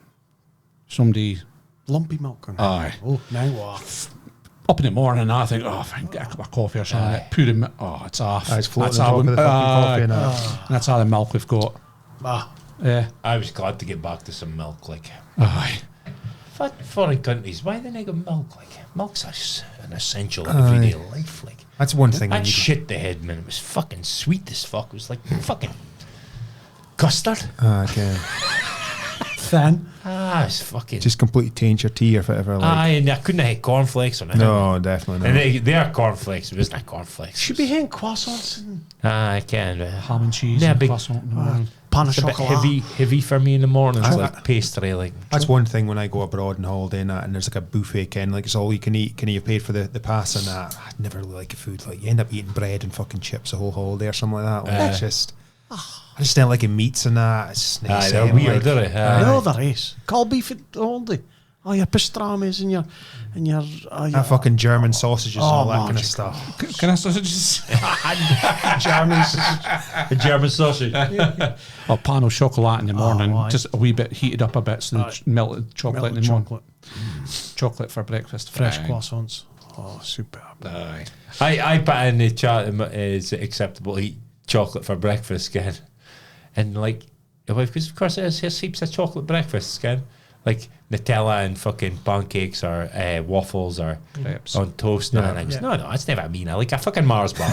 somebody Lumpy milk. Aye. Oh, now what? up in the morning, I think, if I can get a cup of coffee or something, put it, it's off. It's floating That's on how top of the fucking coffee. and that's how the milk we've got. Yeah. I was glad to get back to some milk, like. Aye. Foreign countries, why they not got milk? Like, milk's an essential everyday life. Like, that's one thing. That shit they had, man, it was fucking sweet as fuck. It was like fucking custard. Okay. Thin. It's fucking Just completely taint your tea or whatever. Like. and I couldn't have cornflakes or nothing. No, definitely not. And they are cornflakes. It wasn't cornflakes. Should be having croissants and I can. Ham and cheese. Yeah, and big croissant in the morning. pan of It's a bit chocolat. heavy for me in the morning. It's like pastry, like. That's one thing when I go abroad on holiday and that, and there's like a buffet, Ken, like it's all you can eat. Can you paid for the pass and that? I'd never really like food. Like you end up eating bread and fucking chips a whole holiday or something like that. Like, it's just, I just don't like meats and that. It's just nice. They're weird, are they? No, there is. Call beef at all day. Oh, your pastrami's and your that fucking German sausages and all that kind of magic. stuff. Can I sausages? German sausage. A German sausage. Or pan of chocolate in the morning, aye. just a wee bit heated up a bit, so melted chocolate in Melted the morning. chocolate. Chocolate for breakfast. Fresh Aye. croissants. Oh, superb. Aye. I put in the chat, is it acceptable to eat chocolate for breakfast, Ken? And like, because of course there's heaps of chocolate breakfasts, Ken. Like Nutella and fucking pancakes or waffles or Crepes. on toast. And I goes, no, that's never mean. I like a fucking Mars bar.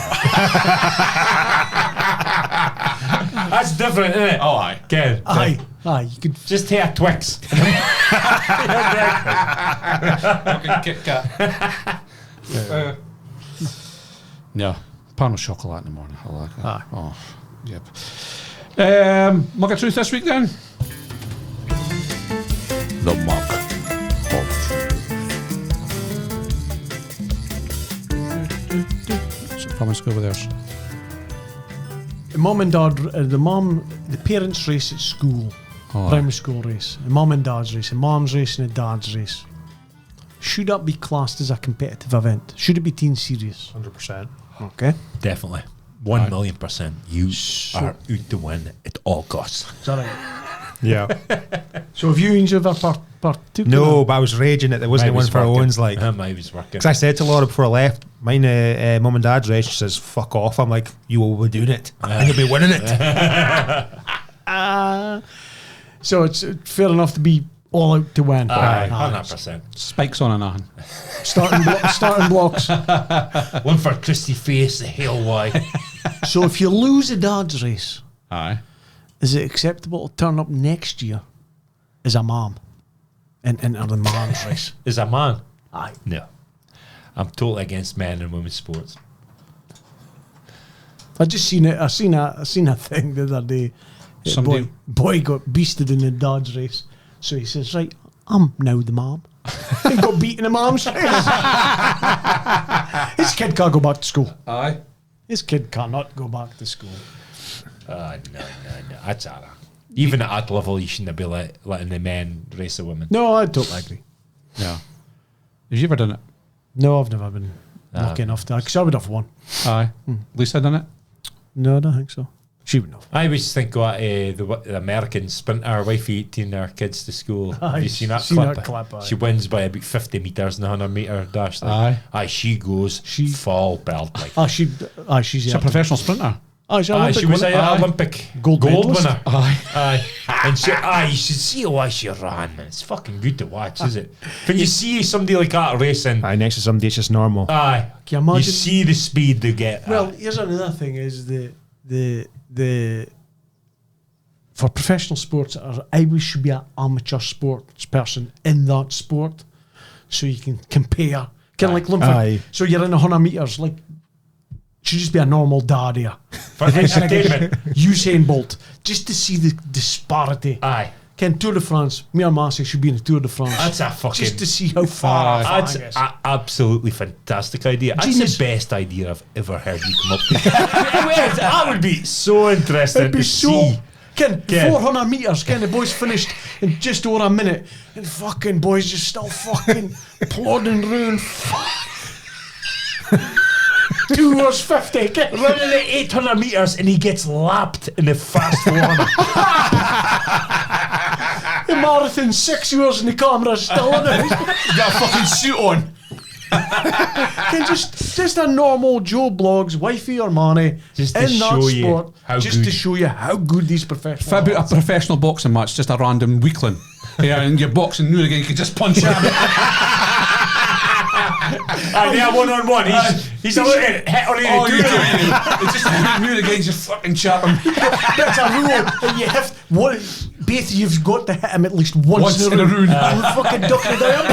That's different, isn't it? Oh, aye. Ken. Aye. You could Just take a Twix. Fucking Kit Kat. Yeah, pan of chocolate in the morning. I like it. Aye. Oh, yep. Mug of truth this week then. The mug of truth. So promise go with theirs. the mum and dad, the parents' race at school, primary school race, the mum and dad's race, the mum's race and the dad's race. Should that be classed as a competitive event? Should it be teen serious? 100%. Okay. Definitely. 1,000,000%. You are out to win at all costs. Is that right? Yeah. So have you ever partook? No, but I was raging that there wasn't one for Owens. Like, mine was working. because I said to Laura before I left, mine, mum and dad's race, she says, fuck off. I'm like, you will be doing it. And you'll be winning it. So it's fair enough to be all out to win. Aye, 100%. Spikes on and on. Starting blocks. One for Christy Face, the hell why. So if you lose a dad's race, Aye. is it acceptable to turn up next year as a mom and enter the man's race? Is a man? Aye. No. I'm totally against men and women's sports. I just seen it. I seen a thing the other day. Somebody- boy got beasted in the dad's race, so he says, "Right, I'm now the mom." He got beaten in the mom's race. His kid can't go back to school. Aye. His kid cannot go back to school. No. That's all right. Even at that level, you shouldn't be letting the men race the women. No, I totally agree. Yeah. Have you ever done it? No, I've never been lucky enough to. Because I would have won. Aye. Lisa done it? No, I don't think so. She would have. I always think what the American sprinter wifey taking her kids to school. Have you seen that clip? aye. She wins by about 50 metres in the 100 metre dash. Aye. She goes full belt. Like. She's She's a professional sprinter. She was an winner. Olympic Gold medalist. winner. Aye. And you should see why she ran, man. It's fucking good to watch, is it? When you see somebody like that racing, Aye, next to somebody, it's just normal. can you imagine? You see the speed they get. Well, here's another thing: is the for professional sports, I always should be an amateur sports person in that sport, so you can compare. Kind of like Olympic. Aye. So you're in 100 meters, like should just be a normal dad here. For entertainment. Usain Bolt, just to see the disparity. Aye. Ken, Tour de France, me and Massey should be in the Tour de France. That's a fucking... Just to see how far That's is. an absolutely fantastic idea. Genius. That's the best idea I've ever heard you come up with. That would be so interesting It'd be to so... see. Ken, Yeah. 400 metres, Ken, the boys finished in just over a minute, and fucking boys just still fucking plodding around. 2 hours 50, Ken. Running the 800 metres and he gets lapped in the fast 400. The marathon 6 hours and the camera's still on it. He's got a fucking suit on. Ken, just a normal Joe Blogs, wifey or money, Just to in that show you sport, how just good. to show you how good these professionals If about a professional boxing match, just a random weakling. Yeah, and you're boxing new again, you can just punch him. They are one-on-one. He's a little hit on Oh, you do. it. It's just new again, just fucking chap him. That's a rule that you have one. Both of you've got to hit him at least once in a round. Fucking duck it down.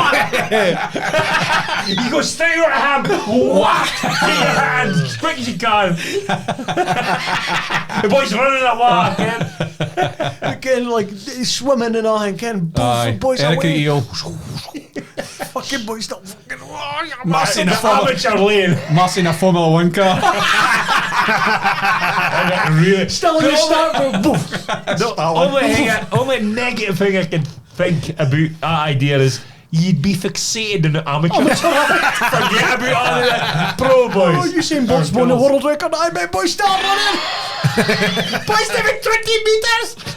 You go straight over to him. Whack! Get your hand as quick as you can. The boy's running a walk, man. Again, like swimming and all, and Ken, boys Erica away. Eel. Fucking boys don't fucking. Marcy in a Amateur lane. Marcy in a Formula 1 car. Really. Still in the start, boof. Only negative thing I can think about that idea is you'd be fixated on the amateur. Forget about all the pro boys. Oh, you seen Bolt's won the world record? I bet boys start running. Boys doing 20 meters.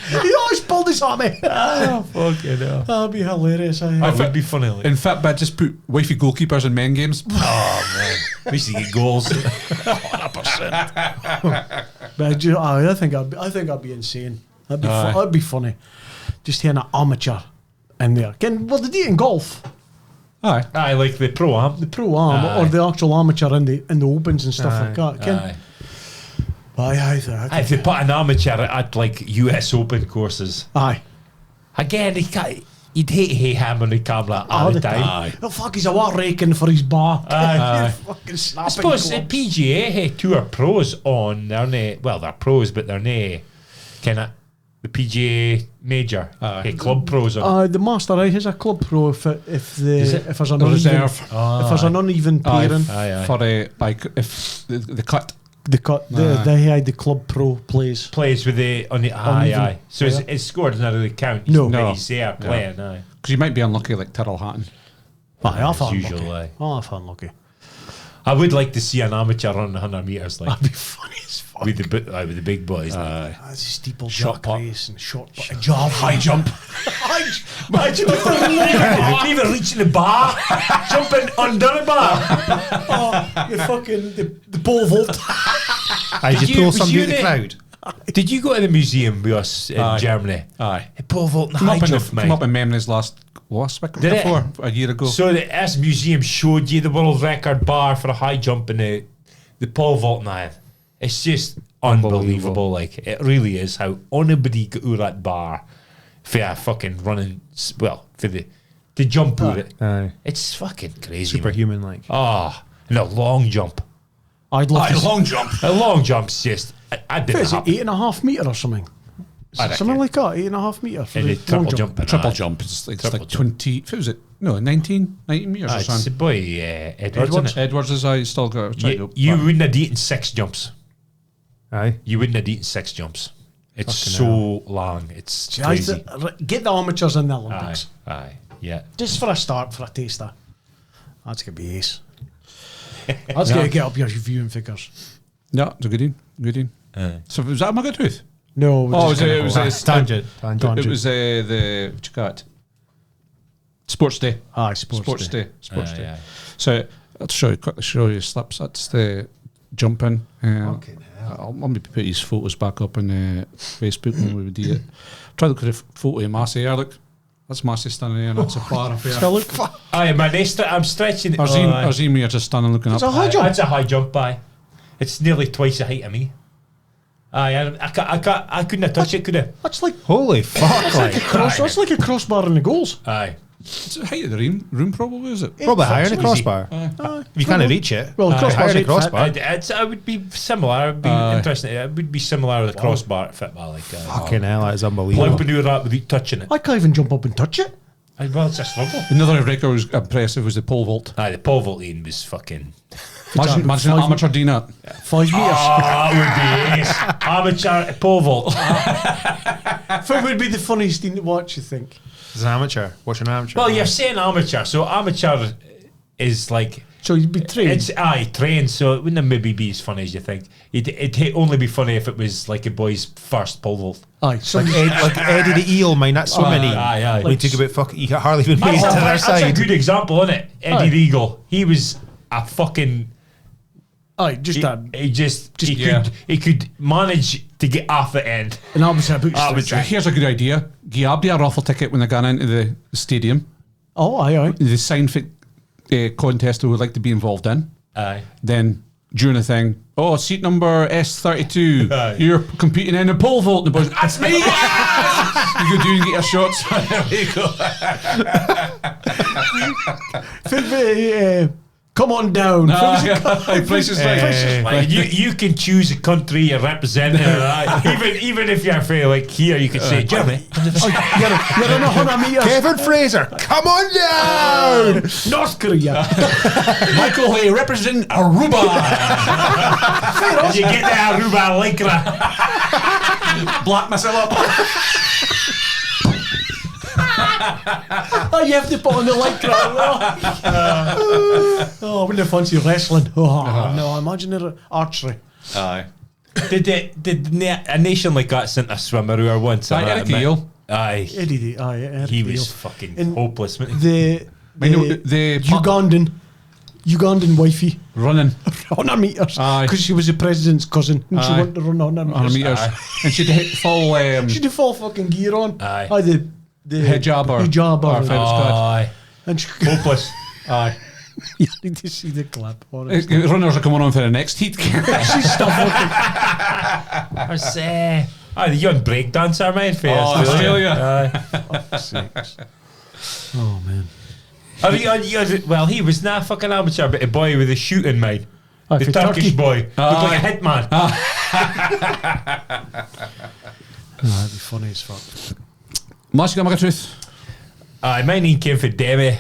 He always pulled his on me. Fucking hell. That'd be hilarious. That would be funny. Like. In Fitbit, just put wifey goalkeepers in men games. Oh, man. We used to get goals. But I think I'd be insane. That'd be funny. Just hearing an amateur in there. Well, they do it in golf. Aye. Aye, like the pro-am. The pro-am Aye. or the actual amateur in the opens and stuff like that. Aye. Aye. If they put an amateur at like US Open courses, again, you'd hate him on the camera all the time. Oh fuck, he's a war raking for his bar. Fucking I snapping suppose the clubs. PGA tour pros on, they're pros, but they're nae kind of the PGA major. Club pros on. The master has a club pro if there's an reserve. if there's an uneven pairing. For like if the cut. The club pro plays. Plays with the on the Uneven. So his score doesn't really count. No. But he's there playing. Because you might be unlucky like Tyrrell Hatton. Half usual. unlucky. Half unlucky. I would like to see an amateur run 100 metres, like That'd be funny as fuck. with the big boys. like. That's a steeple Shot shot put. race and shot put, high jump. Imagine even reaching the bar, jumping under the bar. The fucking the pole vault. I just you- pull was somebody you out the the- crowd. Did you go to the museum with us in Aye. Germany? Aye. A pole vault and Come high up, jump, come up mate. in memories last week Did it? before, a year ago. So this museum showed you the world record bar for a high jump and the pole vault now. It's just unbelievable. Like, it really is how anybody got out that bar for a fucking running, for the jump with it. Aye. It's fucking crazy. man. Superhuman like. Ah, and a long jump. I'd love to see. long jump. A long jump's just, I didn't Is it happen. 8.5 metre or something? I reckon. Something like that, 8.5 metre for And the the triple long jump. and Triple that. jump. It's Triple like jump. 20. What was it? No, 19 metres Ah, or it's the something. boy Edwards, isn't it? Edwards is I still got. You wouldn't have eaten 6 jumps. Aye. You wouldn't have eaten 6 jumps. It's Fucking so long. It's crazy. Get the amateurs in the Olympics. Aye, yeah. Just for a start, for a taster. That's going to be ace. That's going to get up your viewing figures. Yeah, it's a good one. Good one. So was that a Mugger Tooth? No, Oh, it was Tangent. It was the what you got it? Sports Day. Aye, sports day. Sports Day. Yeah. So I'll quickly show you slips. That's the jumping. I'll maybe put his photos back up on Facebook when we would do it. Try to look at a photo of Massey here. Look, that's Massey standing there, and that's a bar up here. So look, Aye, man, I'm stretching it. Arzim here just standing looking up. it's a high jump. That's a high jump, aye. It's nearly twice the height of me. Aye, I couldn't have touched it, could I? That's like Holy fuck! like, that's like a crossbar in the goals. Aye. It's the height of the room probably, is it? probably higher than a Easy. crossbar. If you can't reach it, Well, crossbar's higher than a 8 foot. crossbar. I would be similar. It would be interesting. It would be similar with the crossbar at football. Like, Fucking hell, that is unbelievable. Plumping you up without touching it. I can't even jump up and touch it. Well, it's a struggle. Another record was impressive was the pole vault. Aye, the pole vaulting was fucking. Imagine an amateur doing that. 5 metres. That would be ace. Amateur pole vault. What would be the funniest thing to watch, you think? It's an amateur. Watch an amateur. Well, you're saying amateur, so amateur is like. So you'd be trained. It's trained, so it wouldn't maybe be as funny as you think. It'd only be funny if it was like a boy's first pole vault. Aye, so like Eddie the Eel, mind that swimming. aye. When you think about fucking, you can't hardly even made it to their That's a side. good example, isn't it? Eddie Aye. the Eagle. He was a fucking. aye, just that. He could manage to get off the end. And obviously, Here's a good idea. Give Abdi a raffle ticket when they got into the stadium. Oh, aye. The sign fit contest we would like to be involved in. Aye. Then during the thing, seat number S32, Aye. you're competing in a pole vault. And the boys, that's me. You go do and get your shots. There you go. Come on down. Places like You can choose a country you're representing. even if you're from like here, you could say Germany. You're on 100 metres. Kevin Fraser, come on down! North Korea. Michael Hay representing Aruba. And you get the Aruba lycra. Black myself up. Oh, you have to put on the lycra. I wouldn't fancy wrestling. No, imagine it archery. Aye. Did a nation like that sent a swimmer who once? Eric Eel. Aye. Eddie, Eric He Beale. was fucking And hopeless, wasn't he? The Ugandan wifey running 100 metres Aye. because she was the president's cousin and she Aye. wanted to run 100 100 metres. metres. And she'd hit full She had full fucking gear on. Aye. The hijab or Aye. and she Hopeless. aye. you need to see the clip. honestly. Runners are coming on for the next heat. She's still fucking. There's the young breakdancer, man, for Australia. Oh man. Well, he was not fucking amateur, but a boy with a shooting mind. Aye, The for Turkish Turkey. boy. Looked like a hitman. That'd be funny as fuck. Must you got my truth? My name came for Demi.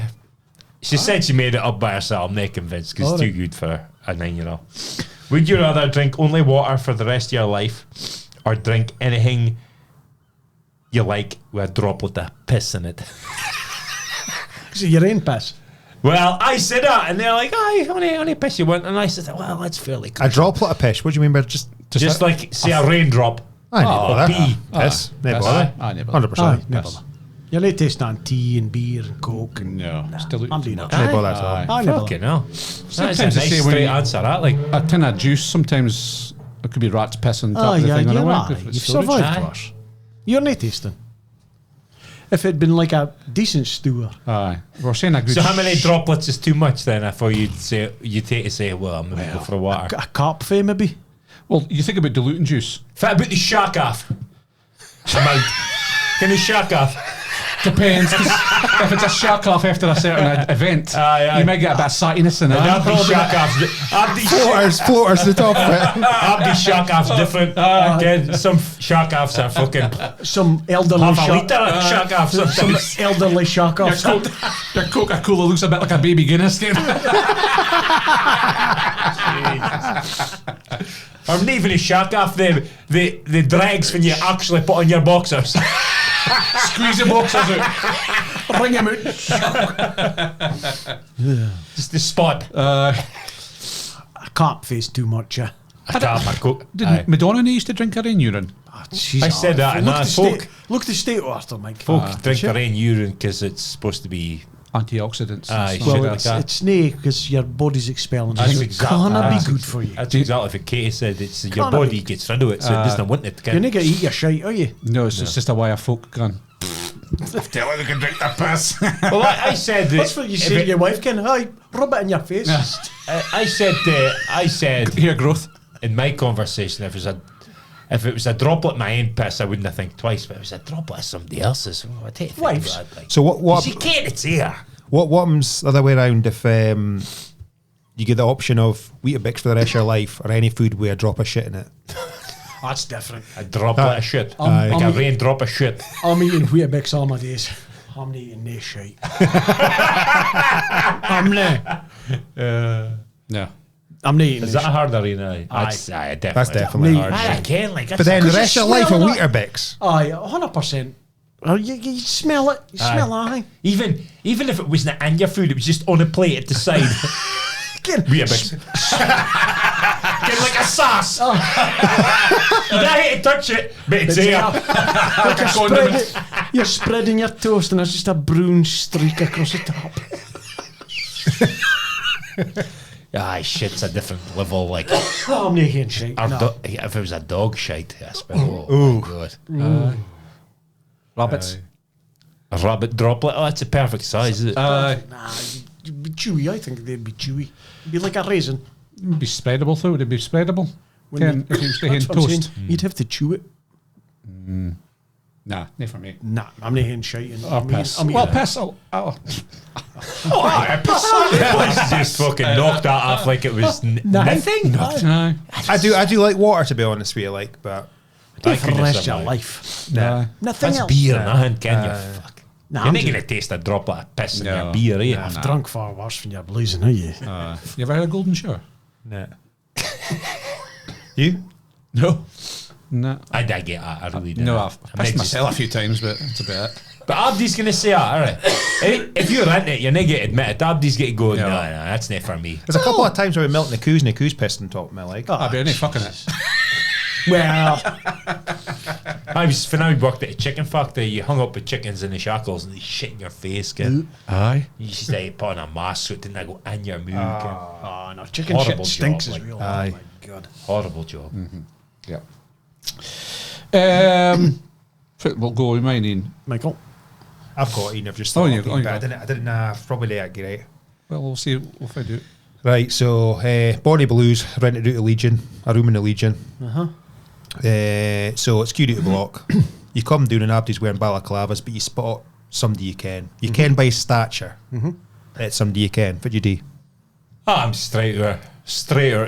She said she made it up by herself. I'm not convinced because it's too Alright. good for a 9-year-old. Would you rather drink only water for the rest of your life or drink anything you like with a droplet of piss in it? Is it your own piss? Well, I said that, and they're like, "Aye, how many piss you want?" And I said, "Well, that's fairly A common." droplet of piss. What do you mean by just Just like say a raindrop. I never pee. piss? Never Piss. bother. Aye, never bother. 100%. Aye, never. You're not tasting on tea and beer and coke. And No, still I'm doing that. Never bother at all. Aye. I never. Fucking hell. That's a Sometimes they nice say when straight you- answer. That like. a tin of juice. Sometimes it could be rats pissing. Oh, That yeah, thing you're anyway, right. if it's You've storage. survived Aye. worse. You're not tasting. If it'd been like a decent stewer, Aye, we're saying a good. So how many droplets is too much then? I thought you'd take to say, well, I'm gonna go for a water. a carpfay maybe. Well, you think about diluting juice. What about the shack off? Amount. Can you shack off? Depends. 'Cause if it's a shark off after a certain event, Aye. you might get a bit of sattiness in it. Abdi shack off's Floaters to the top of it. Abdi shack off's different. Again, some shack offs are fucking Some elderly half a shark. litre of shack off Some sometimes. elderly shark Your, off. your Coca-Cola looks a bit like a baby Guinness game. Or not even a shack off, the dregs when you actually put on your boxers. Squeeze the boxers out. Ring him out. Just the spot. A carpfay's too much. I tap my coke. Didn't Madonna used to drink her own urine? I said that, and that's folk. Look the state of Arthur, Mike. Folk drink their own urine because it's supposed to be. Antioxidants. and Aye, stuff shit Well, like it's, that. it's nae because your body's expelling. That's It's exactly- gonna be that's good for you. That's exactly what Katie said. It's your Can't body it? gets rid of it, so it doesn't want it. You're not gonna eat your shite, are you? No, it's just a way of folk gone. Tell her they can drink their piss. Well, I said that. That's what you if say to it- your wife, Ken. Hi, rub it in your face. I said Hair growth. in my conversation, if it was a droplet of my own piss, I wouldn't have think twice. But if it was a droplet of somebody else's, I take it. Wives. So what You can't. It's here. what happens the other way around if you get the option of Weetabix for the rest of your life or any food with a drop of shit in it? That's different. A droplet of shit, Aye. like a rain drop of shit. I'm eating Weetabix all my days. I'm not eating this shite. I'm not. No. I'm not eating Is this that a hard arena? That's definitely. That's definitely Me- hard. Aye, shit. again, like. But then the Because rest you of your life on smell that. Weetabix. Aye, 100%. Oh, you smell it. You smell that. even if it wasn't in your food, it was just on a plate at the side. Again, Weetabix. Get like a sauce. You don't hate to touch it, but it's here. like you're spreading your toast and there's just a brown streak across the top. Aye, shit's a different level. Like, Oh, I'm not eating shite. our No. if it was a dog shite, I suppose. Oh, my God. Rabbits. A rabbit droplet. Oh, that's a perfect size, is it? Nah, you'd be chewy. I think they'd be chewy. Be like a raisin. It'd be spreadable though. Would it be spreadable? When Ken, you- if you was to hen That's what I'm toast. saying. You'd have to chew it. Nah, not for me. Nah, I'm not eating shite. Or piss. Well, piss. Oh, Let's just fucking knocked that off like it was nothing. no. I do like water, to be honest with you, like, but I for the couldn't rest of your survive. life. No. Nothing That's else. beer, nothing, can you? Fuck. Nah, You're I'm not just- going to taste a droplet of piss in No. your beer, are you? I've drunk far worse when you're blazing, are you? You ever had a golden shower? nah. You? No. No. I get that, I really do. No, I've I might pissed just- myself a few times, but that's about it. But Abdi's going to say that, alright. If you're into it, you're not going to admit it. Abdi's going to go, no, that's not for me. There's a couple of times where we melt in the coos and the coos pissed on top of me, like. I'd be only fucking it. Well, When I worked at a chicken factory, you hung up with chickens in the shackles and they shit in your face, kid. Aye. You used to put on a mask so it didn't go in your mood, oh no, chicken Horrible shit stinks job, as like, well. aye. Oh my god. Horrible job. Yeah. We'll go with mine in. Michael. I've got Ian, I've just Oh, thought you of got- Ian, you but got- I didn't probably that great. Well, we'll see if I do. Right, so Body Blues rented out a Legion, a room in the Legion. So it's security block. You come down and Abdi's wearing balaclavas, but you spot somebody you can. You can by stature. It's somebody you can. What do you do? I'm straight at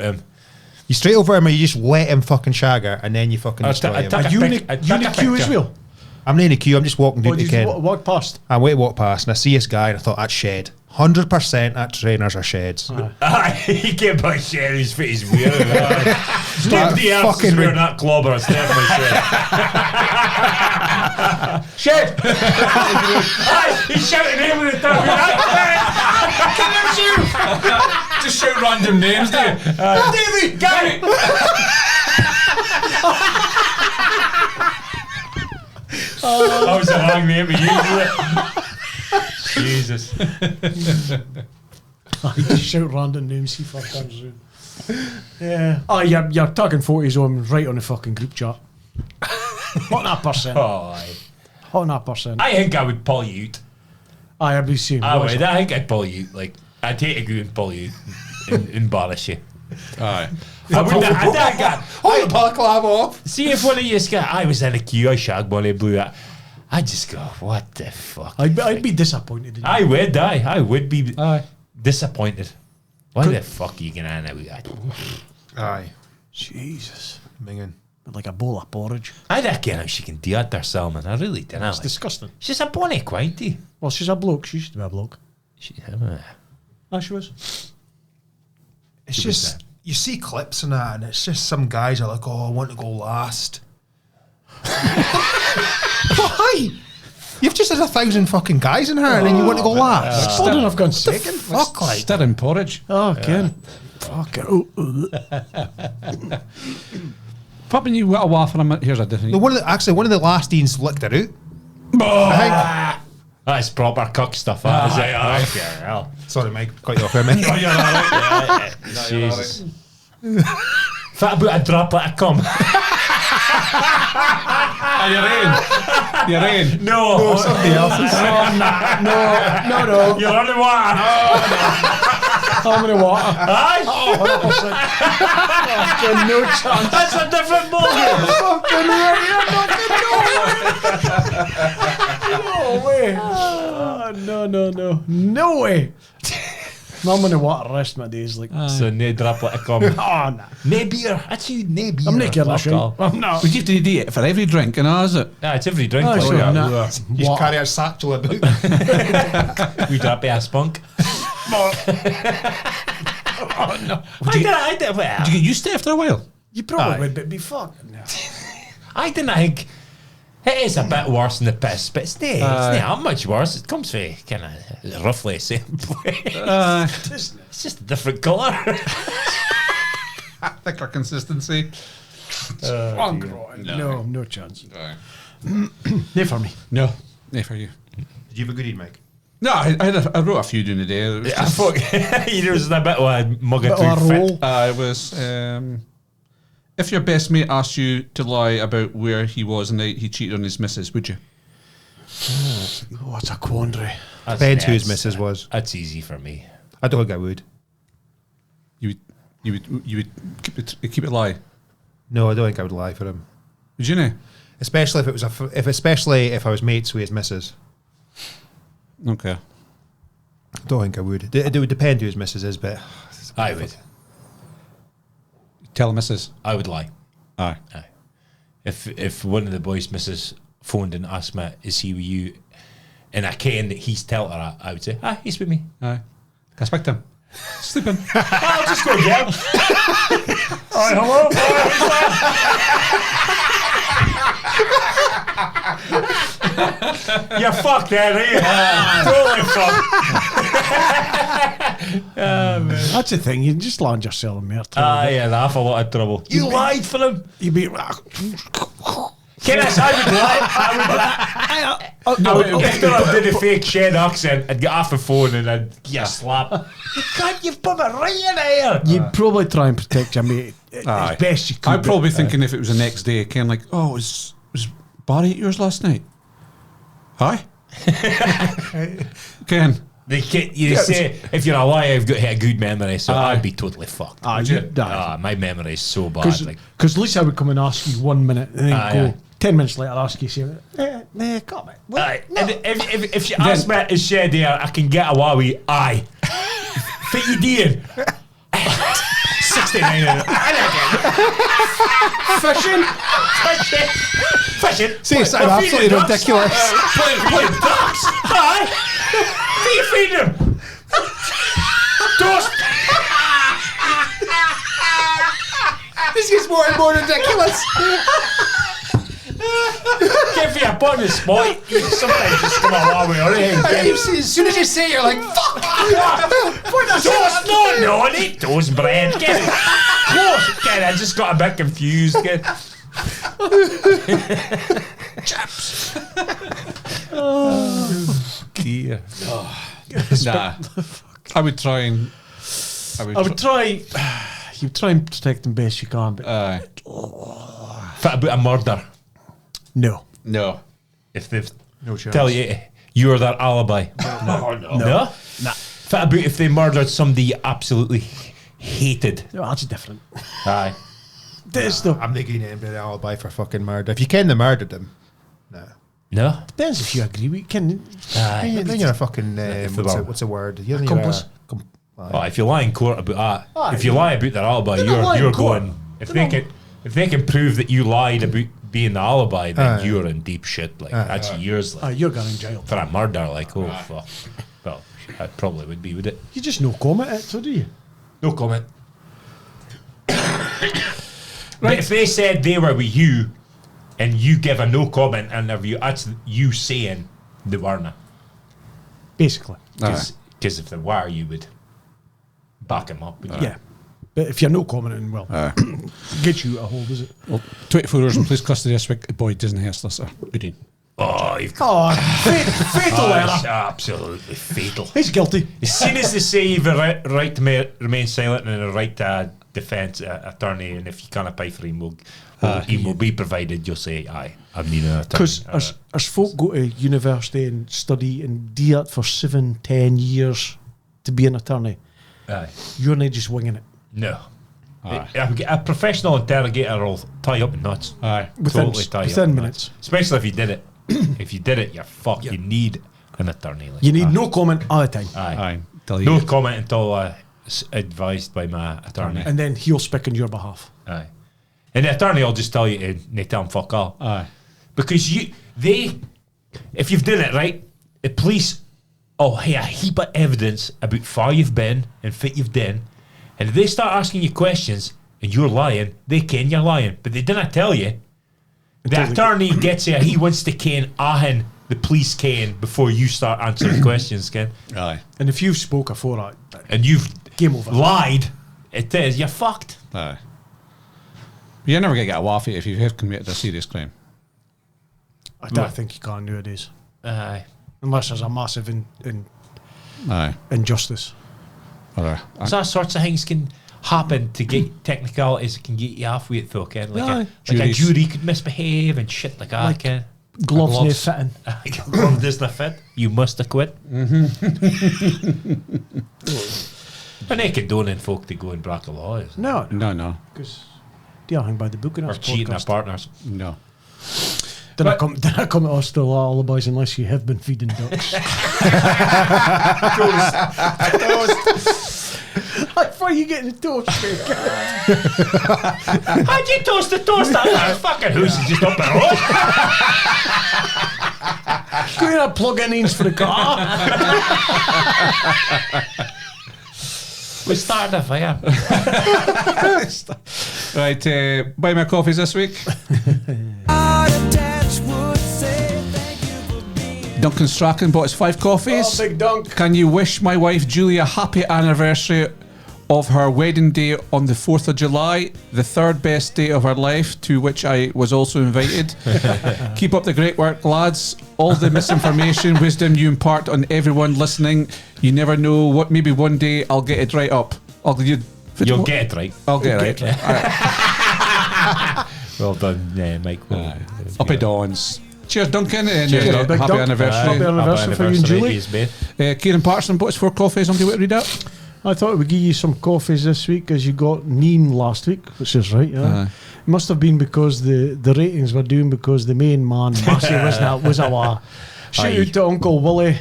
him. You straight over him, or you just let him fucking shag her, and then you fucking I destroy ta- I him. ta- A Take unique a queue as picture. well. I'm not in a queue. I'm just walking down Or to you Ken. just walk past. I wait, walk past, and I see this guy, and I thought, that's shed. 100% that trainers are sheds. He came by sharing his face weird. Nobody else is fucking wearing that clobber. It's definitely shed. Shed! He's shouting him with the tongue. Just shout random names, do you? Davey, Gary. I was a long name to use, Jesus. I just shout random names, see if I comes round. Yeah. Oh, you're talking 40s on right on the fucking group chat. 100%. Oh, aye. 100%. I think I would pull you out. I'd be saying. I would. I think I'd pull you out. Like, I'd take a go and pull you out and embarrass you. Aye. I would. Hold the balaclava off. See if one of you I was in a queue, I shagged one, blew it. I'd just go, what the fuck? I'd be disappointed in you. I would be disappointed. Why the fuck are you going to know that? Aye. Jesus. Minging. Like a bowl of porridge. I don't care how she can do that, herself, man. I really don't know. It's disgusting. She's a bonny quainty. Well, she's a bloke. She used to be a bloke. Ah, she was. It's just, you see clips and that, and it's just some guys are like, oh, I want to go last. Why? You've just had 1,000 fucking guys in her, and then you want to go last. Still I've gone second. Fuck, like. Stirring porridge. Oh, Ken. Fuck it. Probably you got a waffle. Here's a different. No, one of the last Deans licked her out. I That's proper cock stuff, that is it? Hell. think. Sorry, Mike. Cut you off there, mate. Jesus. Fat about a droplet of cum. You're in. No. Somebody else's. No. You're on the water. I'm in the water. Aye? 100%. No chance. That's a different ballgame. Fucking right. No way. No way. I'm in the water the rest of my days. Like, So, no droplet of cum. oh, nah. No beer. That's you, no beer. I'm not getting a Fuck shit. all. I'm not. We give the idiot for every drink, and is it? Yeah, it's every drink. Oh, like sure, that. nah. You just carry a satchel about. We drop a spunk. Oh, no. I did. Did you get used to it after a while? You probably would, but it'd be fucking. No. I didn't think it is a bit worse than the piss, but it's not that much worse. It comes from kind of roughly the same place. It's just a different colour. Thicker consistency. No chance. No for me. No, for you. Did you have a good eat, Mike? No, I wrote a few during the day. It was I thought there was a bit of a mug of Bit of a tooth fit. roll. It was if your best mate asked you to lie about where he was the night he cheated on his missus, would you? Oh, it's a quandary. Depends who his missus was. That's easy for me. I don't think I would. You would keep it lie. No, I don't think I would lie for him. Would you know? Especially if it was especially if I was mates with his missus. Okay. I don't think I would. It would depend who his missus is, but I would. Tell the missus. I would lie. Aye. Aye. If one of the boys' missus phoned and asked me, is he with you? And I ken that he's telling her, I would say, he's with me. Aye. Can I speak to him? Sleeping. I'll just go again. Alright, hello. You're fucked then, are you? Totally fucked. That's the thing. You just land yourself in there. Yeah, they have a lot of trouble. You lied for him. You be. Kenneth, I would lie. If I did a fake Shed accent, I'd get off the phone and I'd get a slap. You've put me right in here. You'd probably try and protect your mate as best you could. I'm probably thinking if it was the next day, Ken, like, was Barry at yours last night? Hi? Ken. You say, if you're a liar, you've got a good memory, so I'd be totally fucked. My memory is so bad. Because Lisa would come and ask you 1 minute and then go. Aye. 10 minutes later, ask you, say, come on. And if you ask me, is Shed here, I can get away with aye. Fit you doing? 69 in it. Fishing. see, it's absolutely ridiculous. Playing ducks. Aye. What are you feeding them? Toast. This gets more and more ridiculous. Give you a on the spot, you sometimes just come along with everything. As soon as you say it, you're like, fuck! Toast, no, need toast bread. Get it. I just got a bit confused. Chaps. Dear. Nah. I would try and. I would try. You try and protect them best you can, but Fit about a murder. no. No. If they've No chance. tell you you're their alibi. No. Nah. Fit about if they murdered somebody you absolutely hated. No, that's different. Aye. This though. I'm not getting anybody alibi for fucking murder. If you can, they murdered them. No. No? Depends if you agree with Ken. Aye. Then you're a fucking If they were- what's a word? You're Accomplice. Oh, if you lie in court about that, Aye. if you lie about their alibi, They're not lying you're in court. going. If they can prove that you lied about being the alibi, then Aye. you're in deep shit. Like that's years. Like, You're going in jail. for a murder. Like, oh fuck. Well, that probably would be, would it? You just no comment it, so do you? No comment. But if they said they were with you, and you give a no comment interview, that's you saying they weren't. Basically. Because if they were, you would back them up. wouldn't you? Yeah. But if you're no commenting, well, get you a hold, is it? Well, 24 hours in police custody this week. The boy doesn't hear solicitor. Good evening. Oh, you've Oh, fatal it's error. absolutely fatal. He's guilty. As soon as they say you've a right to remain silent and a right to a defence attorney, and if you can't pay for him, he will be provided, you'll say, aye, I'm needing an attorney. Because as folk go to university and study and do it for 7-10 years to be an attorney, Aye. you're not just winging it. No. A professional interrogator will tie you up in knots. Aye. Within tie you up 10 in minutes. knots. Especially if you did it. If you did it, you're fucked. You need an attorney. Like. You need no comment all the time. Aye. Aye. Till you No get- comment until advised by my attorney. And then he'll speak on your behalf. Aye. And the attorney will just tell you to tell him fuck all. Aye. Because if you've done it right, the police have a heap of evidence about far you've been and fit you've done. And if they start asking you questions and you're lying, they ken you're lying. But they didn't tell you. The attorney gets it, he wants to ken the police ken before you start answering questions, Ken. Aye. And if you've spoke before that, And you've game over. lied, it is, you're fucked. Aye. You're never going to get a waffy if you have committed a serious crime. I don't think you can nowadays. Aye. Unless there's a massive Aye. injustice. Or So that sorts of things can happen to get technicalities that can get you halfway it though, Ken. Like, Aye. a Juries. jury could misbehave and shit like that, Like Ken. Gloves no Gloves. fitting. Glove doesn't fit. You must acquit. But they condoning folk to go and break the law, isn't it? No, no. because do you hang by the book in Or our cheating their podcast? partners. No. Did I come to us to alibis unless you have been feeding ducks? I thought you getting the toast. How'd you toast the toast? That fucking house is just up the road. Go in and plug in for the car. We started a fire. Right, buy my coffees this week. Duncan Strachan bought us 5 coffees. Oh, big Dunc. Can you wish my wife Julie a happy anniversary of her wedding day on the 4th of July, the 3rd best day of her life, to which I was also invited. Keep up the great work, lads. All the misinformation, wisdom you impart on everyone listening. You never know what, maybe one day I'll get it right up. You'll get it right. I'll get it right. Alright. Well done, Mike. Up at Dawns. Cheers, Duncan, and Cheers, Big happy Dunc. anniversary. Happy anniversary for you and Julie. Kieran Patterson bought us 4 coffees. Somebody want to read out? I thought we'd give you some coffees this week as you got Neen last week, which is right. Yeah. Aye. Must have been because the ratings were doing because the main man, Massey, was a wah. Shout Aye. out to Uncle Willie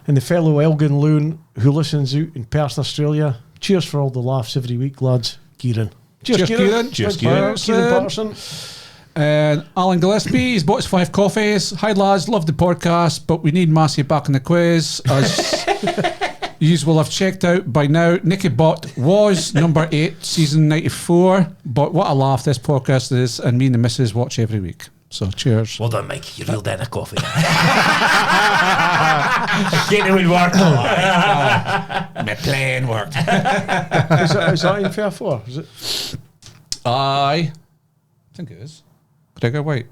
and the fellow Elgin Loon who listens out in Perth, Australia. Cheers for all the laughs every week, lads. Kieran. Cheers, Kieran. Cheers, Thanks, Kieran. Kieran Patterson. And Alan Gillespie, he's bought us 5 coffees. Hi lads, love the podcast, but we need Massey back in the quiz. As you will have checked out by now, Nicky Bott was number 8, season 94. But what a laugh this podcast is, and me and the missus watch every week. So cheers. Well done, Mike. You reeled in a coffee. I can't even work. My plan worked. Is that in fair four? Is it? I think it is. Gregor White.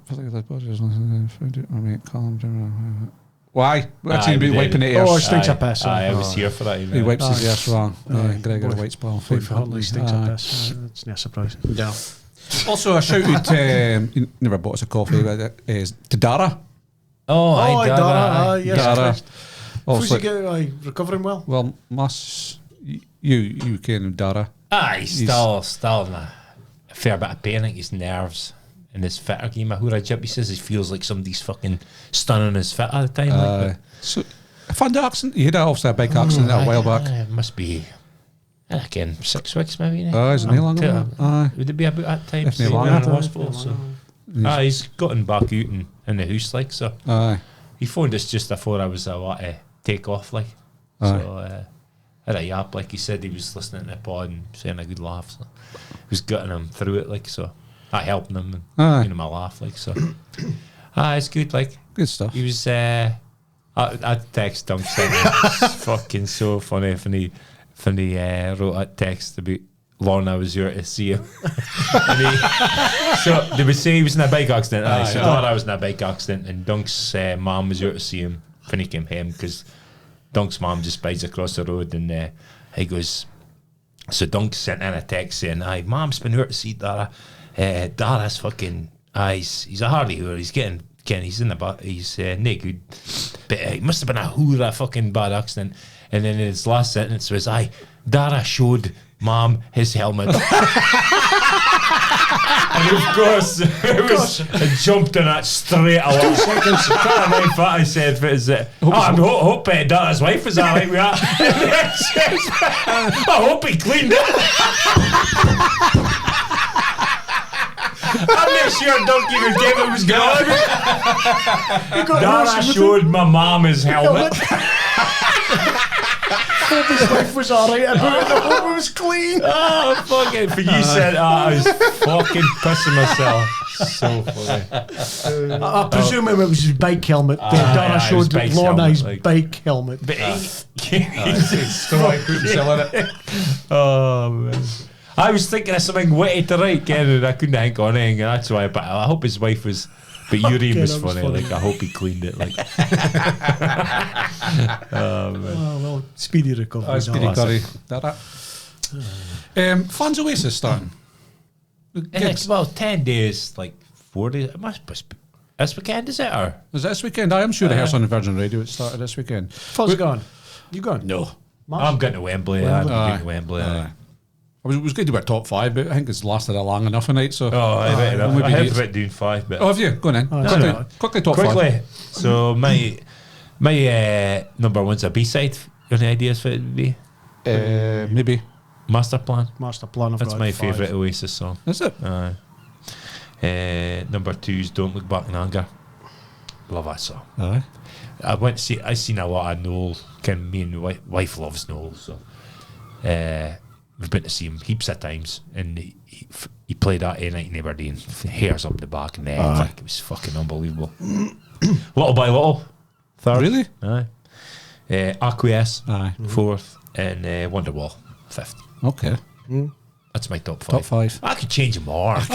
Why? What's he been wiping it? Oh, it stinks of piss. I was here for that. He wipes his ass wrong. Gregor White's ball. Hardly stinks of piss. It's not a surprise. Yeah. Also, a shout out he never bought us a coffee, but it is to Dara. Oh, Dara. Yes. Dara. How's he Also, recovering well? well, you can Dara. He's still in a fair bit of pain. I think his nerves and his fit are giving him a hurrah jib. He says he feels like somebody's fucking stunning his fit all the time. So, a fun accident. He had obviously a bike accident a while back. It must be, again, 6 weeks maybe. Isn't he longer than that? Aye. Would it be about that time? If not So longer. in the hospital. So. He's gotten back out in the house, like, so. Aye. He phoned us just before I was about to take off, like. So, had a yap, like he said he was listening to the pod and saying a good laugh. So he was getting him through it, like, so. I helping him and giving him a laugh, like, so. It's good, like. Good stuff. He was, I text Dunc saying it's fucking so funny when he wrote that text about Lorna was here to see him. So they would say he was in a bike accident. So I was in a bike accident, and Dunc's mum was here to see him when he came home because Dunc's mum just bides across the road, and he goes. So Dunc sent in a text saying, "Aye, Mum's been here to see Dara. Dara's fucking he's a hardy whore. He's getting." He's in the butt. He's not good, but it must have been a hoorah fucking bad accident. And then his last sentence was, Dara showed Mom his helmet. And of course, I jumped on that straight away. I said, I hope Dara's wife was alright with that. I hope he cleaned it. I'm not sure Dunc even gave him his gun. Dara showed my mom his helmet. Hope his wife was alright about it. I hope it was clean. Oh, fucking. But you said, I was fucking pissing myself. So funny. I presume it was his bike helmet. Dara showed Lorna his bike helmet. But he's still like couldn't sell it. Oh, man. I was thinking of something witty to write, Ken, and I couldn't think on anything, and that's why. But I hope his wife was. But your name was funny. Like, I hope he cleaned it. Like, oh man. Oh, well, speedy recovery. Speedy recovery. Fans Oasis starting. It's about 10 days, like 4 days. It must be this weekend, is it? Or is it this weekend? I am sure I heard on Virgin Radio. It started this weekend. Fuzz gone. You gone? No. I'm going to Wembley. I'm going to Wembley. It was good to be top 5, but I think it's lasted a long enough a night. So I heard about doing 5. But have you? Go on in. Quickly top 5. So my number one's a B-side. Any ideas for it would be? Maybe. Master Plan. That's my favourite Oasis song. Is it? Number 2 is Don't Look Back in Anger. Love that song. I went to see. I seen a lot of Noel. Me and my wife loves Noel, so we've been to see him heaps of times, and he played that a night in Aberdeen. Hairs up the back and neck. Like, it was fucking unbelievable. Little by little, 3rd. Really? Acquiesce, 4th, and Wonderwall, 5th. Okay. That's my top 5. Top 5. I could change them more. It's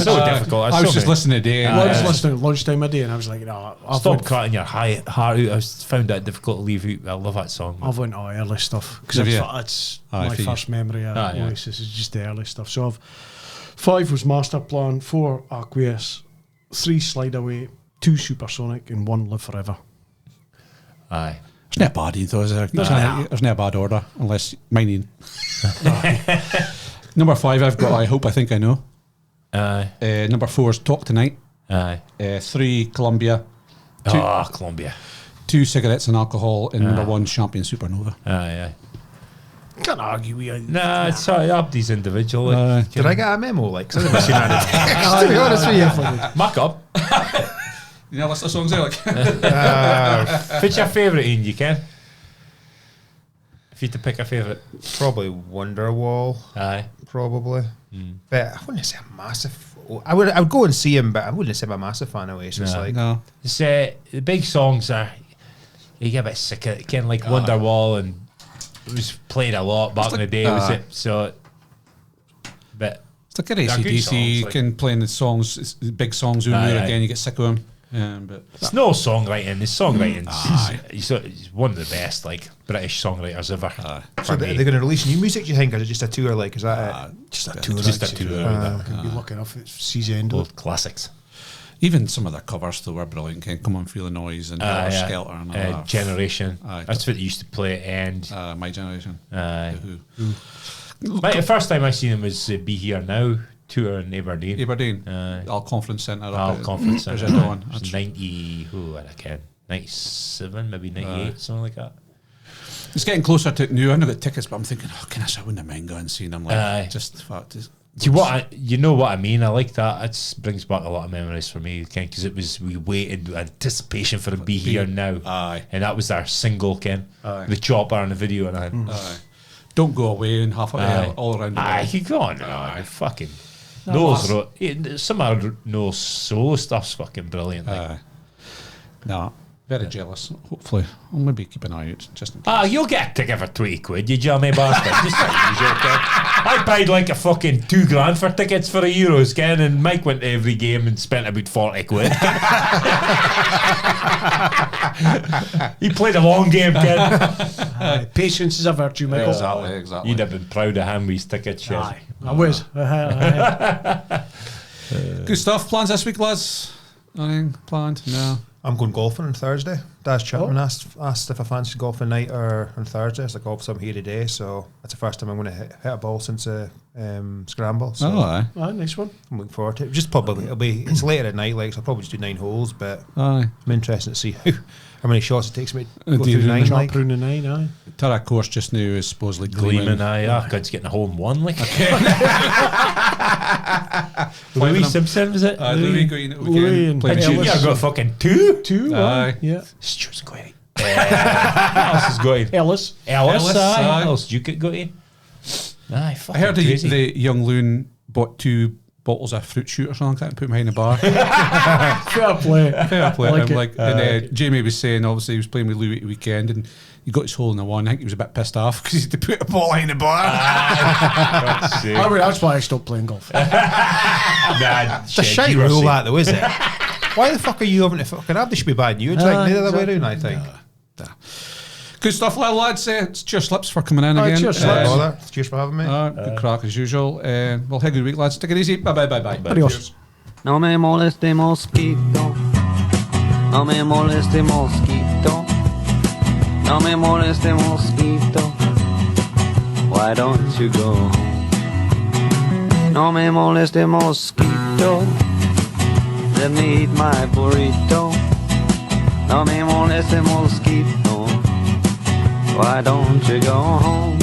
so difficult. I was just listening today. I was listening at lunchtime a day, and I was like, no, stop cutting your heart out. I found that difficult to leave out. I love that song. I've went early stuff because it's my first memory of Oasis is just the early stuff. So 5 was Master Plan, 4 Acquiesce, 3 Slide Away, 2 Supersonic, and 1 Live Forever. Aye. It's not bad either, is there? There's no bad order, unless mining. Number 5, I've got I Hope I Think I Know. Number 4 is Talk Tonight. 3, Columbia. Columbia. 2, Cigarettes and Alcohol. And number 1, Champion Supernova. Can't argue with you. Nah, it's Abdi's individual. Did I get a memo? Like, 'cause I never seen that. To be honest with you, Mark up. You know, list of songs there, like. What's your favourite, Ian? You can? If you had to pick a favourite. probably Wonderwall. Aye. Probably. But I wouldn't say a massive I would go and see him, but I wouldn't say I'm a massive fan of Oasis. No. Like, No. It's, the big songs are, you get a bit sick of it. Kind of like Wonderwall, and it was played a lot back in the day, was it? So, but It's like an they're good ACDC, songs, you like- can playing the songs, it's the big songs over Aye, there aye. again, you get sick of them. But it's no songwriting. The songwriting's he's one of the best like British songwriters ever. so For they're me. going to release new music, do you think, or is it just a tour? Like, is that it? Just a tour. Just a actually. tour. Could be lucky enough it sees the end of it. Old classics. even some of their covers though were brilliant. Can Come On Feel the Noise and Helter Skelter and all that. Generation. Aye. That's what they used to play at end. My Generation. Aye. Who? The first time I seen him was Be Here Now tour in Aberdeen. Aberdeen. Aye. All Conference Centre. Al Conference Centre. There's another one. It was 90, who I reckon, 97, maybe 98, something like that. It's getting closer to new. I know got tickets, but I'm thinking, oh, can I wouldn't mind going and seeing them? Like, Aye. just fuck. Just, Do you know what I mean? I like that. It brings back a lot of memories for me, because it was, we waited with anticipation for it Be Here Now. Aye. And that was our single, Ken. Aye. The chopper and the video and that. Aye. Don't go away and half Aye. all around the Aye, world. you go on. Fucking. Those some of our no solo stuff's fucking brilliant. Like. Aye. No, very jealous. Hopefully, I'll maybe keep an eye out just in case. You'll get a ticket for 20 quid, you jammy bastard. Just like usual, Ken. I paid like a fucking $2,000 for tickets for Euros, Ken, and Mike went to every game and spent about 40 quid. He played a long game, Ken. Patience is a virtue, Michael. Exactly. You'd have been proud of him with his ticket share. Aye, I was. Good stuff. Plans this week, lads? Anything planned? No. I'm going golfing on Thursday. Daz Chapman asked if I fancied golfing night or on Thursday. It's like, obviously I'm here today, so that's the first time I'm going to hit a ball since a scramble. So Aye. Nice one. I'm looking forward to it. Just probably it's later at night, like, so I'll probably just do 9 holes, but Aye. I'm interested to see how many shots it takes me to go Do you through 9. Chop Like, round the 9, aye. Tara course just now is supposedly Gleaming, gleaming. God's getting a hole in one, like. Louis Simpson, was it? Louis got in at the weekend, Louis and played Ellis. Yeah, Junior. got fucking two. Two, Aye. yeah. Stuart's got it. Who else has got it? Ellis. Ellis, aye. Ellis Duke got it. Aye, I fucking heard crazy. the young loon bought 2 bottles of fruit shoot or something like that and put them behind the bar. Fair play. Fair play. Like I'm it. like, and Jamie was saying, obviously, he was playing with Louis at the weekend and he got his hole in the one. I think he was a bit pissed off because he had to put a ball behind the bar. God's sake. I mean, that's why I stopped playing golf. Nah, it's a shite rule, that, though, is it? Why the fuck are you having to fucking have? They should be buying you. It's like the other way around, I think. Good stuff, lads. It's cheers, Slips, for coming in again. cheers, No Slips. bother. Cheers for having me. Good crack as usual. Well, have a good week, lads. Take it easy. Bye. Adios. No me moleste mosquito, no me moleste mosquito, no me moleste mosquito. Why don't you go home? No me moleste mosquito, let me eat my burrito. No me moleste mosquito, why don't you go home?